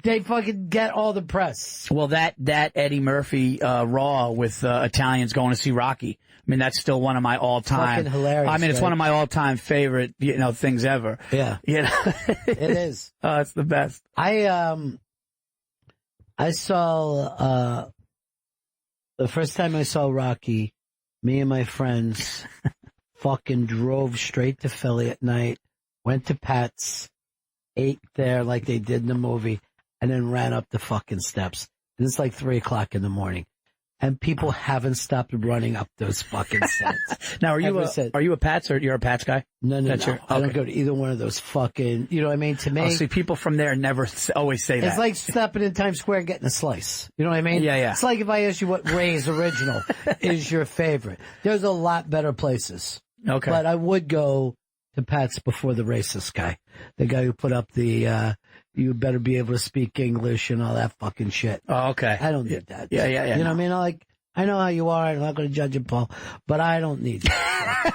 they fucking get all the press. Well, that Eddie Murphy Raw with Italians going to see Rocky. I mean, that's still one of my all-time. Fucking hilarious. I mean, it's one of my all-time favorite, things ever. Yeah. It is. Oh, it's the best. I saw the first time I saw Rocky, me and my friends fucking drove straight to Philly at night, went to Pat's, ate there like they did in the movie, and then ran up the fucking steps. And it's like 3 o'clock in the morning. And people haven't stopped running up those fucking steps. Now, are you a Pats or you're a Pats guy? No. I don't go to either one of those fucking, you know what I mean? To me. See, people from there never always say that. It's like stepping in Times Square and getting a slice. You know what I mean? Yeah. It's like if I ask you what Ray's Original is your favorite. There's a lot better places. Okay. But I would go to Pat's before the racist guy. The guy who put up the, you better be able to speak English and all that fucking shit. Oh, okay. I don't need that. Yeah. You know what I mean? I know how you are. I'm not going to judge you, Paul, but I don't need that.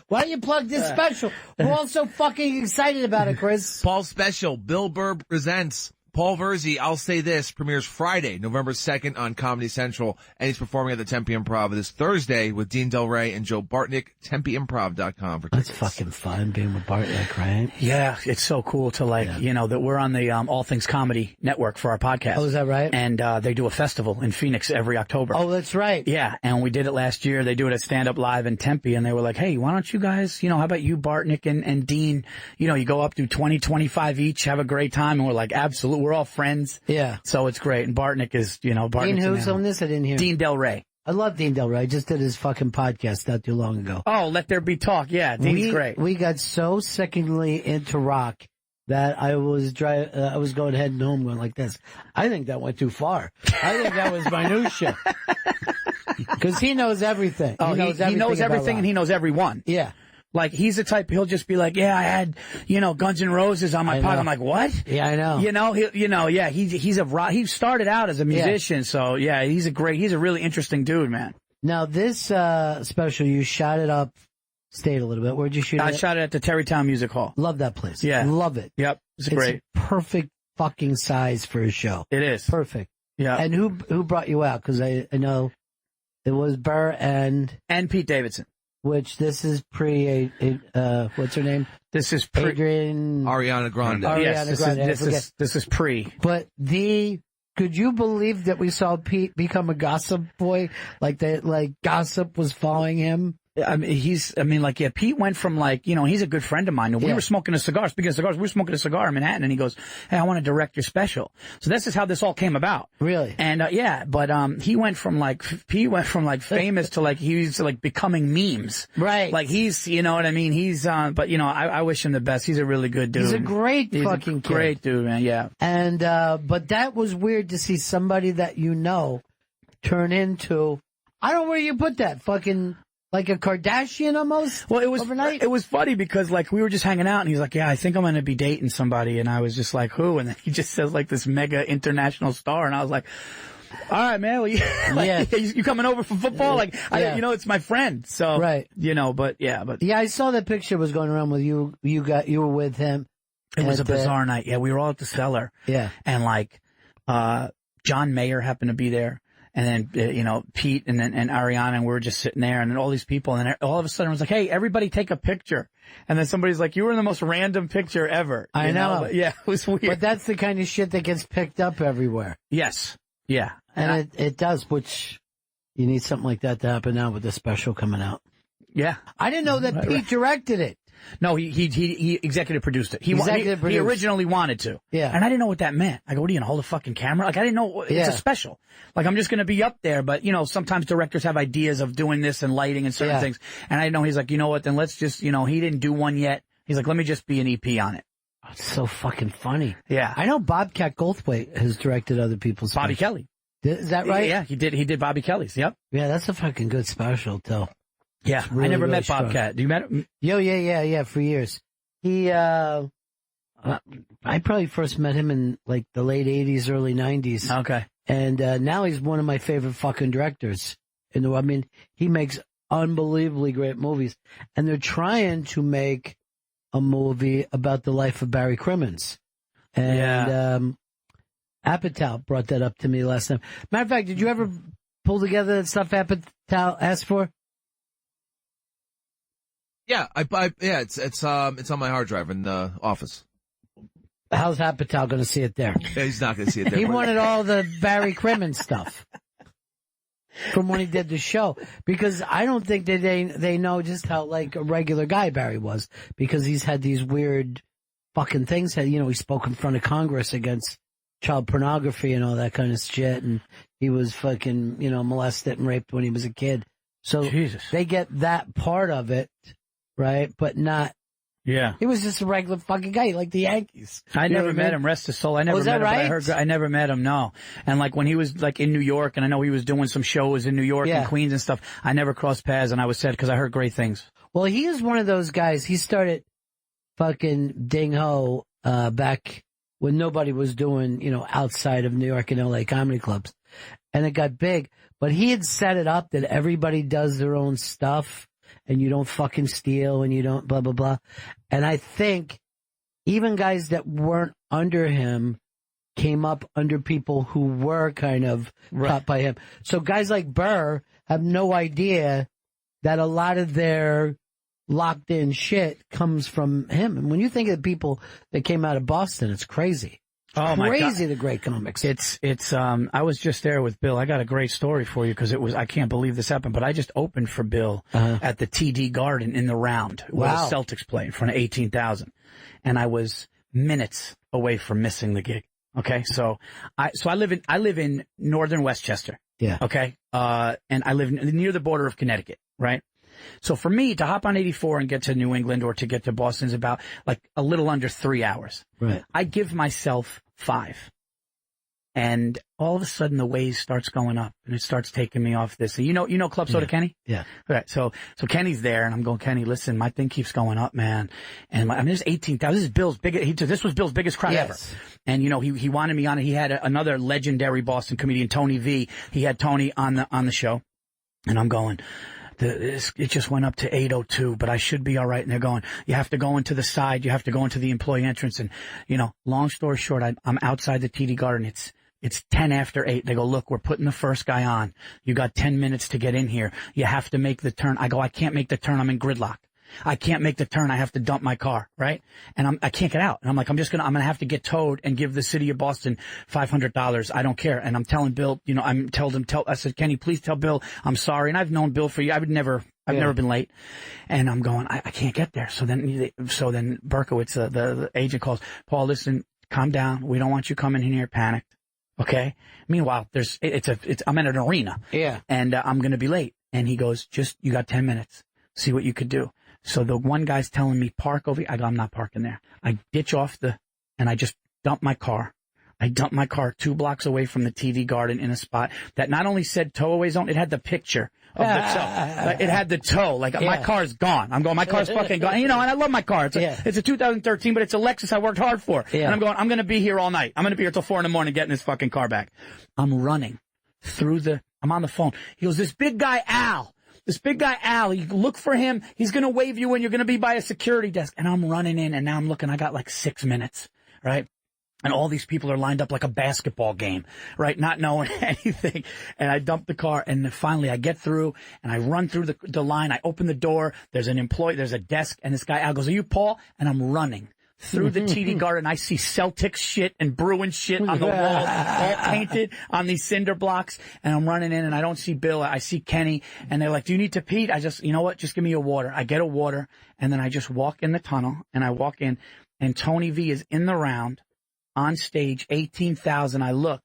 Why don't you plug this special? We're all so fucking excited about it, Chris. Paul's special, Bill Burr presents Paul Virzi, I'll Say This, premieres Friday, November 2nd on Comedy Central, and he's performing at the Tempe Improv this Thursday with Dean Del Rey and Joe Bartnick, TempeImprov.com for tickets. That's fucking fun, being with Bartnick, right? Yeah, it's so cool to that we're on the All Things Comedy Network for our podcast. Oh, is that right? And they do a festival in Phoenix every October. Oh, that's right. Yeah, and we did it last year. They do it at Stand Up Live in Tempe, and they were like, hey, why don't you guys, how about you, Bartnick and Dean, you go up to 20, 25 each, have a great time, and we're like, absolutely, we're all friends. Yeah. So it's great. And Bartnick is, Bartnick's Dean who's on this? I didn't hear. Dean Del Rey. I love Dean Del Rey. I just did his fucking podcast not too long ago. Oh, Let There Be Talk. Yeah, Dean's great. We got so sickeningly into rock that I was going heading home going like this. I think that went too far. I think that was minutia. Because he knows everything. Oh, he knows everything and he knows everyone. Yeah. Like, he's the type, he'll just be like, yeah, I had, Guns N' Roses on my pod. I'm like, what? Yeah, I know. He started out as a musician, so yeah, he's a really interesting dude, man. Now, this special, you shot it up state a little bit. Where'd you shoot it? I shot it at the Terrytown Music Hall. Love that place. Yeah. Love it. Yep. It's great. Perfect fucking size for a show. It is. Perfect. Yeah. And who brought you out? Because I know it was Burr and Pete Davidson. Which this is what's her name? This is pre Ariana Grande. This is pre. But could you believe that we saw Pete become a gossip boy? Like gossip was following him? I mean, Pete went from he's a good friend of mine. We were smoking a cigar. Speaking of cigars, we were smoking a cigar in Manhattan, and he goes, hey, I want to direct your special. So this is how this all came about. Really? And, he went from famous to he's becoming memes. Right. Like he's, you know what I mean? He's, I wish him the best. He's a really good dude. He's a great fucking kid. Great dude, man. Yeah. And, but that was weird to see somebody that turn into, I don't know where you put that fucking, like a Kardashian almost? Well, it was overnight. It was funny because we were just hanging out and he's like, yeah, I think I'm going to be dating somebody. And I was just like, who? And then he just says this mega international star. And I was like, all right, man. Well, you coming over for football? It's my friend. So, right. Yeah, I saw that picture was going around with you. You were with him. It was a bizarre night. Yeah. We were all at the Cellar. Yeah. And John Mayer happened to be there. And then, Pete and Ariana, and we were just sitting there, and then all these people, and then all of a sudden I was like, hey, everybody take a picture. And then somebody's like, you were in the most random picture ever. I know. But, yeah, it was weird. But that's the kind of shit that gets picked up everywhere. Yes. Yeah. And it does, which you need something like that to happen now with the special coming out. Yeah. I didn't know that Pete directed it. No, he executive produced it. He originally wanted to. Yeah. And I didn't know what that meant. I go, what are you going to hold a fucking camera? I didn't know. It's a special. I'm just going to be up there. But, sometimes directors have ideas of doing this and lighting and certain things. And I didn't know. He's like, you know what? Then let's just, he didn't do one yet. He's like, let me just be an EP on it. Oh, it's so fucking funny. Yeah. I know Bobcat Goldthwait has directed other people's Bobby specials. Kelly. Is that right? Yeah, he did Bobby Kelly's. Yep. Yeah, that's a fucking good special, too. Yeah. Really, I never really met strong. Bobcat. Do you met him? Yeah, for years. He, I probably first met him in the late 80s, early 90s. Okay. And now he's one of my favorite fucking directors. He makes unbelievably great movies. And they're trying to make a movie about the life of Barry Crimmins, And Apatow brought that up to me last time. Matter of fact, did you ever pull together that stuff Apatow asked for? Yeah, it's on my hard drive in the office. How's Apatow going to see it there? Yeah, he's not going to see it there. He wanted all the Barry Crimmins stuff from when he did the show, because I don't think that they know just how like a regular guy Barry was, because he's had these weird fucking things. He spoke in front of Congress against child pornography and all that kind of shit, and he was fucking molested and raped when he was a kid. So Jesus. They get that part of it, right? But not. Yeah. He was just a regular fucking guy, like the Yankees. I never met him, rest his soul. I never Was met that him, right? but I never met him, no. And like when he was like in New York, and I know he was doing some shows in New York and Queens and stuff, I never crossed paths, and I was sad because I heard great things. Well, he is one of those guys. He started fucking Ding Ho back when nobody was doing, outside of New York and LA comedy clubs. And it got big. But he had set it up that everybody does their own stuff, and you don't fucking steal, and you don't blah, blah, blah. And I think even guys that weren't under him came up under people who were kind of taught by him. So guys like Burr have no idea that a lot of their locked in shit comes from him. And when you think of the people that came out of Boston, it's crazy. Oh my God. Crazy, the great comics. It's I was just there with Bill. I got a great story for you because I can't believe this happened, but I just opened for Bill at the TD Garden in the Round where the Celtics play in front of 18,000. And I was minutes away from missing the gig. Okay. So I live in northern Westchester. Yeah. Okay. And I live near the border of Connecticut, right? So for me to hop on 84 and get to New England or to get to Boston is about like a little under 3 hours. Right. I give myself 5. And all of a sudden the Waze starts going up and it starts taking me off this. You know Club Soda Kenny? Yeah. Okay. So Kenny's there and I'm going, Kenny, listen, my thing keeps going up, man. And there's 18,000. This is Bill's biggest, this was Bill's biggest crowd ever. And he wanted me on it. He had another legendary Boston comedian, Tony V. He had Tony on the show. And I'm going, it just went up to 8:02, but I should be all right. And they're going, you have to go into the side. You have to go into the employee entrance. And, long story short, I'm outside the TD Garden. It's 10 after 8. They go, look, we're putting the first guy on. You got 10 minutes to get in here. You have to make the turn. I go, I can't make the turn. I'm in gridlock. I can't make the turn. I have to dump my car, right? And I can't get out. And I'm like, I'm gonna have to get towed and give the city of Boston $500. I don't care. And I'm telling Bill, I said, Kenny, please tell Bill I'm sorry. And I've known Bill for you. I've never been late. And I'm going, I can't get there. So then Berkowitz, the agent calls, Paul, listen, calm down. We don't want you coming in here panicked. Okay. Meanwhile, I'm in an arena. Yeah. And I'm going to be late. And he goes, you got 10 minutes. See what you could do. So the one guy's telling me, park over here. I go, I'm not parking there. I ditch off and I just dump my car. I dumped my car 2 blocks away from the TD Garden in a spot that not only said tow away zone, it had the picture of the tow. Like, it had the tow. Like, my car's gone. I'm going, my car's fucking gone. And I love my car. It's a 2013, but it's a Lexus I worked hard for. Yeah. And I'm going, I'm going to be here all night. I'm going to be here till 4 a.m. getting this fucking car back. I'm running I'm on the phone. He goes, this big guy, Al, you look for him. He's going to wave you in. You're going to be by a security desk. And I'm running in, and now I'm looking. I got like 6 minutes, right? And all these people are lined up like a basketball game, right? Not knowing anything. And I dump the car, and then finally I get through, and I run through the line. I open the door. There's a desk, and this guy, Al, goes, are you Paul? And I'm running through the TD Garden. I see Celtics shit and Bruins shit on the walls, all painted on these cinder blocks. And I'm running in, and I don't see Bill. I see Kenny, and they're like, do you need to pee? I just, you know what? Just give me a water. I get a water, and then I just walk in the tunnel, and I walk in, and Tony V is in the Round on stage, 18,000. I look,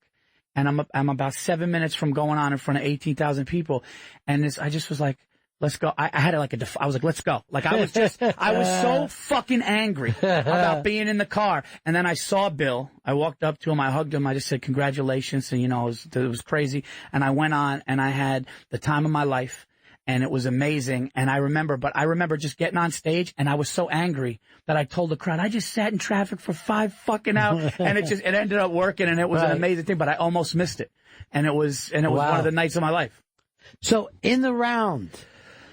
and I'm about 7 minutes from going on in front of 18,000 people. And I just was like, let's go. I had I was like, let's go. Like, I was so fucking angry about being in the car. And then I saw Bill. I walked up to him. I hugged him. I just said, congratulations. And, it was crazy. And I went on, and I had the time of my life, and it was amazing. And I remember just getting on stage, and I was so angry that I told the crowd, I just sat in traffic for 5 fucking hours. And it ended up working, and it was an amazing thing, but I almost missed it. And it was one of the nights of my life. So in the Round,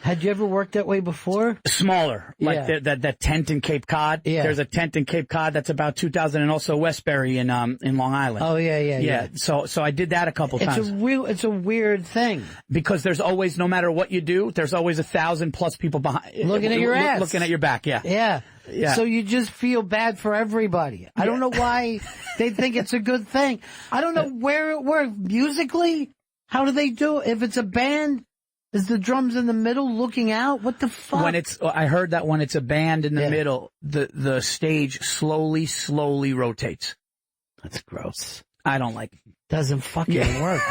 Had you ever worked that way before? Smaller, like that tent in Cape Cod. Yeah. There's a tent in Cape Cod that's about 2,000, and also Westbury in Long Island. Oh yeah. So I did that a couple times. It's a weird thing because there's always, no matter what you do, there's always 1,000+ people behind looking at your ass, looking at your back. Yeah. So you just feel bad for everybody. I don't know why they think it's a good thing. I don't know where it works musically. How do they do it? If it's a band, is the drums in the middle looking out? What the fuck? I heard that when it's a band in the middle, the stage slowly rotates. That's gross. I don't like it. Doesn't fucking work.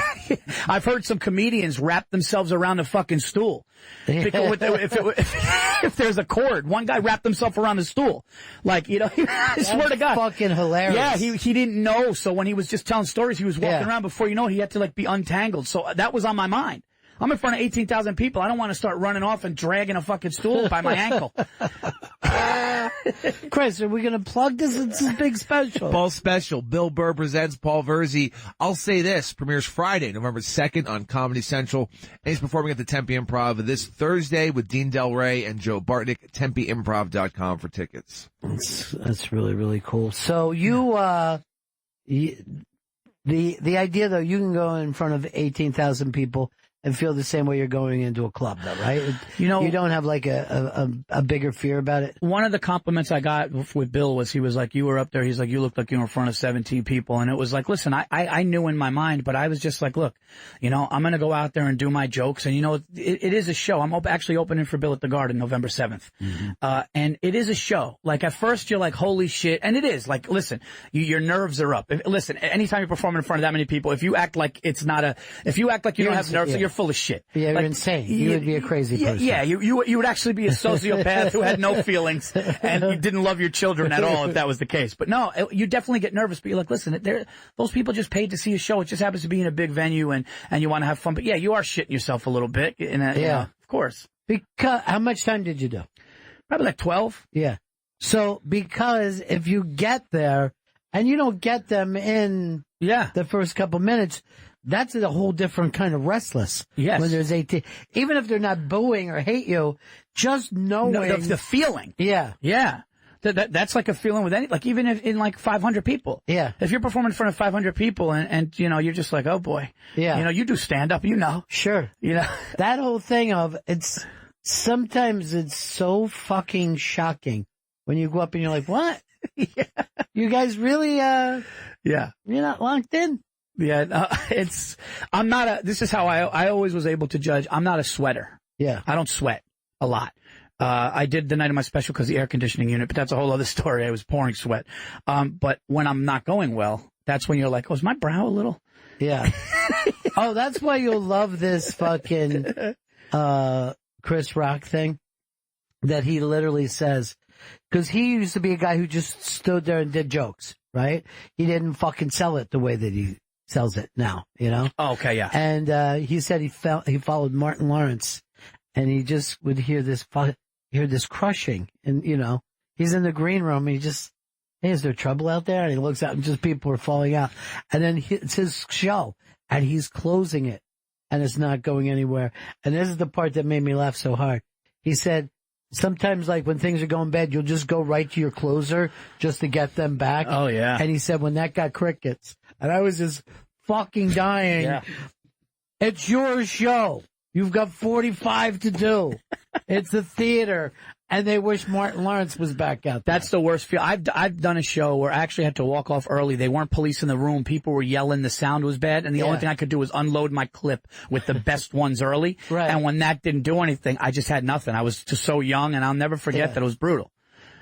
I've heard some comedians wrap themselves around a fucking stool. Because if there's a cord, one guy wrapped himself around the stool. Like, I swear to God. Fucking hilarious. Yeah, he didn't know. So when he was just telling stories, he was walking around. Before you know it, he had to be untangled. So that was on my mind. I'm in front of 18,000 people. I don't want to start running off and dragging a fucking stool by my ankle. Chris, are we going to plug this? It's a big special. Paul Special. Bill Burr presents Paul Virzi. I'll Say This premieres Friday, November 2nd on Comedy Central. And he's performing at the Tempe Improv this Thursday with Dean Del Rey and Joe Bartnick. TempeImprov.com for tickets. That's really, really cool. So the idea, though, you can go in front of 18,000 people and feel the same way you're going into a club, though, right? You don't have a bigger fear about it. One of the compliments I got with Bill was, he was like, you were up there. He's like, you looked like you were in front of 17 people. And it was like, listen, I knew in my mind, but I was just like, look, I'm going to go out there and do my jokes. And, it is a show. I'm actually opening for Bill at the Garden November 7th. Mm-hmm. And it is a show. Like, at first you're like, holy shit. And it is. Like, listen, your nerves are up. Listen, anytime you're performing in front of that many people, if you act like it's not if you act like you don't have nerves, you're full of shit. Yeah, you're insane. You would be a crazy person. Yeah, you would actually be a sociopath who had no feelings and you didn't love your children at all if that was the case. But no, you definitely get nervous. But you're like, listen, those people just paid to see a show. It just happens to be in a big venue and you want to have fun. But yeah, you are shitting yourself a little bit. Of course. Because how much time did you do? Probably like 12. Yeah. So because if you get there and you don't get them in the first couple minutes, that's a whole different kind of restless. Yes. When there's 18. Even if they're not booing or hate you, just knowing. The feeling. Yeah. Yeah. That's like a feeling with even if in 500 people. Yeah. If you're performing in front of 500 people and you're just like, oh boy. Yeah. You do stand up, Sure. That whole thing of sometimes it's so fucking shocking when you go up and you're like, what? Yeah. You guys really, yeah. You're not locked in? Yeah, I'm not this is how I always was able to judge. I'm not a sweater. Yeah. I don't sweat a lot. I did the night of my special because the air conditioning unit, but that's a whole other story. I was pouring sweat. But when I'm not going well, that's when you're like, oh, is my brow a little? Yeah. Oh, that's why you'll love this fucking, Chris Rock thing that he literally says, because he used to be a guy who just stood there and did jokes, right? He didn't fucking sell it the way that he sells it now, Oh, okay, yeah. And he said he followed Martin Lawrence, and he just would hear this crushing, and he's in the green room, and he just, hey, is there trouble out there? And he looks out, and just people are falling out, and then it's his show, and he's closing it, and it's not going anywhere. And this is the part that made me laugh so hard. He said, sometimes, when things are going bad, you'll just go right to your closer just to get them back. Oh, yeah. And he said, when that got crickets, and I was just fucking dying. Yeah. It's your show. You've got 45 to do. It's the theater. And they wish Martin Lawrence was back out there. That's the worst feel. I've done a show where I actually had to walk off early. They weren't police in the room. People were yelling. The sound was bad. And the only thing I could do was unload my clip with the best ones early. Right. And when that didn't do anything, I just had nothing. I was just so young, and I'll never forget that it was brutal.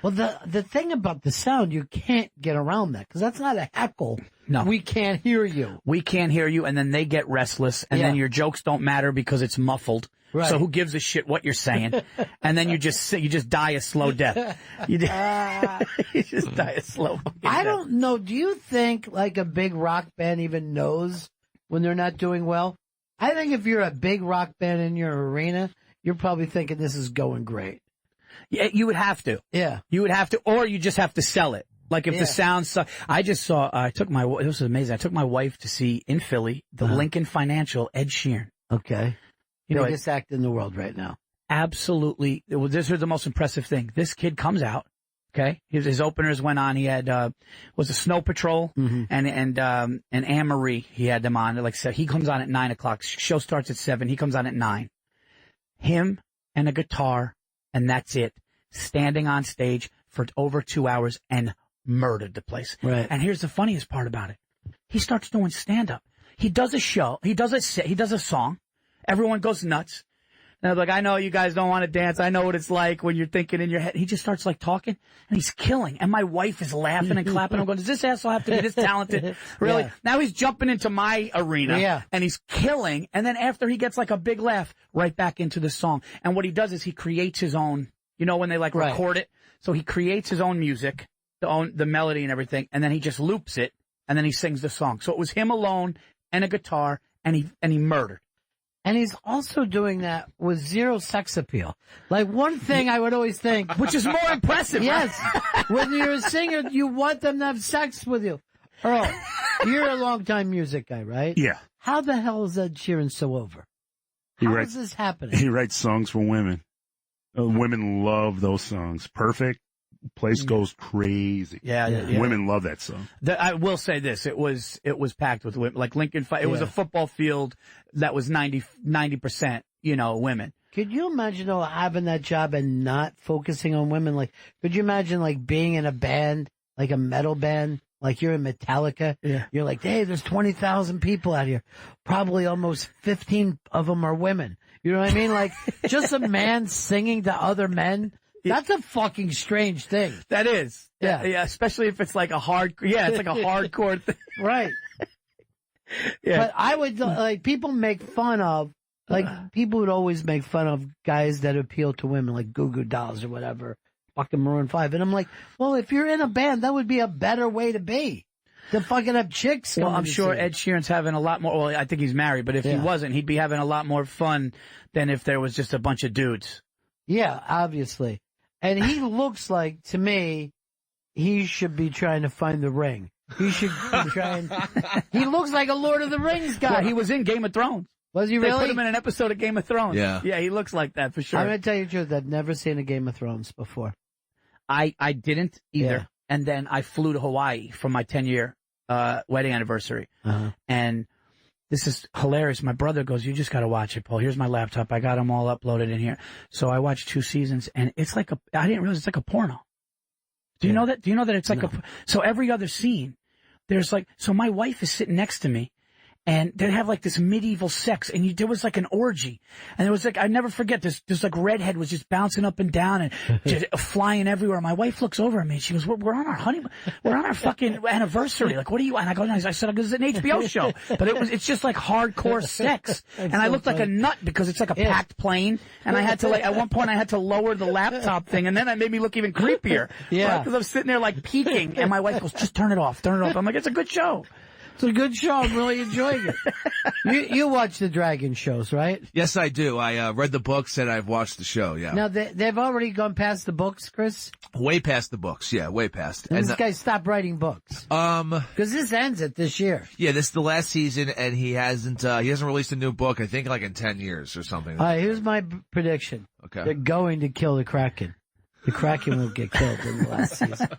Well, the thing about the sound, you can't get around that, because that's not a heckle. No. We can't hear you. We can't hear you, and then they get restless, and then your jokes don't matter because it's muffled. Right. So who gives a shit what you're saying? And then you just die a slow death. You just die a slow death. I don't know. Do you think a big rock band even knows when they're not doing well? I think if you're a big rock band in your arena, you're probably thinking this is going great. Yeah, you would have to. Yeah. You would have to, or you just have to sell it. If the sound sucks. I just saw, this was amazing. I took my wife to see in Philly, the Lincoln Financial, Ed Sheeran. Okay. Biggest act in the world right now. absolutely, this was the most impressive thing. This kid comes out, okay? His openers went on. He had, was a Snow Patrol and Anne Marie. He had them on. Like I said, he comes on at 9 o'clock. Show starts at 7. He comes on at 9. Him and a guitar, and that's it. Standing on stage for over 2 hours and murdered the place. Right. And here's the funniest part about it. He starts doing stand-up. He does a show. He does a song. Everyone goes nuts. And I'm like, I know you guys don't want to dance. I know what it's like when you're thinking in your head. He just starts like talking, and he's killing. And my wife is laughing and clapping. I'm going, does this asshole have to be this talented? Really? Yeah. Now he's jumping into my arena, and he's killing. And then after he gets like a big laugh, right back into the song. And what he does is he creates his own, you know, when they like record it. So he creates his own music, the melody and everything, and then he just loops it, and then he sings the song. So it was him alone and a guitar, and he murdered. And he's also doing that with zero sex appeal. Like, one thing I would always think... Which is more impressive. Yes. When you're a singer, you want them to have sex with you. Earl, you're a long-time music guy, right? Yeah. How the hell is Ed Sheeran so over? How is this happening? He writes songs for women. Women love those songs. Perfect. Place goes crazy. Yeah. Women love that song. I will say this: it was packed with women. Like Lincoln, it was a football field that was 90%, women. Could you imagine though having that job and not focusing on women? Like, could you imagine like being in a band, like a metal band, like you're in Metallica? Yeah. You're like, hey, there's 20,000 people out here. Probably almost 15 of them are women. You know what I mean? Like, just a man singing to other men. That's a fucking strange thing. That is. Yeah. Yeah, especially if it's like a it's like a hardcore thing. Right. Yeah. But I would, like, people make fun of, people would always make fun of guys that appeal to women, like Goo Goo Dolls or whatever, fucking Maroon 5. And I'm like, well, if you're in a band, that would be a better way to be. To fucking have chicks. Well, I'm sure Ed Sheeran's having a lot more, well, I think he's married, but if he wasn't, he'd be having a lot more fun than if there was just a bunch of dudes. Yeah, obviously. And he looks like, to me, he should be trying to find the ring. He should be trying. He looks like a Lord of the Rings guy. Well, he was in Game of Thrones. Was he really? They put him in an episode of Game of Thrones. Yeah. Yeah, he looks like that for sure. I'm going to tell you the truth. I've never seen a Game of Thrones before. I didn't either. Yeah. And then I flew to Hawaii for my 10-year wedding anniversary. And this is hilarious. My brother goes, you just got to watch it, Paul. Here's my laptop. I got them all uploaded in here. So I watched 2 seasons, and it's like I didn't realize it's like a porno. Do you know that? Do you know that it's like so every other scene, there's like, so my wife is sitting next to me, and they have like this medieval sex, and there was like an orgy, and it was like, I never forget this like redhead was just bouncing up and down and just flying everywhere. My wife looks over at me and she goes, we're on our honeymoon, we're on our fucking anniversary. Like, what are you? And I go, I said, this is an HBO show, but it's just like hardcore sex, and I looked like a nut because it's like a packed plane, and I had to at one point I had to lower the laptop thing, and then that made me look even creepier. Yeah, because I'm sitting there like peeking, and my wife goes, just turn it off. I'm like, it's a good show. It's a good show. I'm really enjoying it. You watch the dragon shows, right? Yes, I do. I read the books and I've watched the show, yeah. Now, they've already gone past the books, Chris? Way past the books, yeah, way past. And this guy stopped writing books. Because this ends it this year. Yeah, this is the last season, and he hasn't released a new book, I think, like in 10 years or something. All right, here's my prediction. Okay. They're going to kill the Kraken. The Kraken will get killed in the last season.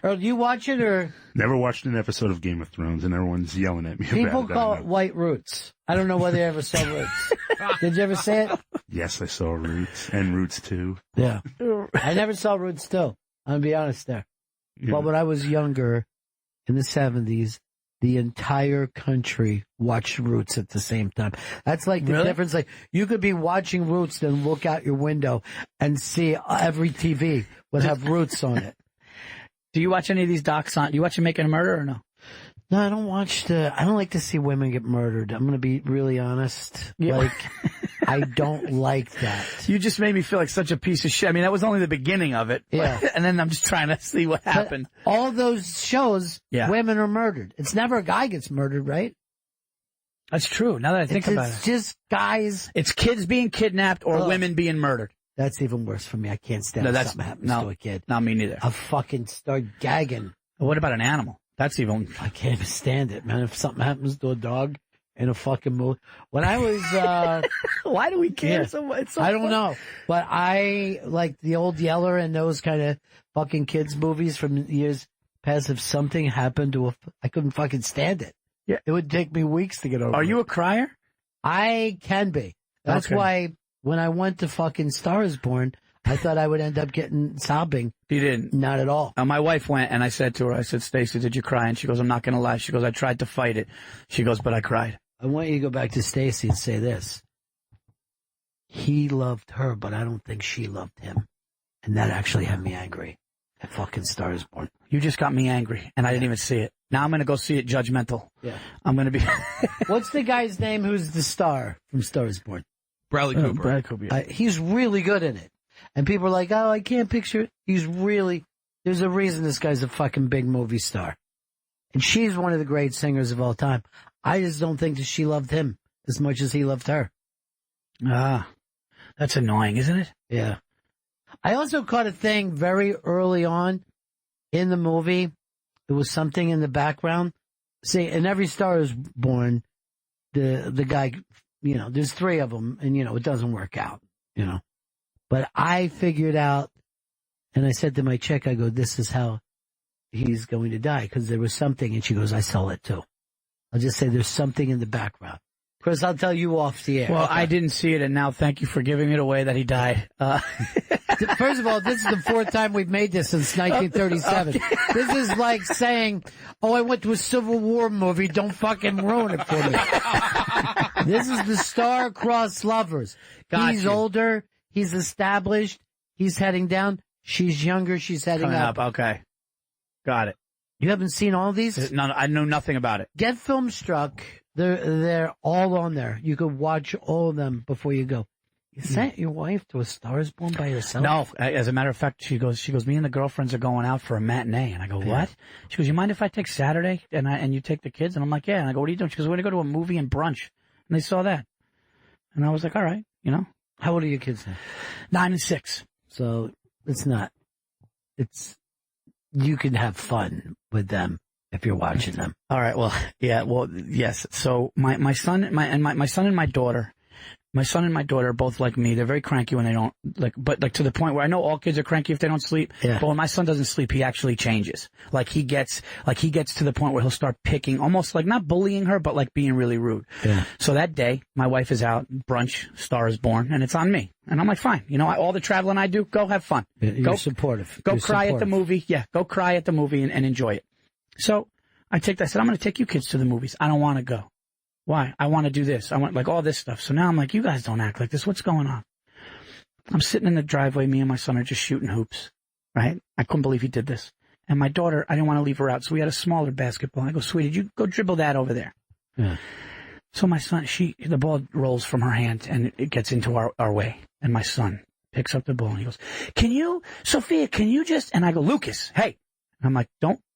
Earl, do you watch it or? Never watched an episode of Game of Thrones, and everyone's yelling at me about it. People call it White Roots. I don't know whether you ever saw Roots. Did you ever see it? Yes, I saw Roots and Roots 2. Yeah. I never saw Roots 2. I'm going to be honest there. Yeah. But when I was younger, in the 70s, the entire country watched Roots at the same time. That's like the difference. Like, you could be watching Roots, then look out your window and see every TV would have Roots on it. Do you watch any of these docs on? Do you watch Making a Murder or no? No, I don't watch I don't like to see women get murdered. I'm going to be really honest. Yeah. Like, I don't like that. You just made me feel like such a piece of shit. I mean, that was only the beginning of it. Yeah. And then I'm just trying to see what happened. But all those shows, women are murdered. It's never a guy gets murdered, right? That's true. Now that I think about it. It's just guys. It's kids being kidnapped or women being murdered. That's even worse for me. I can't stand if something happens to a kid. Not me neither. I'll fucking start gagging. What about an animal? That's even... I can't even stand it, man. If something happens to a dog, in a fucking movie. When I was, why do we care so much? It's so I don't fun. know, but I like the old Yeller and those kind of fucking kids movies from years past. If something happened to I couldn't fucking stand it. Yeah. It would take me weeks to get over. Are you a crier? I can be. That's Okay. why when I went to fucking Star is Born, I thought I would end up getting sobbing. You didn't? Not at all. My wife went, and I said to her, I said, Stacey, did you cry? And she goes, I'm not going to lie. She goes, I tried to fight it. She goes, but I cried. I want you to go back to Stacey and say this. He loved her, but I don't think she loved him. And that actually had me angry at fucking Star is Born. You just got me angry, and I didn't even see it. Now I'm going to go see it judgmental. Yeah. I'm going to be... What's the guy's name who's the star from Star is Born? Bradley Cooper. Bradley Cooper. Yeah. He's really good in it. And people are like, oh, I can't picture it. He's really... There's a reason this guy's a fucking big movie star. And she's one of the great singers of all time. I just don't think that she loved him as much as he loved her. Ah, that's annoying, isn't it? Yeah. I also caught a thing very early on in the movie. There was something in the background. See, in every Star is Born, the guy, you know, there's three of them, and, you know, it doesn't work out, you know. But I figured out, and I said to my chick, I go, this is how he's going to die, because there was something, and she goes, I saw it too. I'll just say there's something in the background. Chris, I'll tell you off the air. Well, I didn't see it, and now thank you for giving it away that he died. First of all, this is the fourth time we've made this since 1937. This is like saying, oh, I went to a Civil War movie, don't fucking ruin it for me. This is the star-crossed lovers. He's older, he's established, he's heading down, she's younger, she's heading Coming up. Okay. Got it. You haven't seen all these? No, I know nothing about it. Get Filmstruck. They're all on there. You could watch all of them before you go. You sent your wife to a Star is Born by yourself? No, as a matter of fact, she goes, me and the girlfriends are going out for a matinee. And I go, what? She goes, you mind if I take Saturday and you take the kids? And I'm like, yeah. And I go, what are you doing? She goes, we're going to go to a movie and brunch. And they saw that. And I was like, all right, you know. How old are your kids now? 9 and 6. So you can have fun with them if you're watching them. All right. Well, yeah. Well, yes. So my son and my daughter are both like me. They're very cranky when they don't but to the point where I know all kids are cranky if they don't sleep. Yeah. But when my son doesn't sleep, he actually changes. He gets to the point where he'll start picking, almost like not bullying her, but like being really rude. Yeah. So that day, my wife is out, brunch, Star is Born, and it's on me. And I'm like, fine. You know, all the traveling I do, go have fun. You're supportive. Go You're cry supportive. at the movie. Yeah. Go cry at the movie and enjoy it. So I said, I'm going to take you kids to the movies. I don't want to go. Why? I want to do this. I want all this stuff. So now I'm like, you guys don't act like this. What's going on? I'm sitting in the driveway. Me and my son are just shooting hoops, right? I couldn't believe he did this. And my daughter, I didn't want to leave her out. So we had a smaller basketball. I go, sweetie, you go dribble that over there. Yeah. So my son, the ball rolls from her hand and it gets into our way. And my son picks up the ball and he goes, Sophia, can you just, and I go, Lucas, hey. And I'm like,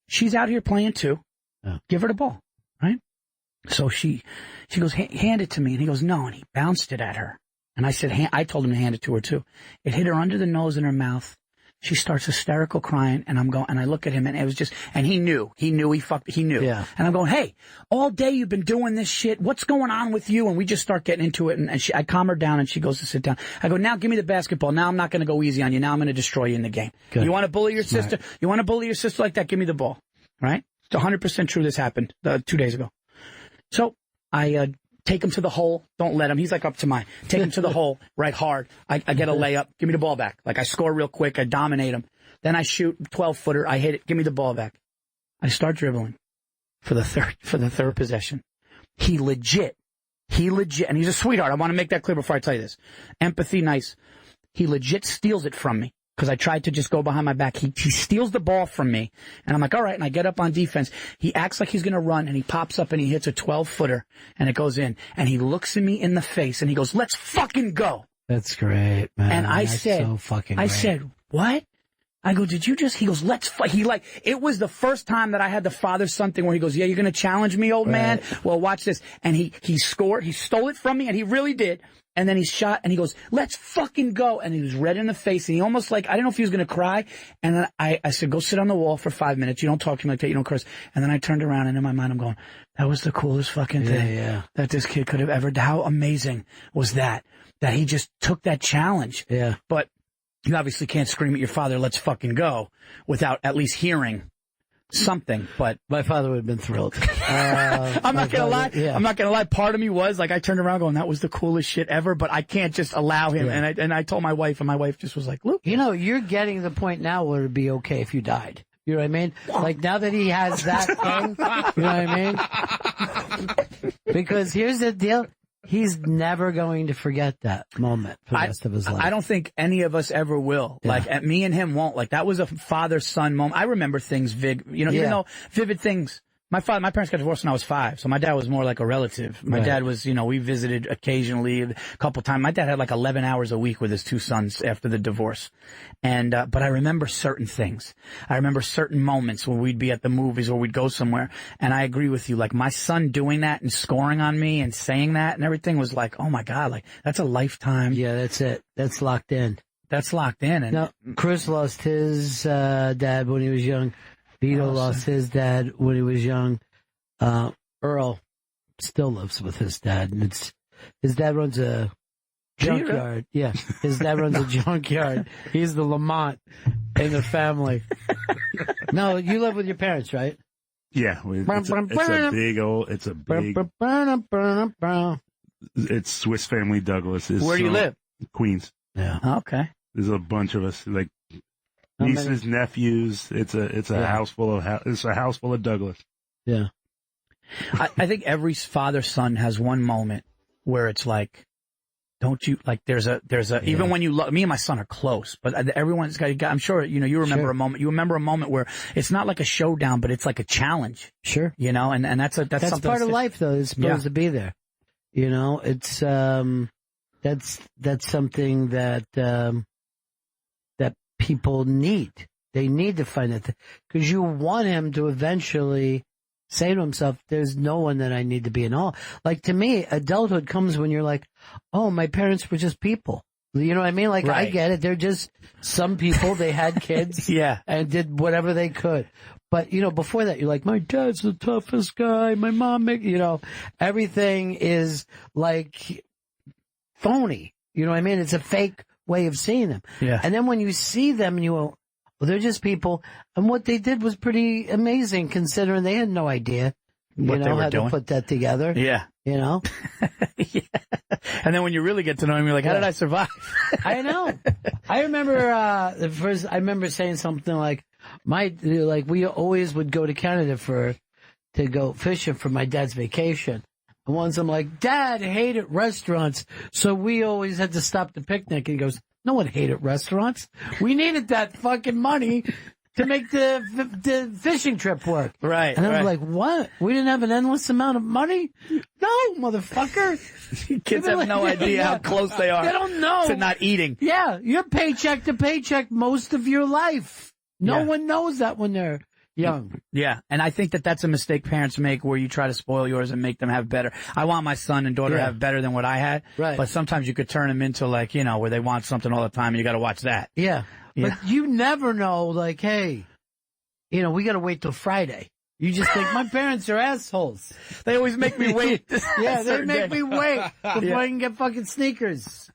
she's out here playing too. Yeah. Give her the ball, right? So she goes, hand it to me. And he goes, no. And he bounced it at her. And I said, I told him to hand it to her too. It hit her under the nose and her mouth. She starts hysterical crying. And I look at him and it was just, and he knew. He knew. Yeah. And I'm going, hey, all day you've been doing this shit. What's going on with you? And we just start getting into it. And I calm her down and she goes to sit down. I go, now give me the basketball. Now I'm not going to go easy on you. Now I'm going to destroy you in the game. Good. You want to bully your sister? You want to bully your sister like that? Give me the ball. Right? It's 100% true. This happened 2 days ago. So I take him to the hole. Don't let him. He's like up to mine. Take him to the hole, right hard. I get a layup. Give me the ball back. I score real quick. I dominate him. Then I shoot 12-footer. I hit it. Give me the ball back. I start dribbling for the third possession. He legit, and he's a sweetheart. I want to make that clear before I tell you this. Empathy, nice. He legit steals it from me. Because I tried to just go behind my back. He steals the ball from me. And I'm like, all right. And I get up on defense. He acts like he's going to run. And he pops up and he hits a 12-footer. And it goes in. And he looks at me in the face. And he goes, let's fucking go. That's great, man. And I That's said, so fucking great. What? I go, did you just, he goes, let's fight. It was the first time that I had the father-son thing where he goes, yeah, you're going to challenge me, old man? Well, watch this. And he scored. He stole it from me. And he really did. And then he's shot, and he goes, let's fucking go. And he was red in the face, and he almost like, I didn't know if he was going to cry. And then I said, go sit on the wall for 5 minutes. You don't talk to me like that. You don't curse. And then I turned around, and in my mind, I'm going, that was the coolest fucking thing that this kid could have ever done. How amazing was that he just took that challenge. Yeah. But you obviously can't scream at your father, let's fucking go, without at least hearing something. But my father would have been thrilled. I'm not gonna lie. Yeah. I'm not gonna lie. Part of me was like, I turned around going, that was the coolest shit ever. But I can't just allow him. Yeah. And I told my wife, and my wife just was like, look, you know, you're getting the point now where it'd be okay if you died. You know what I mean? Like now that he has that thing, you know what I mean? Because here's the deal. He's never going to forget that moment for the rest of his life. I don't think any of us ever will. Yeah. Like, me and him won't. Like, that was a father-son moment. I remember things, even though vivid things. My parents got divorced when I was 5, so my dad was more like a relative. My dad was, we visited occasionally a couple times. My dad had like 11 hours a week with his 2 sons after the divorce. And, but I remember certain things. I remember certain moments when we'd be at the movies or we'd go somewhere. And I agree with you. Like, my son doing that and scoring on me and saying that and everything was like, oh my God, like, that's a lifetime. Yeah, that's it. That's locked in. That's locked in. And now, Chris lost his, dad when he was young. Vito lost his dad when he was young. Earl still lives with his dad, and his dad runs a junkyard. Yeah, his dad runs a junkyard. He's the Lamont in the family. No, you live with your parents, right? Yeah, it's Swiss Family Douglas. Where do you live? Queens. Yeah. Okay. There's a bunch of us, like nieces, nephews. It's a house full of Douglas. Yeah. I think every father-son has one moment where it's like, don't you, like, there's a, even when you love, me and my son are close, but everyone's got, I'm sure, you remember a moment, where it's not like a showdown, but it's like a challenge. Sure. And that's something part of life, though. It's supposed to be there. It's, that's something that people need. They need to find that, because you want him to eventually say to himself, there's no one that I need to be in awe. Like, to me, adulthood comes when you're like, oh, my parents were just people. You know what I mean? Like, I get it. They're just some people. They had kids and did whatever they could. But, before that, you're like, my dad's the toughest guy. My mom, everything is like phony. You know what I mean? It's a fake way of seeing them. Yeah. And then when you see them and you go, well, they're just people. And what they did was pretty amazing, considering they had no idea, what they were how doing. to put that together. Yeah. Yeah. And then when you really get to know him, you're like, how did I survive? I know. I remember, I remember saying something like, we always would go to Canada to go fishing for my dad's vacation. And once I'm like, Dad hated restaurants, so we always had to stop the picnic. And he goes, no one hated restaurants. We needed that fucking money to make the fishing trip work. Right. And I was like, what? We didn't have an endless amount of money? No, motherfucker. Kids have no idea how close they are. They don't know. To not eating. Yeah. You're paycheck to paycheck most of your life. No one knows that when they're young. Yeah, and I think that's a mistake parents make, where you try to spoil yours and make them have better. I want my son and daughter to have better than what I had. Right. But sometimes you could turn them into, like, where they want something all the time and you got to watch that. Yeah. But you never know, like, hey, we got to wait till Friday. You just think, my parents are assholes. They always make me wait. Yeah, they make me wait before I can get fucking sneakers.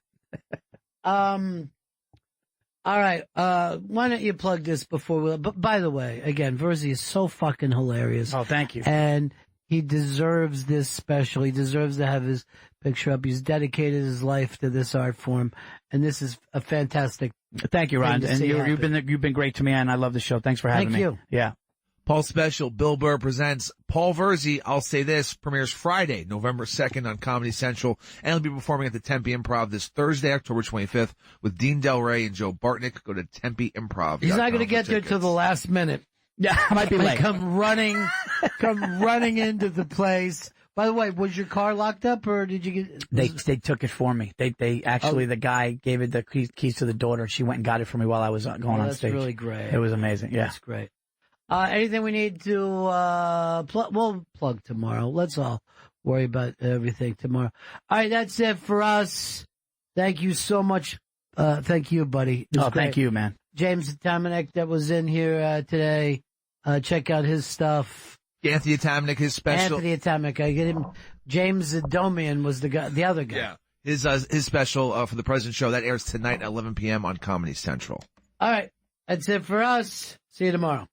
All right, why don't you plug this before but by the way, again, Virzi is so fucking hilarious. Oh, thank you. And he deserves this special. He deserves to have his picture up. He's dedicated his life to this art form, and this is a fantastic. Thank you, Ron. And you've been great to me, and I love the show. Thanks for having me. Thank you. Yeah. Paul's special, Bill Burr presents Paul Virzi, I'll Say This, premieres Friday, November 2nd on Comedy Central, and he'll be performing at the Tempe Improv this Thursday, October 25th, with Dean Del Rey and Joe Bartnick. Go to Tempe Improv. He's not going to get there till the last minute. Yeah, I might be late. Come running into the place. By the way, was your car locked up, or did you get? They took it for me. They actually, the guy gave it the keys to the daughter. She went and got it for me while I was going on stage. That's really great. It was amazing. Yeah, that's great. Anything we need to plug? We'll plug tomorrow. Let's all worry about everything tomorrow. All right, that's it for us. Thank you so much. Thank you, buddy. It was great. Thank you, man. James Atamanuik that was in here today. Check out his stuff. Anthony Atamanuik, his special. Anthony Atamanuik. I get him. James Adomian was the other guy. Yeah. His special for the President Show that airs tonight at 11 p.m. on Comedy Central. All right, that's it for us. See you tomorrow.